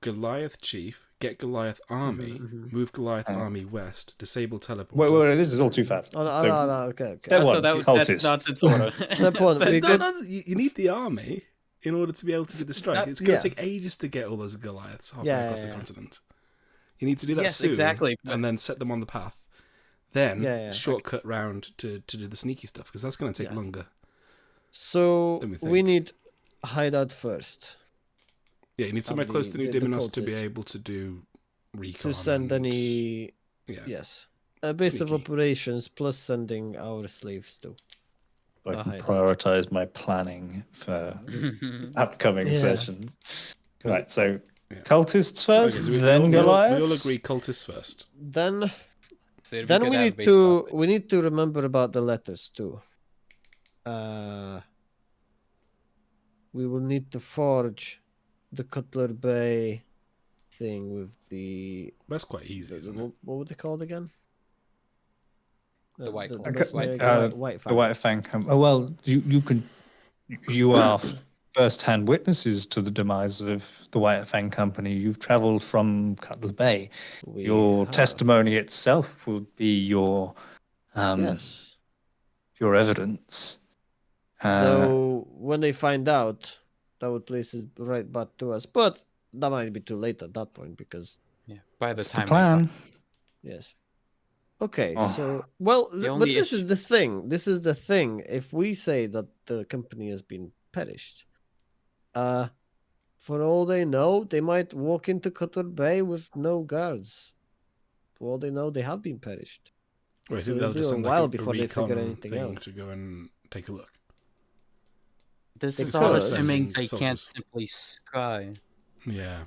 Goliath Chief, get Goliath army, move Goliath army west, disable teleporter. Wait, this is all too fast. Oh, no, So, no, okay. Step one, That's cultists. not its order. Step one, we No, get no, you need the army in order to be able to do the strike. It's going Yeah. to take ages to get all those Goliaths halfway Yeah, across yeah, the yeah. continent. You need to do that Yes, soon, exactly, but- and then set them on the path. Then Yeah. shortcut round to do the sneaky stuff, because that's going to take longer. So Let me we think. need hideout first Yeah, you need somewhere close to New the Demonos to be cultists. able to do recon. to send and- any. Yeah. Yes, a base of Sneaky. operations plus sending our slaves to. I can hideout. prioritize my planning for upcoming Yeah. sessions. Right, so Yeah. cultists first, Okay, so we then all Goliaths. agree cultists first. Then So it'd be then good we to have a need base to topic. we need to remember about the letters too. We will need to forge the Cutler Bay thing with the That's quite easy, isn't it? what were they called again? The White Claw. mercenary The White White Fang. Oh, well, you are first-hand witnesses to the demise of the White Fang Company. You've travelled from Cutler Bay. Your testimony itself will be your Yes. your evidence. Though when they find out, that would place it right back to us. But that might be too late at that point because by the that's time the plan. yes. Okay, Oh. so well, The but only this issue- is the thing. This is the thing. If we say that the company has been perished, for all they know, they might walk into Cutler Bay with no guards. For all they know, they have been perished. Wait, I So think it'll they'll be just a send while like a before they figure recon anything thing out. to go and take a look. This They is all could. assuming they Soldiers. can't simply scry. Yeah,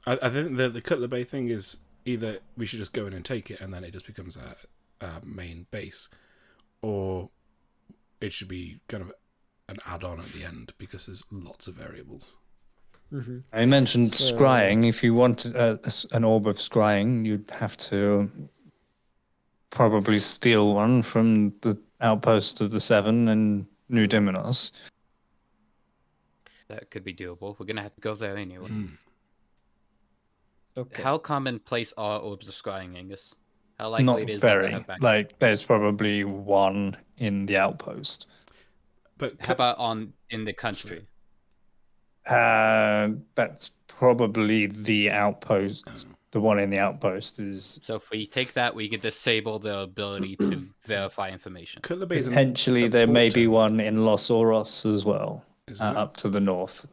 I think the Cutler Bay thing is either we should just go in and take it, and then it just becomes a main base, or it should be kind of an add-on at the end because there's lots of variables. Mm-hmm. I mentioned So- scrying. If you wanted an orb of scrying, you'd have to probably steal one from the outpost of the Seven in New Diminos. That could be doable. We're gonna have to go there anyway. Okay. How commonplace are orbs of scrying, Angus? How likely Not it is that I very. have back? Like, there's probably one in the outpost. But How about in the country? That's probably the outpost. The one in the outpost is So if we take that, we could disable the ability to verify information. Cutler Bay potentially there may be one in Los Oros as well, up to the north.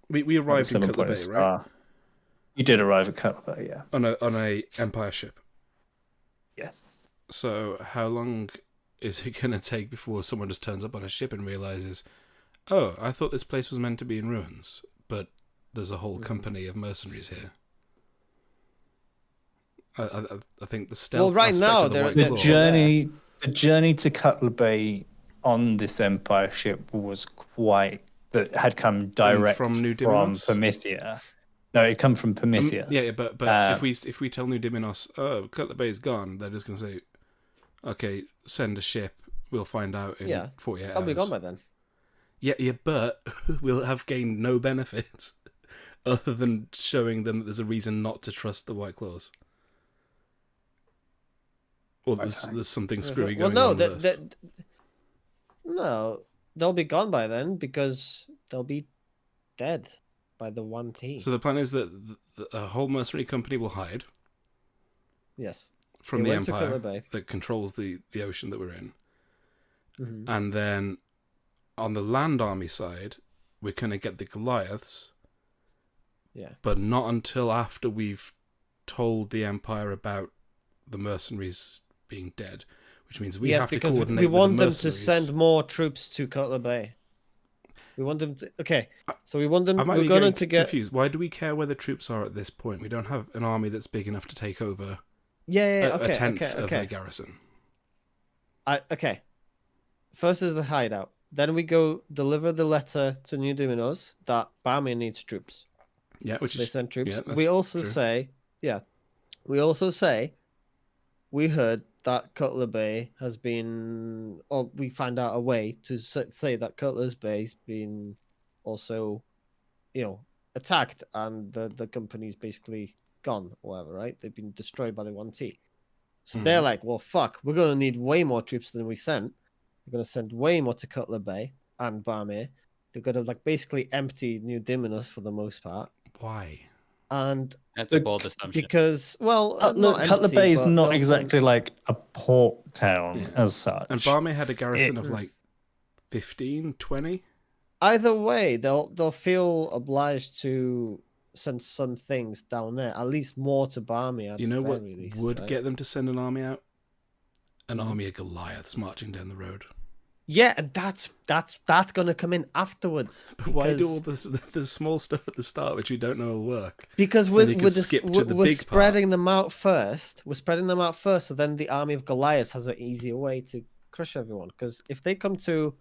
We arrived in Cutler Bay, right? You did arrive at Cutler Bay, yeah. On a Empire ship. Yes. So how long is it going to take before someone just turns up on a ship and realizes, oh, I thought this place was meant to be in ruins, but there's a whole company of mercenaries here. I think the stealth. Well, right aspect now of the they're- White they're- Claw- The journey to Cutler Bay on this Empire ship was that had come direct from New from Diminos? Promethea. No, it come from Promethea. Yeah, but if we tell New Diminos, oh, Cutler Bay's gone, they're just going to say, okay, send a ship. We'll find out in 48 hours. I'll be gone by then. Yeah, but we'll have gained no benefits other than showing them that there's a reason not to trust the White Claws. Or there's something screwy going on with us. No, they'll be gone by then because they'll be dead by the one team. So the plan is that a whole mercenary company will hide Yes. from They the went to Empire Cutler Bay. that controls the ocean that we're in. Mhm. And then on the land army side, we're going to get the Goliaths, Yeah. but not until after we've told the Empire about the mercenaries being dead, which means we Yes, have to because coordinate we with want the them to mercenaries. send more troops to Cutler Bay. We want them to. Okay, so we want them. I might We're be going getting to get. confused. Why do we care where the troops are at this point? We don't have an army that's big enough to take over Yeah. a Okay. tenth Okay. of the Okay. garrison. Okay. First is the hideout. Then we go deliver the letter to New Dominos that Barmy needs troops. Yeah, which So they is send troops. yeah, that's we also true. say, we also say, we heard that Cutler Bay has been, or we find out a way to say that Cutler's Bay's been also, attacked and the company's basically gone or whatever, right? They've been destroyed by the 1T. So they're Mhm. like, well, fuck, we're going to need way more troops than we sent. We're going to send way more to Cutler Bay and Barmy. They're going to basically empty New Diminos for the most part. Why? And That's a bold assumption. because, well, Look, not Cutler empty, Bay is but not they'll exactly like a port town Yeah. as such. And Barmy had a garrison Mm. of like 15, 20? Either way, they'll feel obliged to send some things down there, at least more to Barmy. At You know the what very least, would right? get them to send an army out? An army of Goliaths marching down the road. Yeah, that's gonna come in afterwards. But why do because- all the small stuff at the start which we don't know will work? Because Then we're you can skip to the we're big part. spreading them out first. We're spreading them out first, so then the army of Goliaths has an easier way to crush everyone. Because if they come to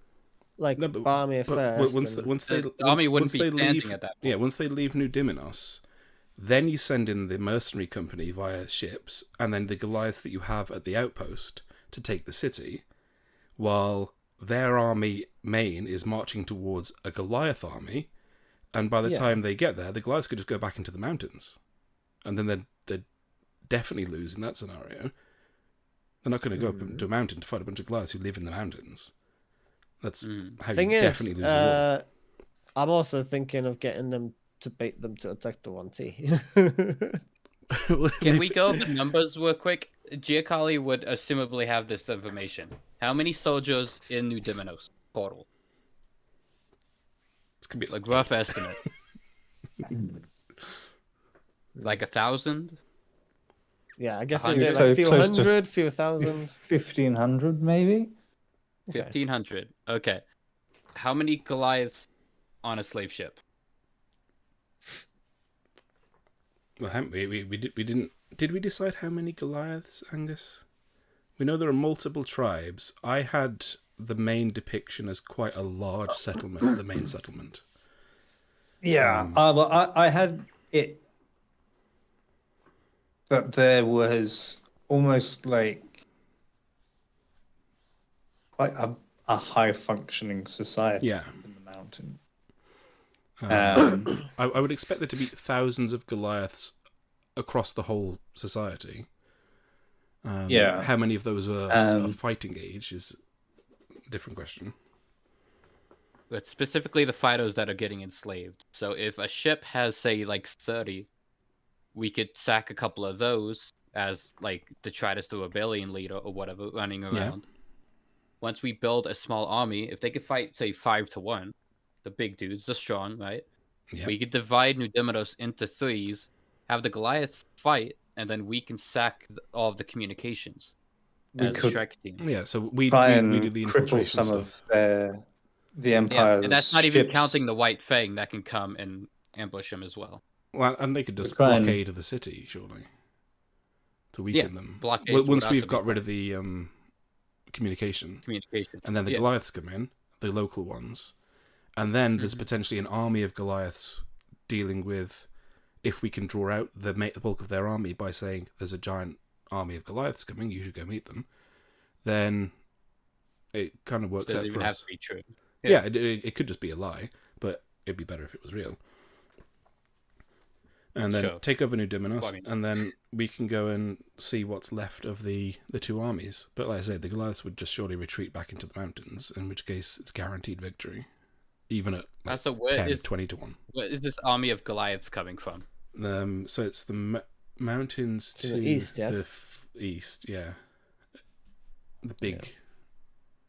No, but- Barmy But first, once then- once they The army wouldn't once be they standing leave, at that yeah, once they leave New Diminos, then you send in the mercenary company via ships, and then the Goliaths that you have at the outpost to take the city, while their army main is marching towards a Goliath army, and by the time they get there, the Goliaths could just go back into the mountains, and then they'd definitely lose in that scenario. They're not going to go up into a mountain to fight a bunch of Goliaths who live in the mountains. That's how you definitely lose a war. I'm also thinking of getting them to bait them to attack the 1T. Can we go over numbers real quick? Giacali would assumably have this information. How many soldiers in New Dominos total? It's gonna be like rough estimate. Like 1,000? Yeah, I guess is it like a few hundred, few thousand? 1,500 maybe? 1,500. Okay. How many Goliaths on a slave ship? Well, we didn't. Did we decide how many Goliaths, Angus? We know there are multiple tribes. I had the main depiction as quite a large settlement, the main settlement. Yeah, well, I had it that there was almost like quite a high-functioning society in the mountain. I would expect there to be thousands of Goliaths across the whole society. How many of those are of fighting age is a different question. But specifically the fighters that are getting enslaved. So if a ship has, say, like 30, we could sack a couple of those as like detritus to a rebellion leader or whatever running around. Yeah. Once we build a small army, if they could fight, say, 5-1, the big dudes, the strong, right? Yep. We could divide New Dominos into 3s, have the Goliaths fight, and then we can sack all of the communications as a Shrek team. Yeah, so we do the cripple some of the Empire's and that's not even ships. counting the White Fang that can come and ambush them as well. Well, and they could just blockade the city, surely, to weaken them. Once we've got rid of the communication, and then the Goliaths come in, the local ones, and then there's potentially an army of Goliaths dealing with, if we can draw out the bulk of their army by saying there's a giant army of Goliaths coming, you should go meet them, then it kind of works out for us. Doesn't even have to be true. Yeah, it could just be a lie, but it'd be better if it was real. And then take over New Dominos, and then we can go and see what's left of the two armies. But like I said, the Goliaths would just surely retreat back into the mountains, in which case it's guaranteed victory, even at 20 to 1. Where is this army of Goliaths coming from? So it's the mountains to the east, east, yeah. The big...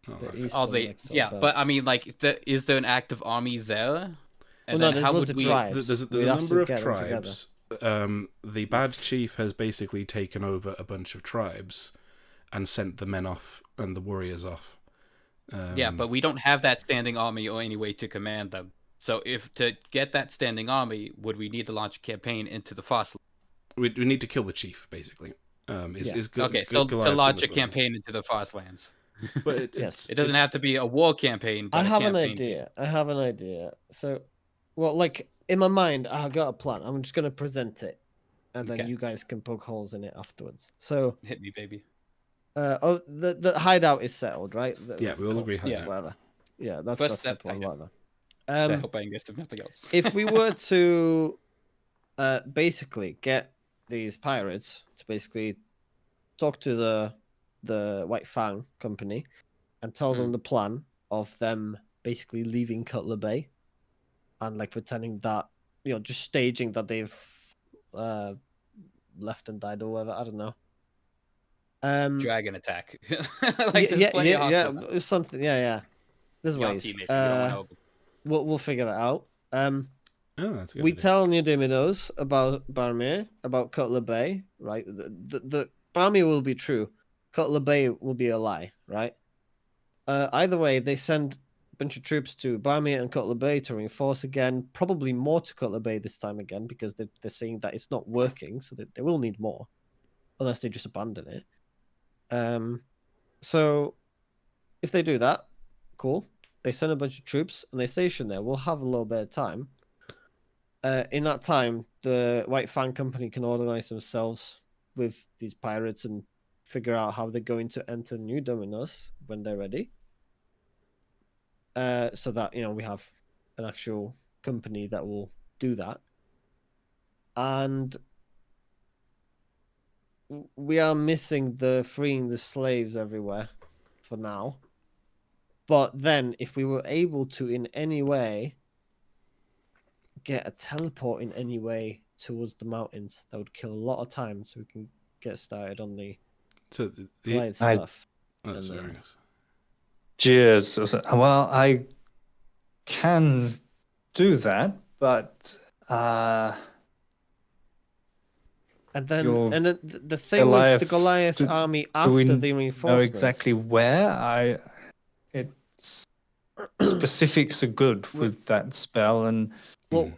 but I mean, like, is there an active army there? And then how would we? There's a number of tribes. The bad chief has basically taken over a bunch of tribes and sent the men off and the warriors off. But we don't have that standing army or any way to command them. So to get that standing army, would we need to launch a campaign into the Frost? We need to kill the chief, basically. To launch a campaign into the Frostlands. But it doesn't have to be a war campaign. But I have an idea. So, well, like in my mind, I got a plan. I'm just gonna present it, and then you guys can poke holes in it afterwards. So hit me, baby. The hideout is settled, right? We all agree. Yeah, whatever. Yeah, that's simple. Whatever. I hope I guessed if nothing else. If we were to, basically get these pirates to basically talk to the White Fang company and tell them the plan of them basically leaving Cutler Bay and like pretending that, just staging that they've left and died or whatever. I don't know. Dragon attack. Something. Yeah. There's ways. We'll figure that out. That's a good we idea. tell New Dominos about Barmir, about Cutler Bay, right? The Barmir will be true. Cutler Bay will be a lie, right? Either way, they send a bunch of troops to Barmir and Cutler Bay to reinforce again. Probably more to Cutler Bay this time again because they're seeing that it's not working, so they will need more, unless they just abandon it. So if they do that, cool. They send a bunch of troops and they station there. We'll have a little bit of time. In that time, the White Fang Company can organize themselves with these pirates and figure out how they're going to enter New Dominos when they're ready. so that we have an actual company that will do that, and we are missing the freeing the slaves everywhere for now. But then, if we were able to in any way get a teleport in any way towards the mountains, that would kill a lot of time, so we can get started on the Goliath stuff. Oh, sorry. Cheers. Well, I can do that, but and then the thing Goliath, with the Goliath army after do we the reinforcements. know exactly where? It's specifics are good with that spell, and we'll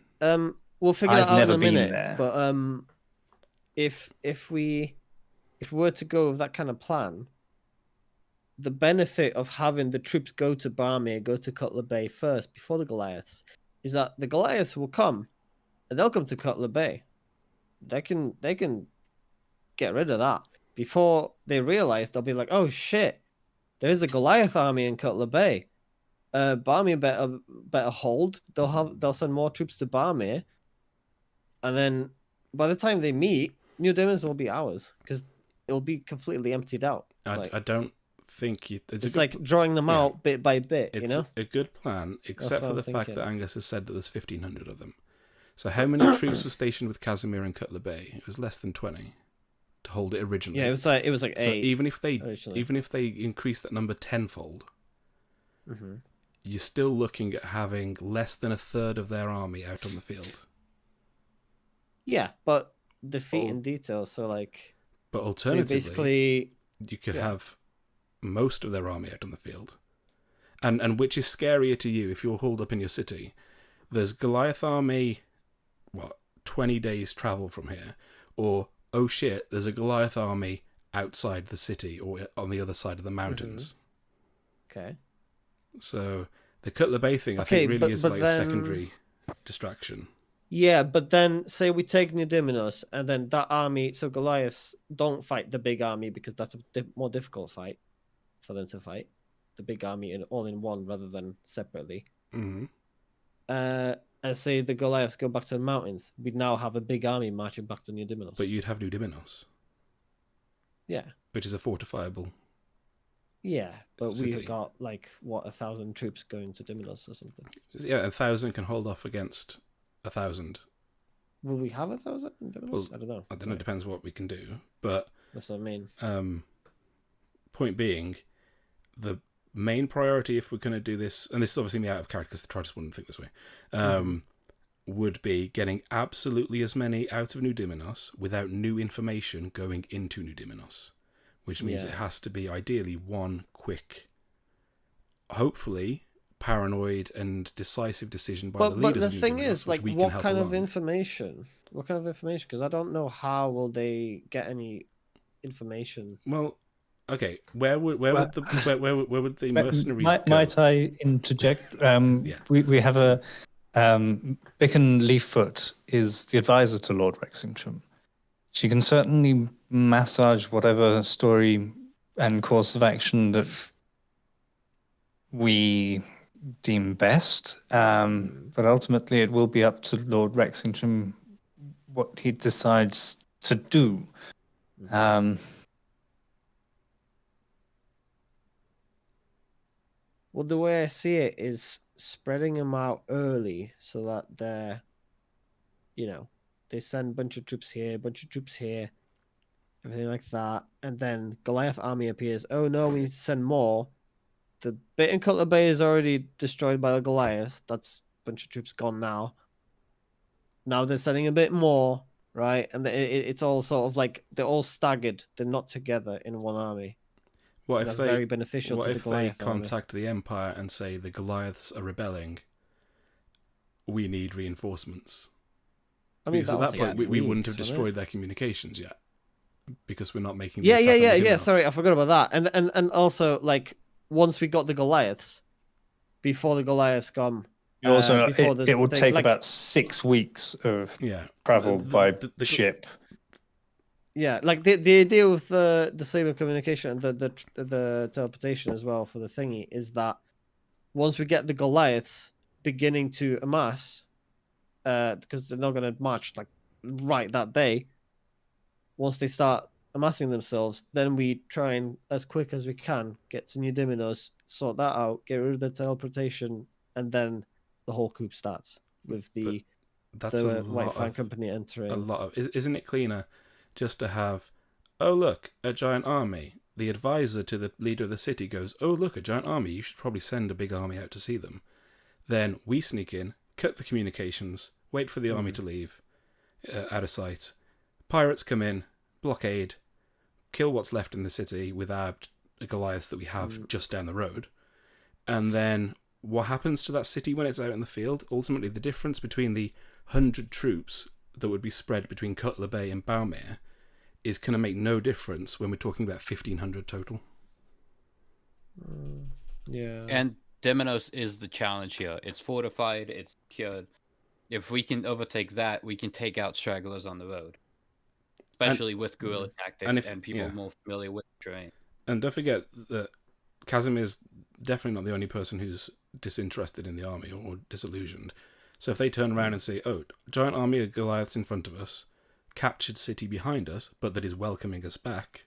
figure that out in a minute. There. But if we were to go with that kind of plan, the benefit of having the troops go to Barmir, go to Cutler Bay first before the Goliaths, is that the Goliaths will come, and they'll come to Cutler Bay. They can get rid of that before they realize. They'll be like, oh shit, there's a Goliath army in Cutler Bay. Barmir better hold. They'll send more troops to Barmir, and then by the time they meet, New Demons will be ours because it'll be completely emptied out. I don't think it's like drawing them out bit by bit. It's a good plan, except for the fact that Angus has said that there's 1,500 of them. So how many troops were stationed with Casimir and Cutler Bay? It was less than 20 to hold it originally. Yeah, it was like 8. So even if they increase that number tenfold, you're still looking at having less than a third of their army out on the field. Yeah, but defeat in detail. So like, but alternatively, so basically, you could have most of their army out on the field, and which is scarier to you if you're hauled up in your city? There's Goliath army. 20 days travel from here, or oh shit, there's a Goliath army outside the city or on the other side of the mountains. Okay. So the Cutler Bay thing, I think, really is like a secondary distraction. Yeah, but then say we take Neudiminos, and then that army, so Goliaths don't fight the big army because that's a more difficult fight for them to fight. The big army all in one rather than separately. And say the Goliaths go back to the mountains, we'd now have a big army marching back to Neudiminos. But you'd have Neudiminos. Yeah. Which is a fortifiable. Yeah, but city. we've got 1,000 troops going to Diminos or something. Yeah, 1,000 can hold off against 1,000. Will we have 1,000 in Diminos? Well, I don't know. I don't know. It depends what we can do. But that's what I mean. Point being, the main priority if we're going to do this, and this is obviously me out of character because the Tritus wouldn't think this way, would be getting absolutely as many out of New Diminos without new information going into New Diminos, which means it has to be ideally one quick, hopefully paranoid and decisive decision by the leaders. But the thing is, what kind of information? What kind of information? Because I don't know how will they get any information. Well, okay, where would the mercenaries go? Might I interject? We have a Bicken Leaffoot is the advisor to Lord Rexington. She can certainly massage whatever story and course of action that we deem best, but ultimately it will be up to Lord Rexington what he decides to do. Well, the way I see it is spreading them out early so that they're, they send a bunch of troops here, everything like that. And then Goliath army appears. Oh no, we need to send more. The bit in Cutler Bay is already destroyed by the Goliath. That's a bunch of troops gone now. Now they're sending a bit more, right? And it's all sort of like they're all staggered. They're not together in one army. What if very beneficial to the Goliath they contact the Empire and say the Goliaths are rebelling? We need reinforcements. I mean, because at that point we wouldn't have destroyed their communications yet, because we're not making. Yeah. Sorry, I forgot about that. And also, once we got the Goliaths, before the Goliaths come, also it would take about 6 weeks of travel by the ship. Yeah, the idea with the disable communication and the teleportation as well for the thingy is that once we get the Goliaths beginning to amass, because they're not going to march like right that day. Once they start amassing themselves, then we try and, as quick as we can, get to New Dominos, sort that out, get rid of the teleportation, and then the whole coup starts with the White Fang Company entering. A lot of isn't it cleaner just to have, oh look, a giant army. The advisor to the leader of the city goes, oh look, a giant army. You should probably send a big army out to see them. Then we sneak in, cut the communications, wait for the army to leave, out of sight. Pirates come in, blockade, kill what's left in the city with our Goliaths that we have just down the road. And then what happens to that city when it's out in the field? Ultimately, the difference between the 100 troops that would be spread between Cutler Bay and Bowmere is going to make no difference when we're talking about 1,500 total. Yeah. And Dominos is the challenge here. It's fortified, it's secured. If we can overtake that, we can take out stragglers on the road. Especially with guerrilla tactics and people more familiar with the terrain. And don't forget that Casimir's definitely not the only person who's disinterested in the army or disillusioned. So if they turn around and say, oh, giant army of Goliaths in front of us, captured city behind us, but that is welcoming us back,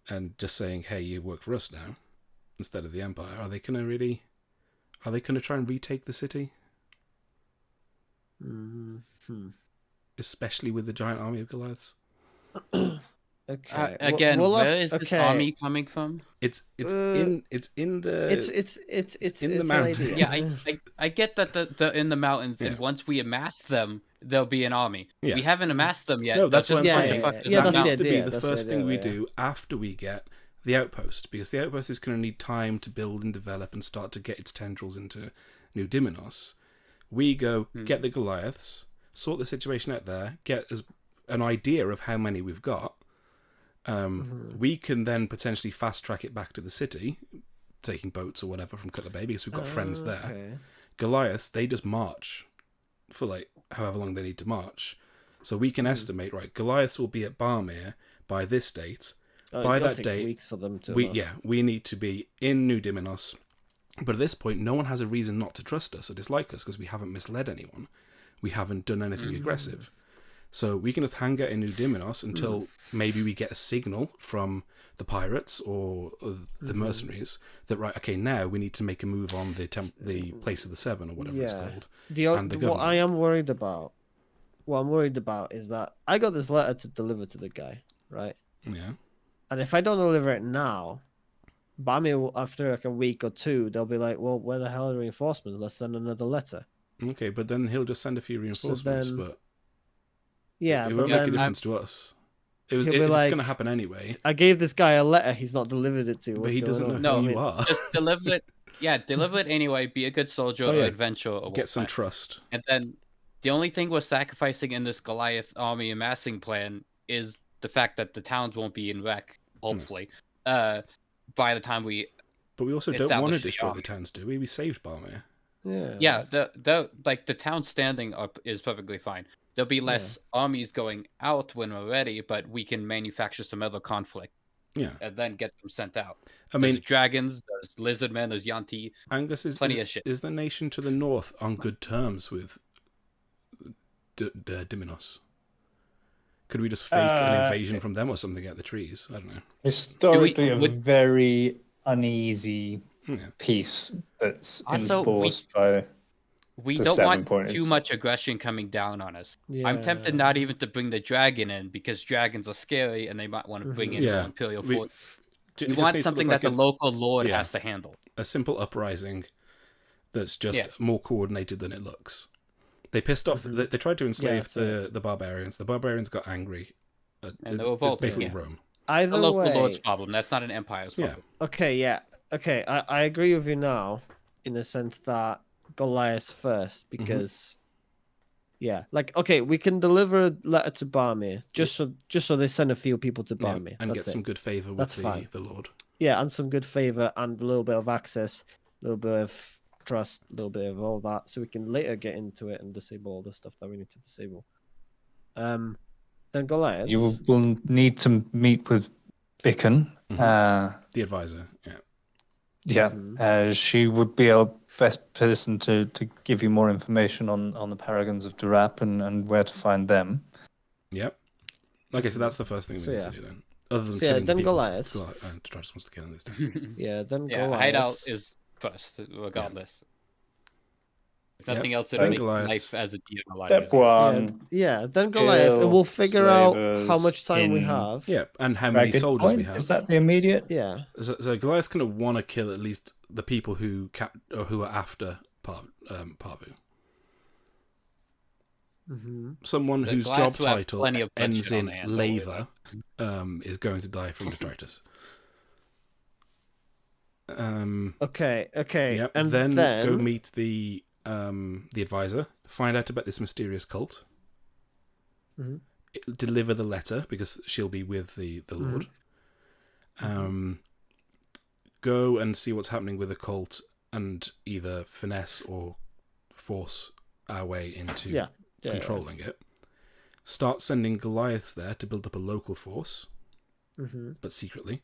and just saying, hey, you work for us now, instead of the Empire, are they going to try and retake the city? Especially with the giant army of Goliaths? Okay. Again, where is this army coming from? It's in the mountains. Yeah, I get that they're in the mountains, and once we amass them, there'll be an army. Yeah. We haven't amassed them yet. No, that's what I'm saying. That's That needs to be the first thing we do after we get the outpost, because the outpost is going to need time to build and develop and start to get its tendrils into New Dominos. We go get the Goliaths, sort the situation out there, get an idea of how many we've got. We can then potentially fast track it back to the city, taking boats or whatever from Cutler Bay, because we've got friends there. Okay. Goliaths, they just march for like however long they need to march. So we can estimate, right, Goliaths will be at Barmere by this date. By that date, weeks for them to we need to be in New Dominos. But at this point, no one has a reason not to trust us or dislike us, because we haven't misled anyone. We haven't done anything aggressive. So we can just hang out in New Dominos until maybe we get a signal from the pirates or the mercenaries that, right, okay, now we need to make a move on the place of the Seven or whatever it's called. What I'm worried about is that I got this letter to deliver to the guy, right? Yeah. And if I don't deliver it now, Bami, after like a week or two, they'll be like, well, where the hell are the reinforcements? Let's send another letter. Okay, but then he'll just send a few reinforcements, but... Yeah, it won't make a difference to us. It's going to happen anyway. I gave this guy a letter. He's not delivered it to. But he doesn't know who you are. Just deliver it. Yeah, deliver it anyway. Be a good soldier or adventurer. Or get some trust. And then the only thing we're sacrificing in this Goliath army amassing plan is the fact that the towns won't be in wreck, hopefully, by the time we. But we also don't want to destroy the towns, do we? We saved Barmere. Yeah. The town standing up is perfectly fine. There'll be less armies going out when we're ready, but we can manufacture some other conflict. Yeah. And then get them sent out. There's dragons, there's lizardmen, there's Yanti. Angus, plenty of shit. Is the nation to the north on good terms with Dominos? Could we just fake an invasion from them or something out the trees? I don't know. Historically, a very uneasy peace that's enforced by... We don't want too much aggression coming down on us. Yeah. I'm tempted not even to bring the dragon in, because dragons are scary and they might want to bring in the Imperial Fort. We want something that the local lord has to handle. A simple uprising that's just more coordinated than it looks. They pissed off. They tried to enslave the barbarians. The barbarians got angry. And they revolted. It's basically Rome. Either the local way, lord's problem. That's not an empire's problem. Okay, Okay, I agree with you now, in the sense that Goliath first, because we can deliver a letter to Barmere just so they send a few people to Barmere and get some good favor with the lord. Yeah, and some good favor and a little bit of access, a little bit of trust, a little bit of all that, so we can later get into it and disable all the stuff that we need to disable. Then Goliath, you will need to meet with Bicken, the advisor. she would be able best person to give you more information on the Paragons of Durap and where to find them. Yep. Okay, so that's the first thing we So, need yeah. to do then. Other than So, yeah, killing then people. Goliaths. Detritus wants to kill him this time. Yeah, then Yeah, Goliaths. hideout is first, regardless. If nothing else, it'll then make Goliaths. life as a DM a lot Step easier. one. Yeah, then Goliaths, and we'll figure out how slavers much time we in have. Yeah, and how many Dragon soldiers we Point? have. Is that the immediate? Yeah. So Goliath's going to want to kill at least the people who are after Parvu. Mm-hmm. Someone The whose job Goliaths will have title plenty of ends bloodshed on in their hands, don't Laver is going to die from detritus. Okay. Yep. And then then go meet the advisor. Find out about this mysterious cult. Mhm. Deliver the letter because she'll be with the Lord. Go and see what's happening with the cult and either finesse or force our way into controlling it. Start sending Goliaths there to build up a local force, but secretly.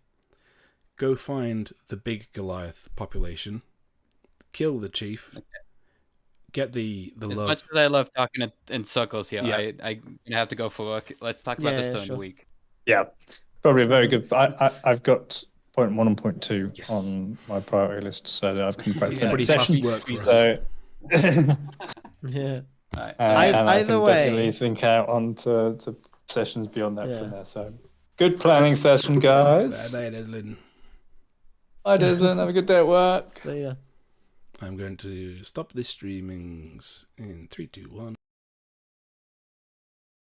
Go find the big Goliath population, kill the chief, get the As love. much as I love talking in circles here, Yeah. I'm gonna have to go for work. Let's talk about this during the week. Yeah, probably a very good. I've got point 1 and point 2 Yes. on my priority list, so I've completed Yeah, that pretty session. fast work for us. So, Yeah. Alright. and I Either can way. definitely think out on to sessions beyond that Yeah. from there. So, good planning session, guys. Bad day, Deslin. Bye, Desmond. Have a good day at work. See ya. I'm going to stop the streamings in 3, 2, 1.